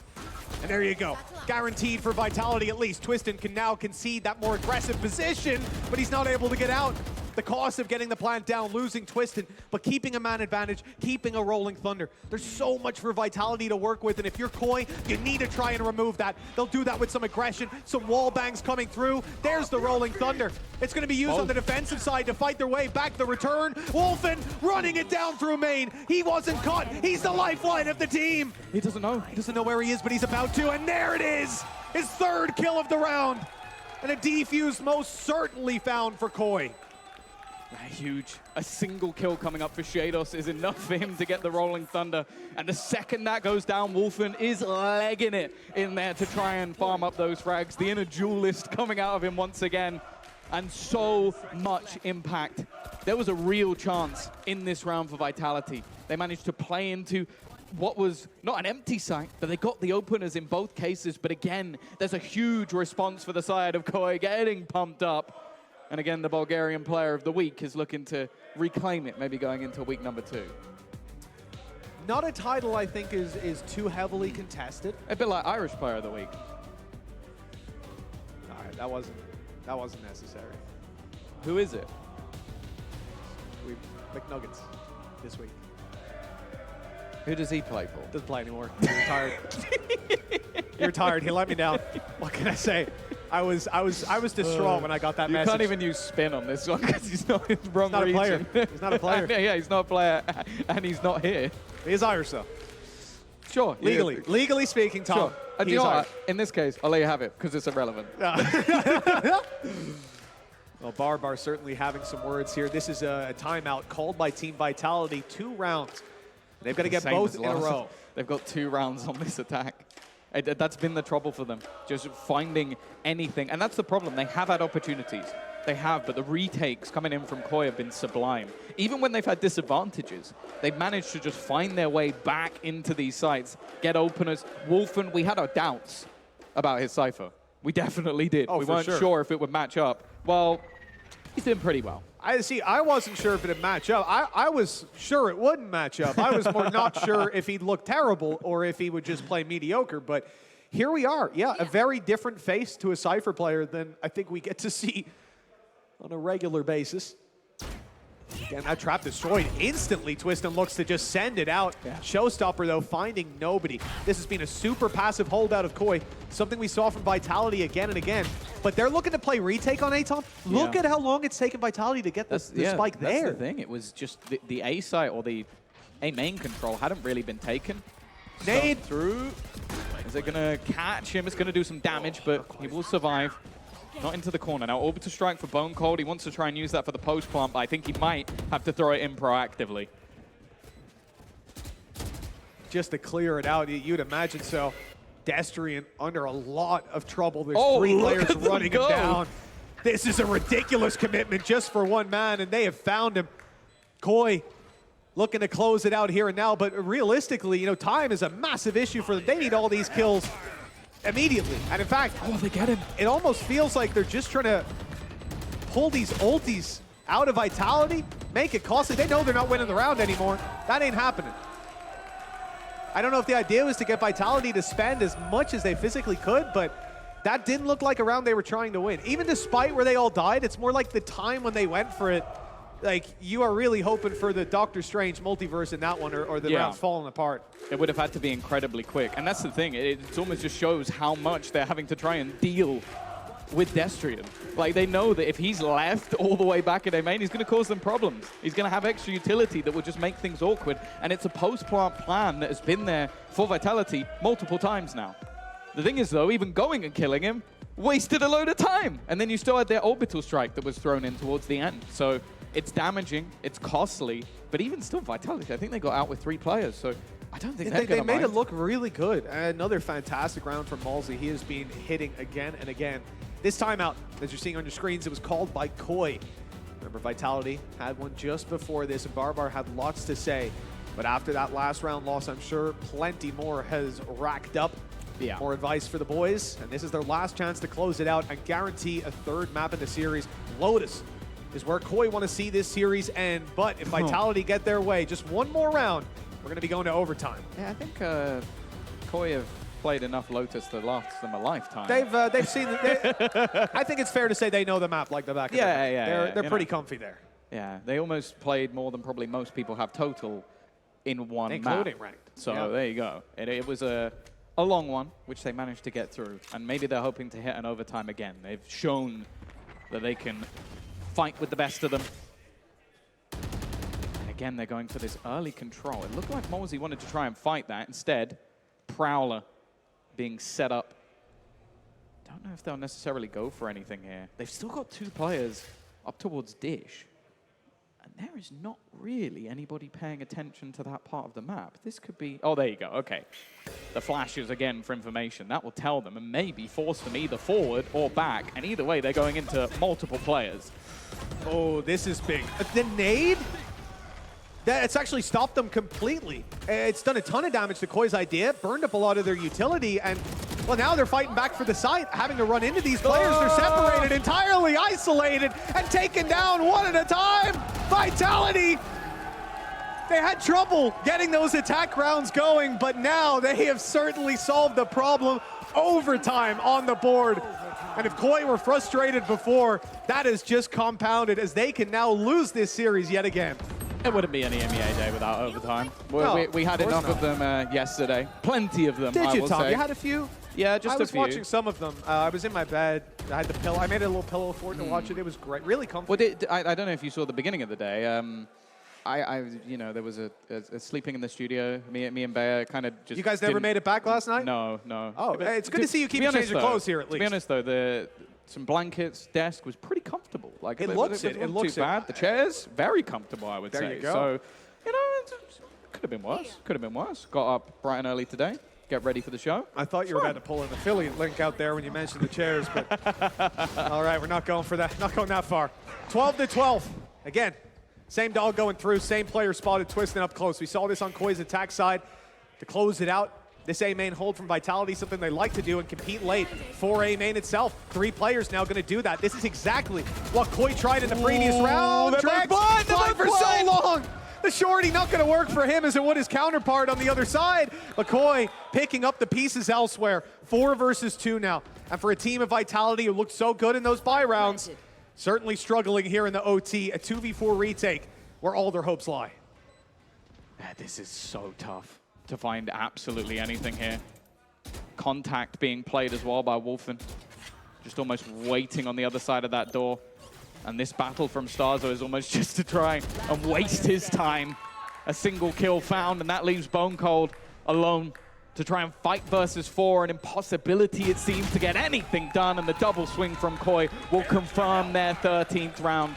And there you go. Guaranteed for Vitality at least. Twisten can now concede that more aggressive position, but he's not able to get out. The cost of getting the plant down, losing Twisten, but keeping a man advantage, keeping a rolling thunder. There's so much for Vitality to work with, and if you're KOI, you need to try and remove that. They'll do that with some aggression, some wall bangs coming through. There's the rolling thunder. It's going to be used on the defensive side to fight their way back. The return. Wolfen running it down through main. He wasn't caught. He's the lifeline of the team. He doesn't know. He doesn't know where he is, but he's about to, and there it is. His 3rd kill of the round. And a defuse most certainly found for KOI. Huge. A single kill coming up for Sheydos is enough for him to get the rolling thunder. And the second that goes down, Wolfen is legging it in there to try and farm up those frags. The inner duelist coming out of him once again. And so much impact. There was a real chance in this round for Vitality. They managed to play into what was not an empty site, but they got the openers in both cases. But again, there's a huge response for the side of KOI getting pumped up. And again, the Bulgarian player of the week is looking to reclaim it, maybe going into week number 2. Not a title I think is too heavily contested. A bit like Irish player of the week. All right, that wasn't necessary. Who is it? McNuggets this week. Who does he play for? Doesn't play anymore. He's retired. He retired. He let me down. What can I say? I was distraught when I got that message. You can't even use spin on this one because he's not in the wrong region. He's not a player. Yeah, he's not a player, and he's not here. He is Irish, though. Sure. Legally. Legally speaking, Tom. Sure. And you know what? In this case, I'll let you have it because it's irrelevant. Well, Barbar certainly having some words here. This is a timeout called by Team Vitality. 2 rounds. They've got to get both in a row. They've got 2 rounds on this attack. That's been the trouble for them, just finding anything. And that's the problem. They have had opportunities. They have, but the retakes coming in from KOI have been sublime. Even when they've had disadvantages, they've managed to just find their way back into these sites, get openers. Wolfen, we had our doubts about his Cypher. We definitely did. We weren't sure if it would match up. Well, he's doing pretty well. I wasn't sure if it'd match up. I was sure it wouldn't match up. I was more not sure if he'd look terrible or if he would just play mediocre. But here we are. Yeah, a very different face to a Cypher player than I think we get to see on a regular basis. Again, that trap destroyed instantly. Twisten looks to just send it out. Yeah. Showstopper, though, finding nobody. This has been a super passive holdout of KOI, something we saw from Vitality again and again. But they're looking to play retake on Atom. Look at how long it's taken Vitality to get the spike there. That's the thing. It was just the A site or the A main control hadn't really been taken. Nade through. Is it going to catch him? It's going to do some damage, but he will survive. Not into the corner. Now, orbital strike for BONECOLD. He wants to try and use that for the post plant, but I think he might have to throw it in proactively. Just to clear it out, you'd imagine so. Destrian under a lot of trouble. There's 3 players running him down. This is a ridiculous commitment just for 1 man, and they have found him. KOI looking to close it out here and now, but realistically, time is a massive issue for them. They need all these kills immediately. And in fact, they get him. It almost feels like they're just trying to pull these ultis out of Vitality, make it costly. They know they're not winning the round anymore. That ain't happening. I don't know if the idea was to get Vitality to spend as much as they physically could, but that didn't look like a round they were trying to win. Even despite where they all died, it's more like the time when they went for it. Like, you are really hoping for the Doctor Strange multiverse in that one, or the round's falling apart. It would have had to be incredibly quick. And that's the thing. It almost just shows how much they're having to try and deal with Destrian. Like, they know that if he's left all the way back in their main, he's going to cause them problems. He's going to have extra utility that will just make things awkward. And it's a post-plant plan that has been there for Vitality multiple times now. The thing is, though, even going and killing him wasted a load of time. And then you still had their orbital strike that was thrown in towards the end. So it's damaging, it's costly, but even still, Vitality, I think they got out with 3 players, so I don't think they made it look really good. Another fantastic round from MOLSI. He has been hitting again and again. This timeout, as you're seeing on your screens, it was called by KOI. Remember, Vitality had one just before this, and Barbar had lots to say. But after that last round loss, I'm sure plenty more has racked up. Yeah. More advice for the boys, and this is their last chance to close it out and guarantee a 3rd map in the series. Lotus is where KOI want to see this series end, but if Vitality get their way, just 1 more round, we're going to be going to overtime. Yeah, I think KOI have played enough Lotus to last them a lifetime. They've seen. I think it's fair to say they know the map like the back of their hand. They're pretty comfy there. Yeah, they almost played more than probably most people have total in one map. Including ranked. So there you go. It was a long one, which they managed to get through, and maybe they're hoping to hit an overtime again. They've shown that they can fight with the best of them. And again, they're going for this early control. It looked like MOLSI wanted to try and fight that. Instead, Prowler being set up. Don't know if they'll necessarily go for anything here. They've still got 2 players up towards Dish. And there is not really anybody paying attention to that part of the map. This could be... Oh, there you go. Okay. The flashes again for information. That will tell them and maybe force them either forward or back. And either way, they're going into multiple players. Oh, this is big. The nade? It's actually stopped them completely. It's done a ton of damage to KOI's idea, burned up a lot of their utility, and well, now they're fighting back for the site, having to run into these players. They're separated, entirely isolated, and taken down 1 at a time. Vitality! They had trouble getting those attack rounds going, but now they have certainly solved the problem. Overtime on the board. And if KOI were frustrated before, that is just compounded as they can now lose this series yet again. It wouldn't be any MEA day without overtime. We had enough of them yesterday. Plenty of them, Did I you, will Tom? say. You had a few? Yeah, just a few. I was watching some of them. I was in my bed. I had the pillow. I made a little pillow fort to watch it. It was great. Really comfortable. Well, I don't know if you saw the beginning of the day. you know, there was a sleeping in the studio. Me and Bear kind of just. You guys never made it back last night? No, no. Oh, it's good to see you keep changing clothes here at least. To be honest though, some blankets, desk was pretty comfortable. Like it looks too bad. The chairs, very comfortable, I would say. There you go. So, you know, it could have been worse. Could have been worse. Got up bright and early today. Get ready for the show. I thought you were about to pull an affiliate link out there when you mentioned the chairs, but all right, we're not going for that. Not going that far. 12-12. Again, same dog going through, same player spotted, Twisten up close. We saw this on KOI's attack side to close it out. This A main hold from Vitality, something they like to do and compete late for A main itself. 3 players now going to do that. This is exactly what KOI tried in the previous round. Trexx fought for so long. The shorty not going to work for him as it would his counterpart on the other side. But KOI picking up the pieces elsewhere. 4 versus 2 now. And for a team of Vitality who looked so good in those bye rounds, certainly struggling here in the OT, a 2v4 retake where all their hopes lie. This is so tough to find absolutely anything here. Contact being played as well by Wolfen. Just almost waiting on the other side of that door. And this battle from starxo is almost just to try and waste his time. A single kill found, and that leaves BONECOLD alone to try and fight versus 4. An impossibility, it seems, to get anything done, and the double swing from KOI will confirm their 13th round.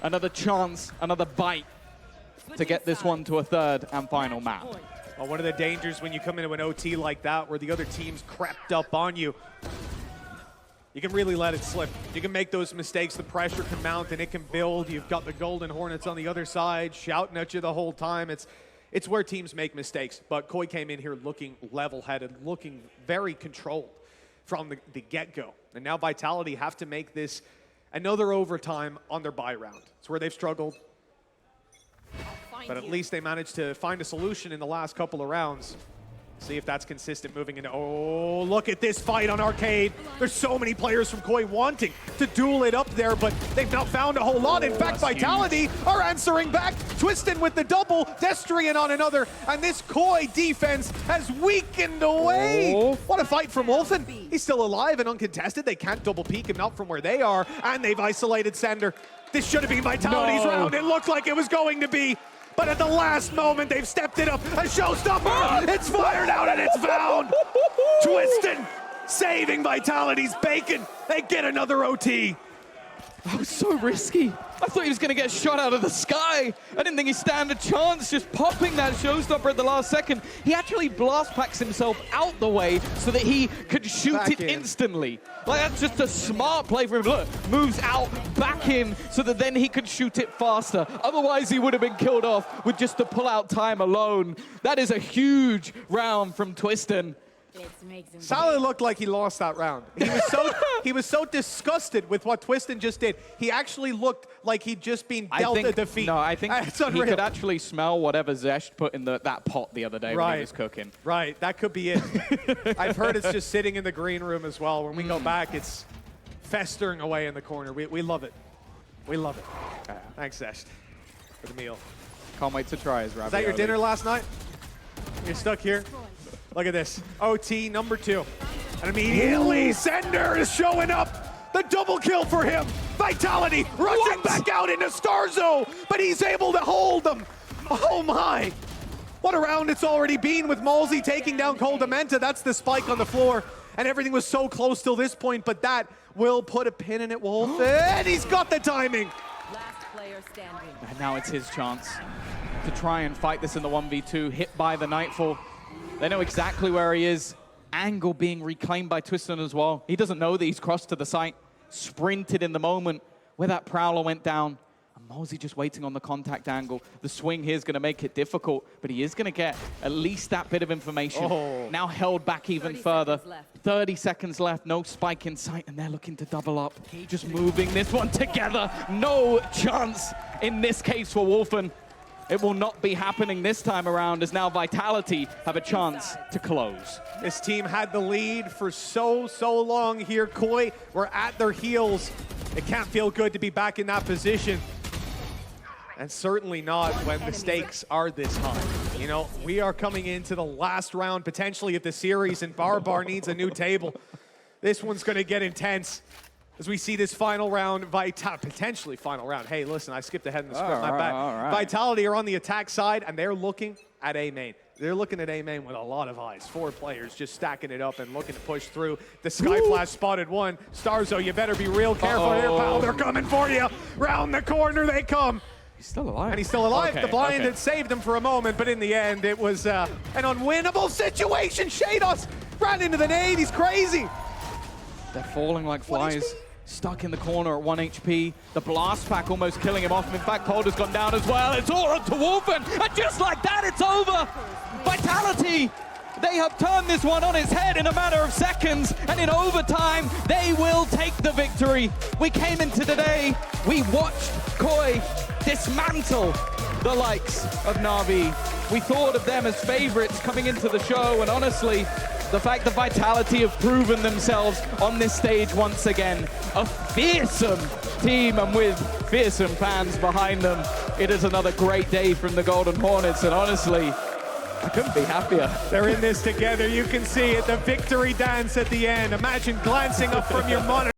Another chance, another bite to get this one to a 3rd and final map. Well, one of the dangers when you come into an OT like that where the other team's crept up on you, you can really let it slip. You can make those mistakes, the pressure can mount and it can build. You've got the Golden Hornets on the other side shouting at you the whole time. It's where teams make mistakes, but KOI came in here looking level-headed, looking very controlled from the get-go. And now Vitality have to make this another overtime on their bye round. It's where they've struggled. But at least they managed to find a solution in the last couple of rounds. See if that's consistent moving into... Oh, look at this fight on Arcade. There's so many players from KOI wanting to duel it up there, but they've not found a whole lot. In fact, Vitality are answering back. Twisten with the double, Destrian on another, and this KOI defense has weakened away. Oh. What a fight from Wolfen. He's still alive and uncontested. They can't double peek him out from where they are, and they've isolated ceNder. This should have been Vitality's round. It looked like it was going to be. But at the last moment, they've stepped it up. A showstopper! It's fired out and it's found! Twisten saving Vitality's bacon. They get another OT. That was so risky. I thought he was going to get shot out of the sky. I didn't think he'd stand a chance just popping that showstopper at the last second. He actually blast packs himself out the way so that he could shoot it instantly. Like, that's just a smart play for him. Look, moves out, back in, so that then he could shoot it faster. Otherwise, he would have been killed off with just the pull-out time alone. That is a huge round from Twisten. Salah looked like he lost that round. He was so disgusted with what Twisten just did. He actually looked like he'd just been dealt a defeat. No, I think he could actually smell whatever Zesht put in that pot the other day when he was cooking. Right, that could be it. I've heard it's just sitting in the green room as well. When we go back, it's festering away in the corner. We love it. We love it. Thanks, Zesht, for the meal. Can't wait to try his ravioli. Is that your dinner last night? You're stuck here? Look at this. OT number 2. And immediately ceNder is showing up. The double kill for him. Vitality rushing back out into starxo, but he's able to hold them. Oh my. What a round it's already been with MOLSI taking down koldamenta. That's the spike on the floor. And everything was so close till this point, but that will put a pin in it, Wolfen. And he's got the timing. Last player standing. And now it's his chance to try and fight this in the 1v2, hit by the Nightfall. They know exactly where he is. Angle being reclaimed by Twisten as well. He doesn't know that he's crossed to the site. Sprinted in the moment where that Prowler went down. And MOLSI just waiting on the contact angle. The swing here is going to make it difficult, but he is going to get at least that bit of information. Now held back even further. 30 seconds left, no spike in sight, and they're looking to double up. Just moving this one together. No chance in this case for Wolfen. It will not be happening this time around, as now Vitality have a chance to close. This team had the lead for so long here. KOI were at their heels. It can't feel good to be back in that position. And certainly not when the stakes are this high. You know, we are coming into the last round, potentially, of the series, and Barbar needs a new table. This one's going to get intense. As we see this final round, potentially final round. Hey, listen, I skipped ahead in the script, my bad. Vitality are on the attack side, and they're looking at A main. They're looking at A main with a lot of eyes. 4 players just stacking it up and looking to push through. The Sky Flash spotted one. starxo, you better be real careful here, pal. They're coming for you. Round the corner they come. He's still alive. And he's still alive. Okay, the blind had saved him for a moment, but in the end, it was an unwinnable situation. Sheydos ran into the nade. He's crazy. They're falling like flies. Stuck in the corner at 1 HP. The blast pack almost killing him off. In fact, Cold has gone down as well. It's all up to Wolfen. And just like that, it's over. Vitality. They have turned this one on its head in a matter of seconds. And in overtime, they will take the victory. We came into today. We watched KOI dismantle the likes of Na'Vi. We thought of them as favorites coming into the show. And honestly, the fact that Vitality have proven themselves on this stage once again. A fearsome team, and with fearsome fans behind them, it is another great day from the Golden Hornets, and honestly, I couldn't be happier. They're in this together. You can see it, the victory dance at the end. Imagine glancing up from your monitor.